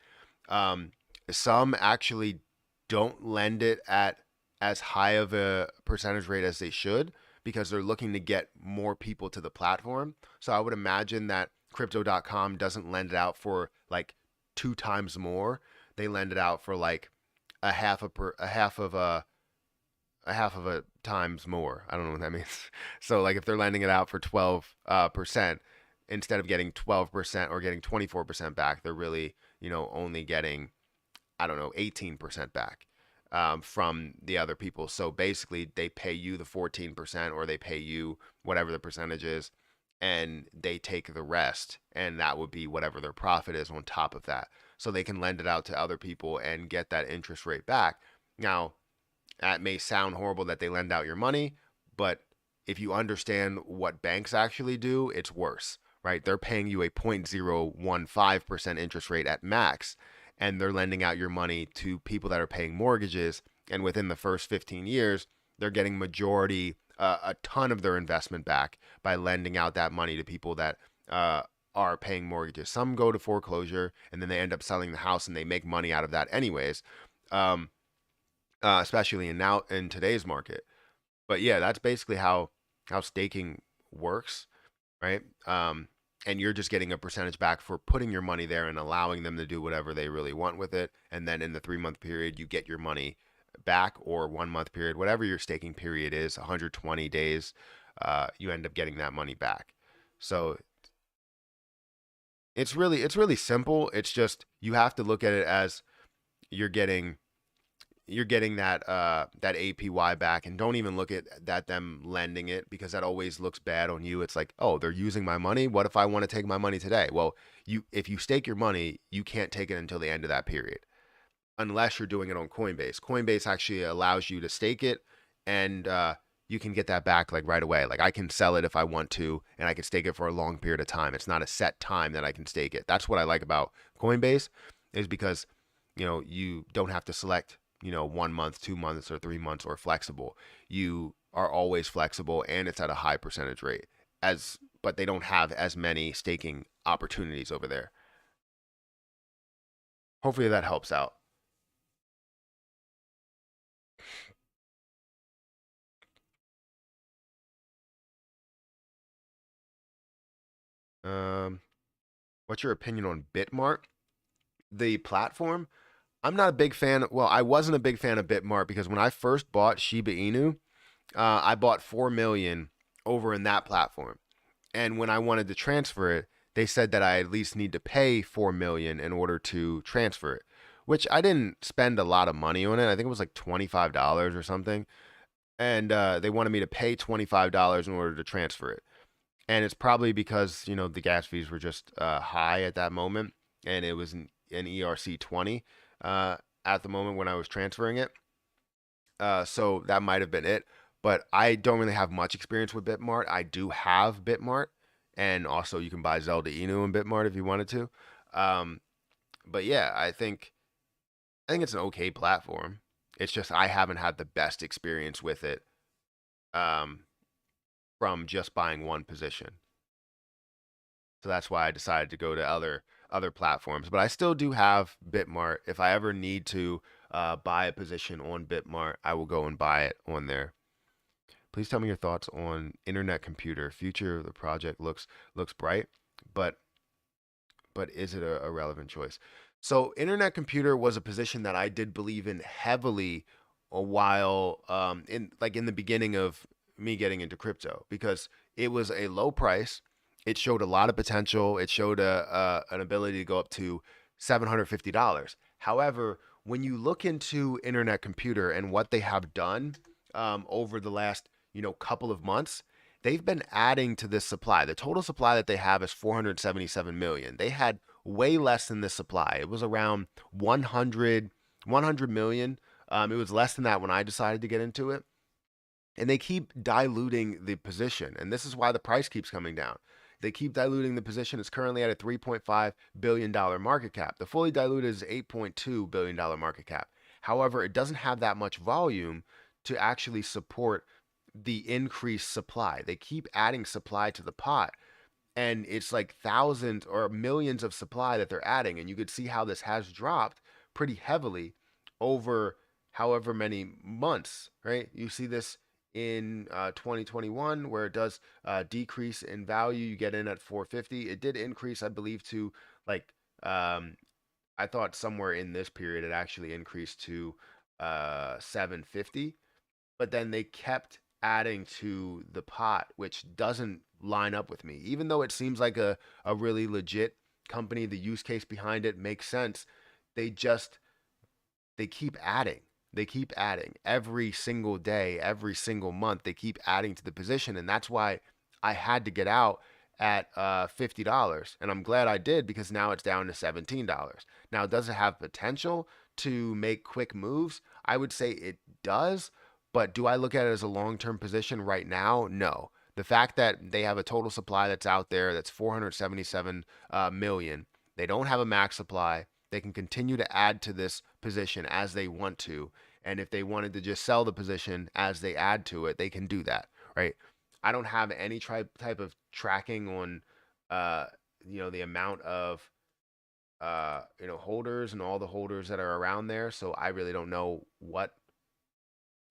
Um, some actually don't lend it at as high of a percentage rate as they should because they're looking to get more people to the platform. So I would imagine that crypto.com doesn't lend it out for like 2 times more. They lend it out for like a half of a times more. I don't know what that means. So like if they're lending it out for 12% instead of getting 12% or getting 24% back, they're really, only getting, I don't know, 18% back from the other people. So basically, they pay you the 14% or they pay you whatever the percentage is, and they take the rest, and that would be whatever their profit is on top of that. So they can lend it out to other people and get that interest rate back. Now, that may sound horrible that they lend out your money, but if you understand what banks actually do, it's worse, right? They're paying you a 0.015% interest rate at max, and they're lending out your money to people that are paying mortgages. And within the first 15 years, they're getting a ton of their investment back by lending out that money to people that are paying mortgages. Some go to foreclosure and then they end up selling the house and they make money out of that anyways. Um, Especially in today's market. But yeah, that's basically how staking works, right? And you're just getting a percentage back for putting your money there and allowing them to do whatever they really want with it. And then in the 3 month period, you get your money back, or 1 month period, whatever your staking period is, 120 days, you end up getting that money back. So it's really simple. It's just you have to look at it as you're getting you're getting that APY back, and don't even look at that them lending it, because that always looks bad on you. It's like, oh, they're using my money. What if I want to take my money today? Well, if you stake your money, you can't take it until the end of that period, unless you're doing it on Coinbase. Coinbase actually allows you to stake it, and you can get that back like right away. Like I can sell it if I want to, and I can stake it for a long period of time. It's not a set time that I can stake it. That's what I like about Coinbase, is because you don't have to select 1 month, 2 months, or 3 months, or flexible. You are always flexible, and it's at a high percentage rate. But they don't have as many staking opportunities over there. Hopefully that helps out. Um, what's your opinion on Bitmart, the platform? I'm not a big fan. Well, I wasn't a big fan of Bitmart because when I first bought Shiba Inu, I bought 4 million over in that platform. And when I wanted to transfer it, they said that I at least need to pay 4 million in order to transfer it, which I didn't spend a lot of money on it. I think it was like $25 or something. And they wanted me to pay $25 in order to transfer it. And it's probably because, the gas fees were just high at that moment. And it was an ERC 20 at the moment when I was transferring it. So that might have been it. But I don't really have much experience with Bitmart. I do have Bitmart, and also you can buy Zelda Inu in Bitmart if you wanted to. Um, but yeah, I think it's an okay platform. It's just I haven't had the best experience with it from just buying one position. So that's why I decided to go to other platforms. But I still do have Bitmart. If I ever need to buy a position on Bitmart, I will go and buy it on there. Please tell me your thoughts on internet computer. Future of the project looks bright, but is it a relevant choice? So internet computer was a position that I did believe in heavily a while in the beginning of me getting into crypto, because it was a low price. It showed a lot of potential. It showed an ability to go up to $750. However, when you look into internet computer and what they have done over the last couple of months, they've been adding to this supply. The total supply that they have is 477 million. They had way less than this supply. It was around 100 million. It was less than that when I decided to get into it. And they keep diluting the position. And this is why the price keeps coming down. They keep diluting the position. It's currently at a $3.5 billion market cap. The fully diluted is $8.2 billion market cap. However, it doesn't have that much volume to actually support the increased supply. They keep adding supply to the pot, and it's like thousands or millions of supply that they're adding. And you could see how this has dropped pretty heavily over however many months, right? You see this in 2021 where it does decrease in value. You get in at 450. It did increase, I believe, to like I thought somewhere in this period it actually increased to 750, but then they kept adding to the pot, which doesn't line up with me. Even though it seems like a really legit company, the use case behind it makes sense. They keep adding. They keep adding every single day, every single month. They keep adding to the position, and that's why I had to get out at $50. And I'm glad I did, because now it's down to $17. Now, does it have potential to make quick moves? I would say it does, but do I look at it as a long-term position right now? No. The fact that they have a total supply that's out there that's 477 million, they don't have a max supply. They can continue to add to this position as they want to. And if they wanted to just sell the position as they add to it, they can do that, right? I don't have any type of tracking on, the amount of, holders and all the holders that are around there. So I really don't know what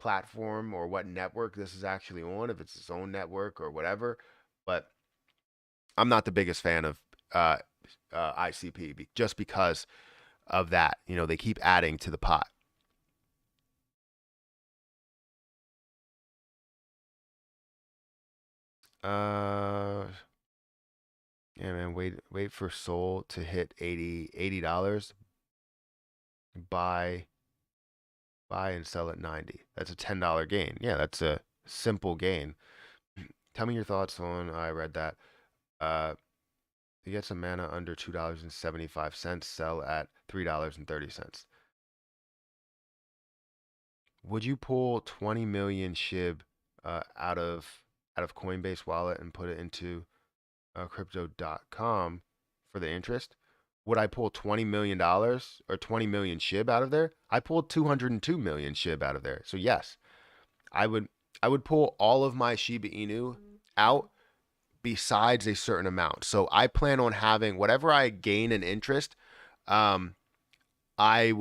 platform or what network this is actually on, if it's its own network or whatever. But I'm not the biggest fan of ICP just because of that. They keep adding to the pot. Yeah, man, wait for Sol to hit $80. Buy and sell at 90. That's a $10 gain. Yeah, that's a simple gain. Tell me your thoughts on, I read that. You get some mana under $2.75, sell at $3.30. Would you pull 20 million SHIB out of Coinbase wallet and put it into crypto.com for the interest? Would I pull $20 million or 20 million SHIB out of there? I pulled 202 million SHIB out of there. So yes, I would pull all of my Shiba Inu out besides a certain amount. So I plan on having whatever I gain in interest. I'm probably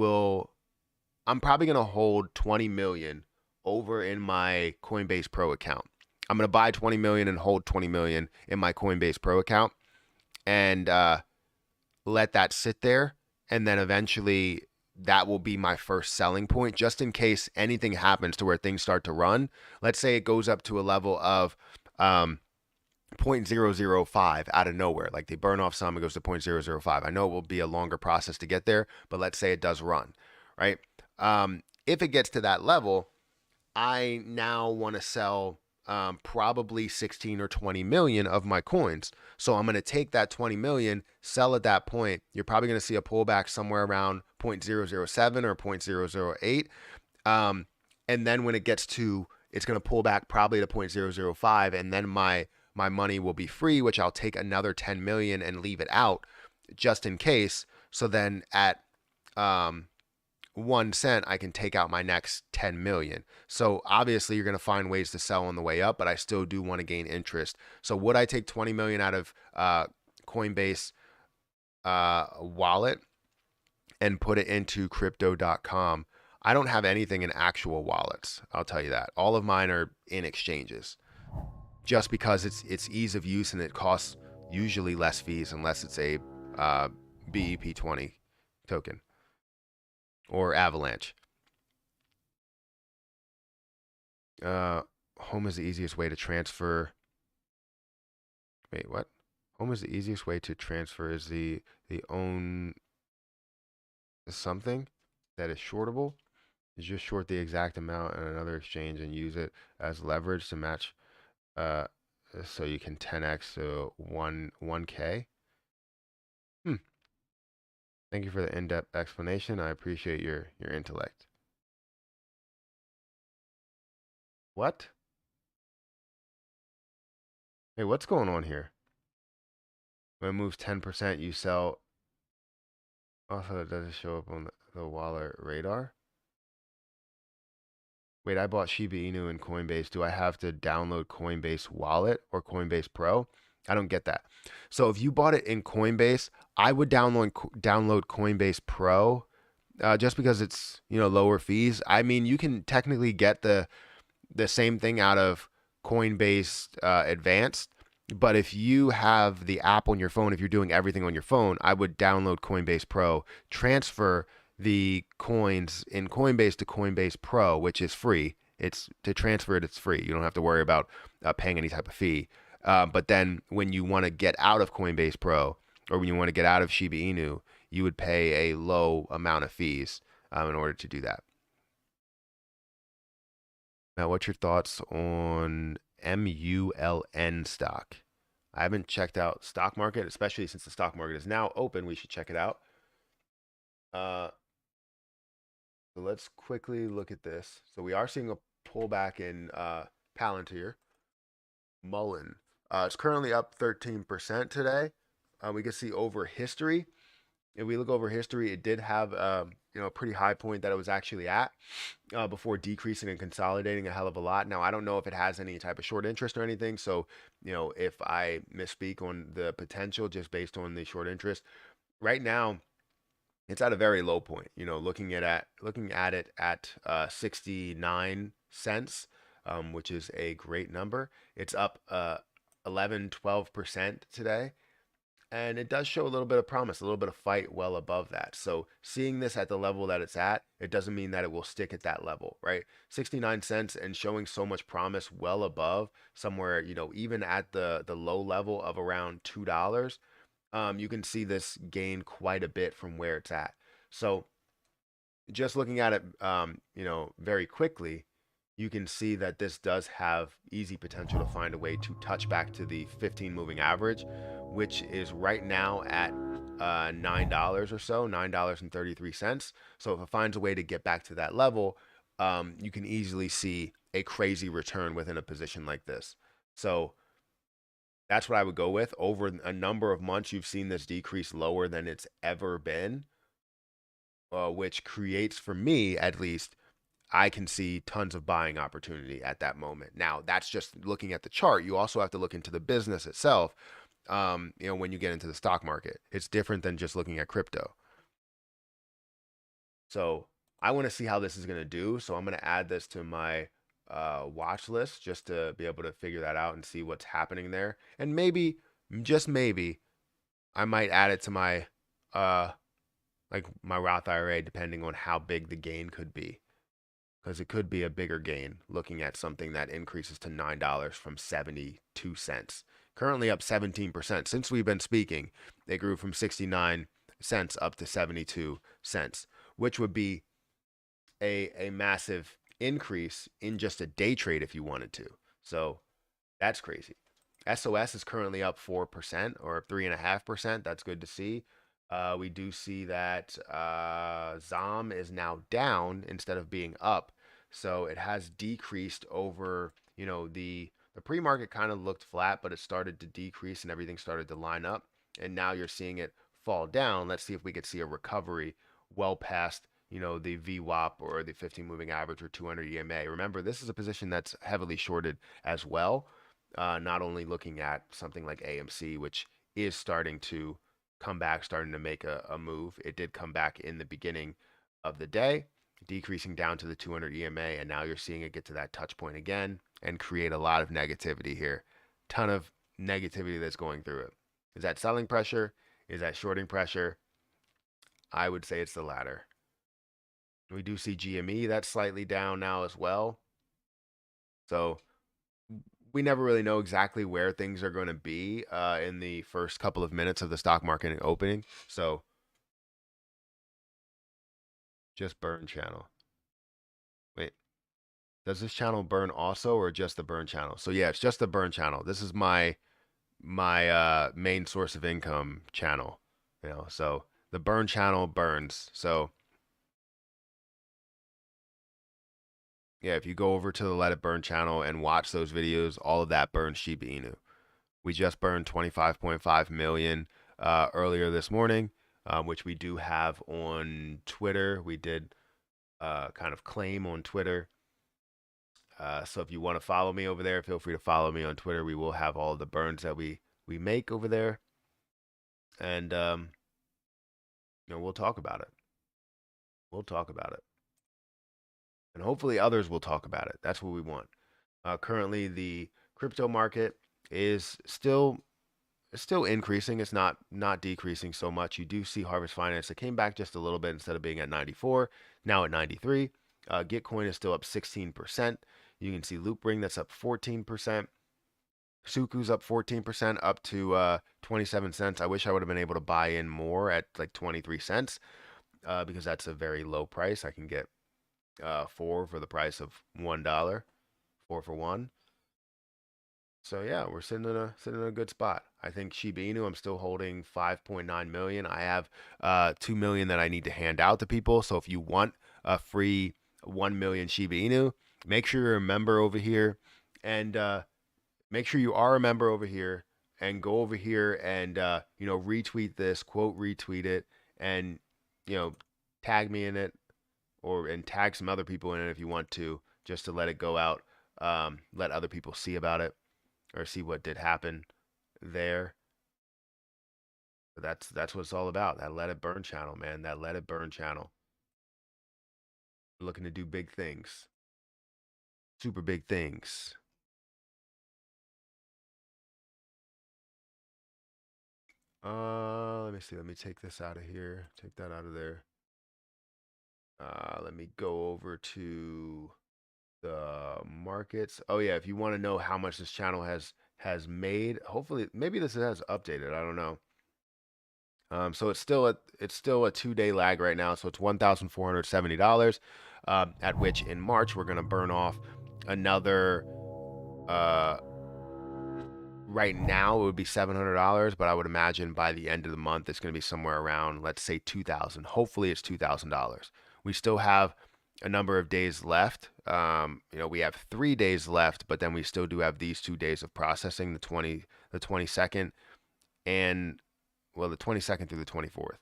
going to hold 20 million over in my Coinbase Pro account. I'm going to buy 20 million and hold 20 million in my Coinbase Pro account and let that sit there. And then eventually that will be my first selling point, just in case anything happens to where things start to run. Let's say it goes up to a level of 0.005 out of nowhere. Like they burn off some, it goes to 0.005. I know it will be a longer process to get there, but let's say it does run, right? If it gets to that level, I now want to sell probably 16 or 20 million of my coins. So I'm going to take that 20 million, sell at that point. You're probably going to see a pullback somewhere around 0.007 or 0.008. And then when it gets to, it's going to pull back probably to 0.005. And then my money will be free, which I'll take another 10 million and leave it out just in case. So then at 1 cent, I can take out my next 10 million. So obviously you're going to find ways to sell on the way up, but I still do want to gain interest. So would I take 20 million out of Coinbase wallet and put it into crypto.com? I don't have anything in actual wallets. I'll tell you that. All of mine are in exchanges, just because it's ease of use and it costs usually less fees unless it's a BEP20 token or Avalanche. Home is the easiest way to transfer. Wait, what? Home is the easiest way to transfer is the own something that is shortable. You just short the exact amount in another exchange and use it as leverage to match. So you can 10x to 1K. Thank you for the in-depth explanation. I appreciate your intellect. What? Hey, what's going on here? When it moves 10%, you sell. Also, it doesn't show up on the wallet radar. Wait, I bought Shiba Inu in Coinbase. Do I have to download Coinbase Wallet or Coinbase Pro? I don't get that. So if you bought it in Coinbase, I would download Coinbase Pro, just because it's lower fees. I mean, you can technically get the same thing out of Coinbase Advanced, but if you have the app on your phone, if you're doing everything on your phone, I would download Coinbase Pro, transfer the coins in Coinbase to Coinbase Pro, which is free. It's to transfer it, it's free. You don't have to worry about paying any type of fee. But then when you want to get out of Coinbase Pro, or when you want to get out of Shiba Inu, you would pay a low amount of fees in order to do that. Now, what's your thoughts on MULN stock? I haven't checked out stock market, especially since the stock market is now open. We should check it out. So let's quickly look at this. So we are seeing a pullback in Palantir. Mullen. It's currently up 13% today. We can see over history. If we look over history, it did have a pretty high point that it was actually at before decreasing and consolidating a hell of a lot. Now, I don't know if it has any type of short interest or anything. So, if I misspeak on the potential just based on the short interest, right now, it's at a very low point. Looking at it at 69 cents, which is a great number. It's up 11-12% today. And it does show a little bit of promise, a little bit of fight well above that. So seeing this at the level that it's at, it doesn't mean that it will stick at that level, right? 69 cents and showing so much promise well above somewhere, even at the low level of around $2, you can see this gain quite a bit from where it's at. So just looking at it, very quickly, you can see that this does have easy potential to find a way to touch back to the 15 moving average, which is right now at $9 or so, $9.33. So if it finds a way to get back to that level, you can easily see a crazy return within a position like this. So that's what I would go with. Over a number of months, you've seen this decrease lower than it's ever been, which creates, for me at least, I can see tons of buying opportunity at that moment. Now, that's just looking at the chart. You also have to look into the business itself. When you get into the stock market, it's different than just looking at crypto. So I want to see how this is going to do. So I'm going to add this to my watch list just to be able to figure that out and see what's happening there. And maybe, just maybe, I might add it to my my Roth IRA, depending on how big the gain could be. Because it could be a bigger gain looking at something that increases to $9 from 72 cents. Currently up 17%. Since we've been speaking, it grew from 69 cents up to 72 cents, which would be a massive increase in just a day trade if you wanted to. So that's crazy. SOS is currently up 4% or 3.5%. That's good to see. We do see that ZOM is now down instead of being up. So it has decreased over, the pre-market kind of looked flat, but it started to decrease and everything started to line up. And now you're seeing it fall down. Let's see if we could see a recovery well past, the VWAP or the 15 moving average or 200 EMA. Remember, this is a position that's heavily shorted as well. Not only looking at something like AMC, which is starting to come back, starting to make a move. It did come back in the beginning of the day, decreasing down to the 200 EMA, and now you're seeing it get to that touch point again and create a lot of negativity here. Ton of negativity that's going through it. Is that selling pressure? Is that shorting pressure? I would say it's the latter. We do see GME that's slightly down now as well. So we never really know exactly where things are going to be in the first couple of minutes of the stock market opening. So just burn channel. Wait, does this channel burn also or just the burn channel? So yeah, it's just the burn channel. This is my main source of income channel. So the burn channel burns. So yeah, if you go over to the Let It Burn channel and watch those videos, all of that burns Shiba Inu. We just burned 25.5 million earlier this morning, which we do have on Twitter. We did kind of claim on Twitter. So if you want to follow me over there, feel free to follow me on Twitter. We will have all the burns that we make over there, and we'll talk about it. We'll talk about it, and hopefully others will talk about it. That's what we want. Currently, the crypto market is still increasing. It's not decreasing so much. You do see Harvest Finance. It came back just a little bit instead of being at 94, now at 93. Gitcoin is still up 16%. You can see Loopring that's up 14%. Suku's up 14%, up to 27 cents. I wish I would have been able to buy in more at like 23 cents because that's a very low price. I can get 4 for the price of $1, 4 for 1. So yeah, we're sitting in a good spot. I think Shiba Inu, I'm still holding 5.9 million. I have 2 million that I need to hand out to people. So if you want a free 1 million Shiba Inu, make sure you're a member over here, and make sure you are a member over here, and go over here and retweet this, quote retweet it, and tag me in it, and tag some other people in it if you want to, just to let it go out, let other people see about it, or see what did happen there. But that's what it's all about. That Let It Burn channel, man. That Let It Burn channel. We're looking to do big things. Super big things. Let me see. Let me take this out of here. Take that out of there. Let me go over to the markets. Oh yeah, if you want to know how much this channel has made, hopefully maybe this has updated. I don't know. So it's still a 2-day lag right now. So it's $1,470. At which in March we're gonna burn off another. Right now it would be $700, but I would imagine by the end of the month it's gonna be somewhere around, let's say, $2,000. Hopefully it's $2,000. We still have a number of days left. We have 3 days left, but then we still do have these 2 days of processing, the 22nd, and the 22nd through the 24th.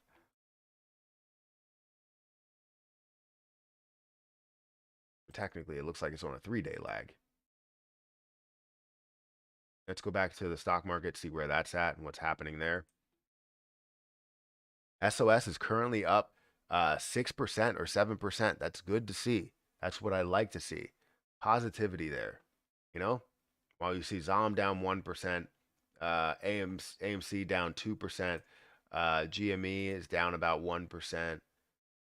Technically, it looks like it's on a 3-day lag. Let's go back to the stock market, see where that's at and what's happening there. SOS is currently up 6% or 7%. That's good to see. That's what I like to see. Positivity there. While you see ZOM down 1%, AMC down 2%, GME is down about 1%.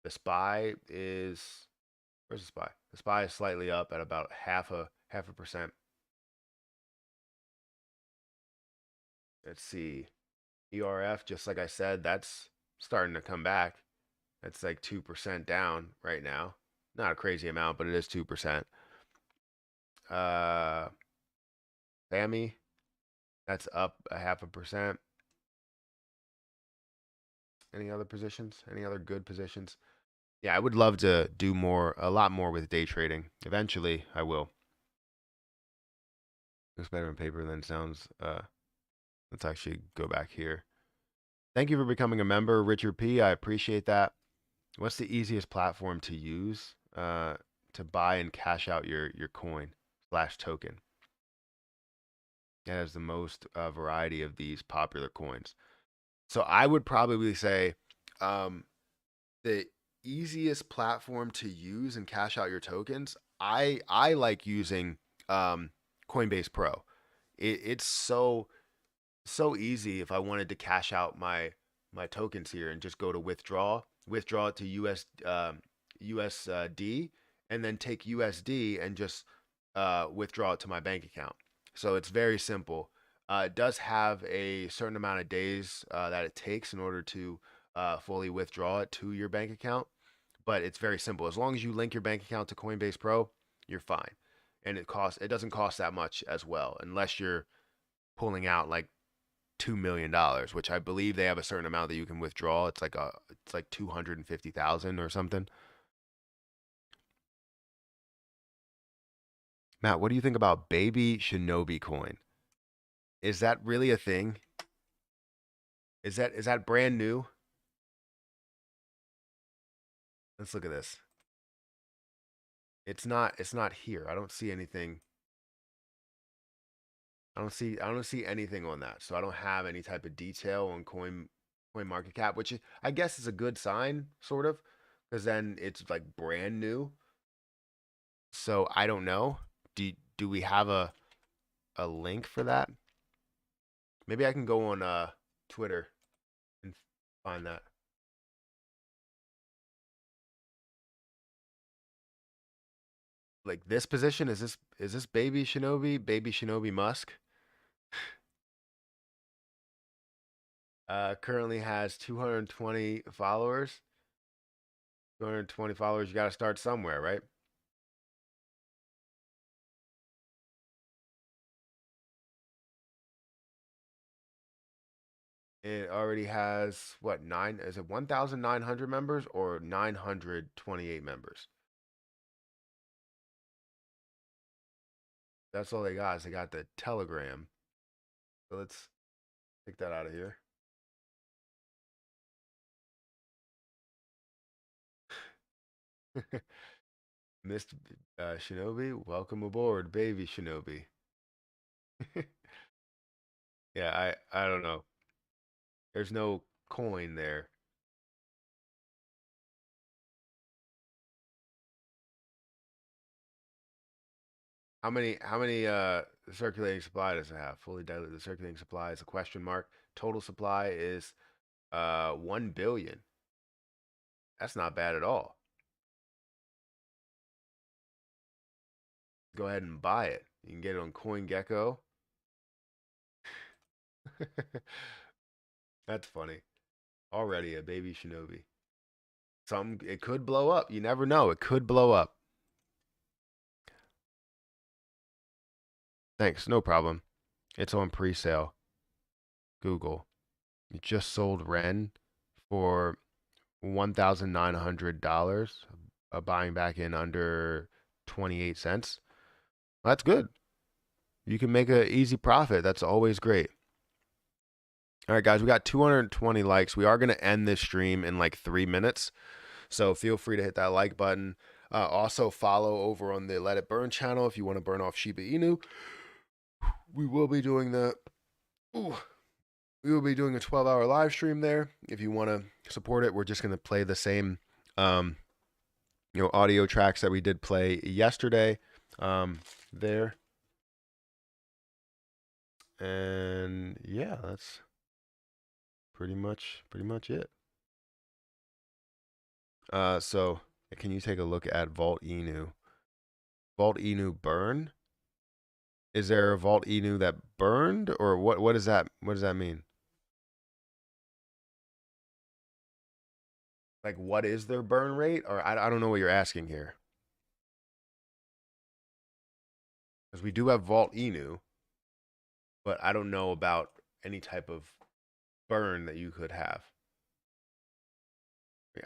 The SPY is, where's the SPY? The SPY is slightly up at about half a percent. Let's see. ERF, just like I said, that's starting to come back. That's like 2% down right now. Not a crazy amount, but it is 2%. FAMI, that's up a 0.5%. Any other positions? Any other good positions? Yeah, I would love to do a lot more with day trading. Eventually, I will. Looks better on paper than it sounds. Let's actually go back here. Thank you for becoming a member, Richard P. I appreciate that. What's the easiest platform to use to buy and cash out your coin slash token? It has the most variety of these popular coins. So I would probably say um, the easiest platform to use and cash out your tokens. I like using Coinbase Pro. It's so easy. If I wanted to cash out my tokens here and just go to withdraw it to USD, and then take USD and just withdraw it to my bank account. So it's very simple. It does have a certain amount of days that it takes in order to fully withdraw it to your bank account, but it's very simple. As long as you link your bank account to Coinbase Pro, you're fine, and it doesn't cost that much as well, unless you're pulling out like $2 million, which I believe they have a certain amount that you can withdraw. It's like 250,000 or something. Matt, what do you think about Baby Shinobi coin? Is that really a thing? Is that brand new? Let's look at this. It's not here. I don't see anything. I don't see anything on that. So I don't have any type of detail on coin market cap, which I guess is a good sign, sort of, because then it's like brand new. So I don't know. Do we have a link for that? Maybe I can go on Twitter and find that. Like this position, is this Baby Shinobi Musk? Currently has 220 followers. 220 followers, you got to start somewhere, right? It already has what, nine? Is it 1,900 members or 928 members? That's all they got. Is they got the Telegram. So let's take that out of here. Mr. Shinobi, welcome aboard, Baby Shinobi. Yeah, I don't know. There's no coin there. How many circulating supply does it have? Fully diluted circulating supply is a question mark. Total supply is 1 billion. That's not bad at all. Go ahead and buy it. You can get it on CoinGecko. That's funny. Already a Baby Shinobi. It could blow up. You never know. It could blow up. Thanks. No problem. It's on pre-sale. Google. You just sold Ren for $1,900, buying back in under 28 cents. That's good. You can make an easy profit. That's always great. All right, guys, we got 220 likes. We are going to end this stream in like 3 minutes. So feel free to hit that like button. Also follow over on the Let It Burn channel if you want to burn off Shiba Inu. We will be doing we will be doing a 12-hour live stream there. If you want to support it, we're just going to play the same audio tracks that we did play yesterday there. And yeah, that's pretty much it. So can you take a look at Vault Inu? Vault Inu burn? Is there a Vault Inu that burned, or what does that mean? Like, what is their burn rate? Or I don't know what you're asking here. Because we do have Vault Inu, but I don't know about any type of burn that you could have.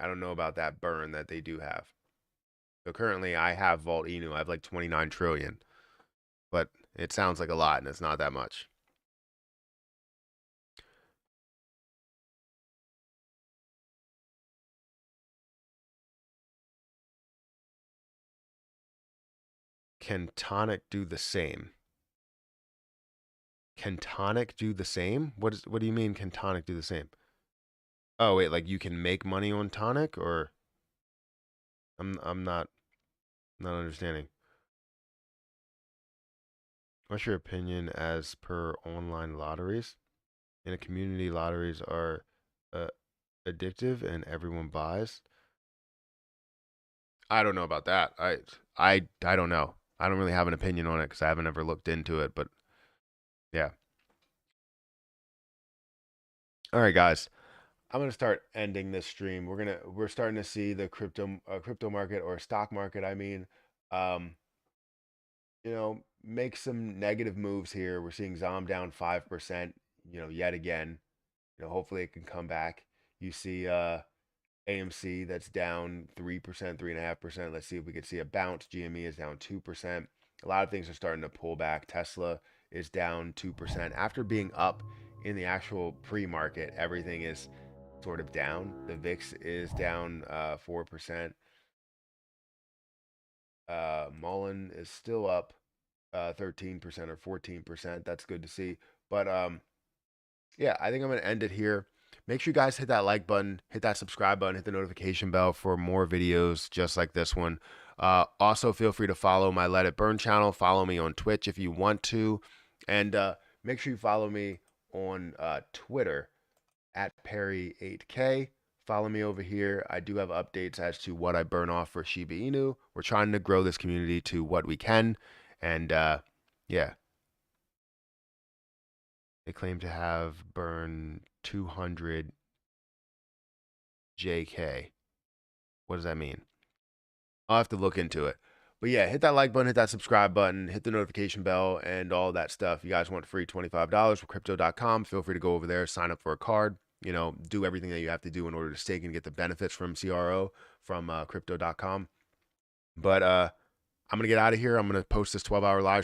I don't know about that burn that they do have. So currently I have Vault Inu. I have like 29 trillion. But it sounds like a lot, and it's not that much. Can tonic do the same? Can tonic do the same? What do you mean can tonic do the same? Oh wait, like you can make money on tonic, or I'm not understanding. What's your opinion as per online lotteries? In a community, lotteries are uh, addictive and everyone buys. I don't know about that. I don't know. I don't really have an opinion on it because I haven't ever looked into it. But yeah. All right, guys. I'm gonna start ending this stream. We're starting to see the crypto market, or stock market, I mean, um, make some negative moves here. We're seeing ZOM down 5%, yet again. Hopefully it can come back. You see AMC that's down 3%, 3.5%. Let's see if we can see a bounce. GME is down 2%. A lot of things are starting to pull back. Tesla is down 2%. After being up in the actual pre-market, everything is sort of down. The VIX is down 4%. Mullen is still up 13% or 14%. That's good to see. But yeah, I think I'm going to end it here. Make sure you guys hit that like button, hit that subscribe button, hit the notification bell for more videos just like this one. Also, feel free to follow my Let It Burn channel. Follow me on Twitch if you want to. And make sure you follow me on Twitter at Perry8K. Follow me over here. I do have updates as to what I burn off for Shiba Inu. We're trying to grow this community to what we can. And yeah. They claim to have burned 200 JK. What does that mean? I'll have to look into it. But yeah, hit that like button, hit that subscribe button, hit the notification bell, and all that stuff. You guys want free $25 for crypto.com. Feel free to go over there, sign up for a card, do everything that you have to do in order to stake and get the benefits from CRO from crypto.com. But I'm going to get out of here. I'm going to post this 12-hour live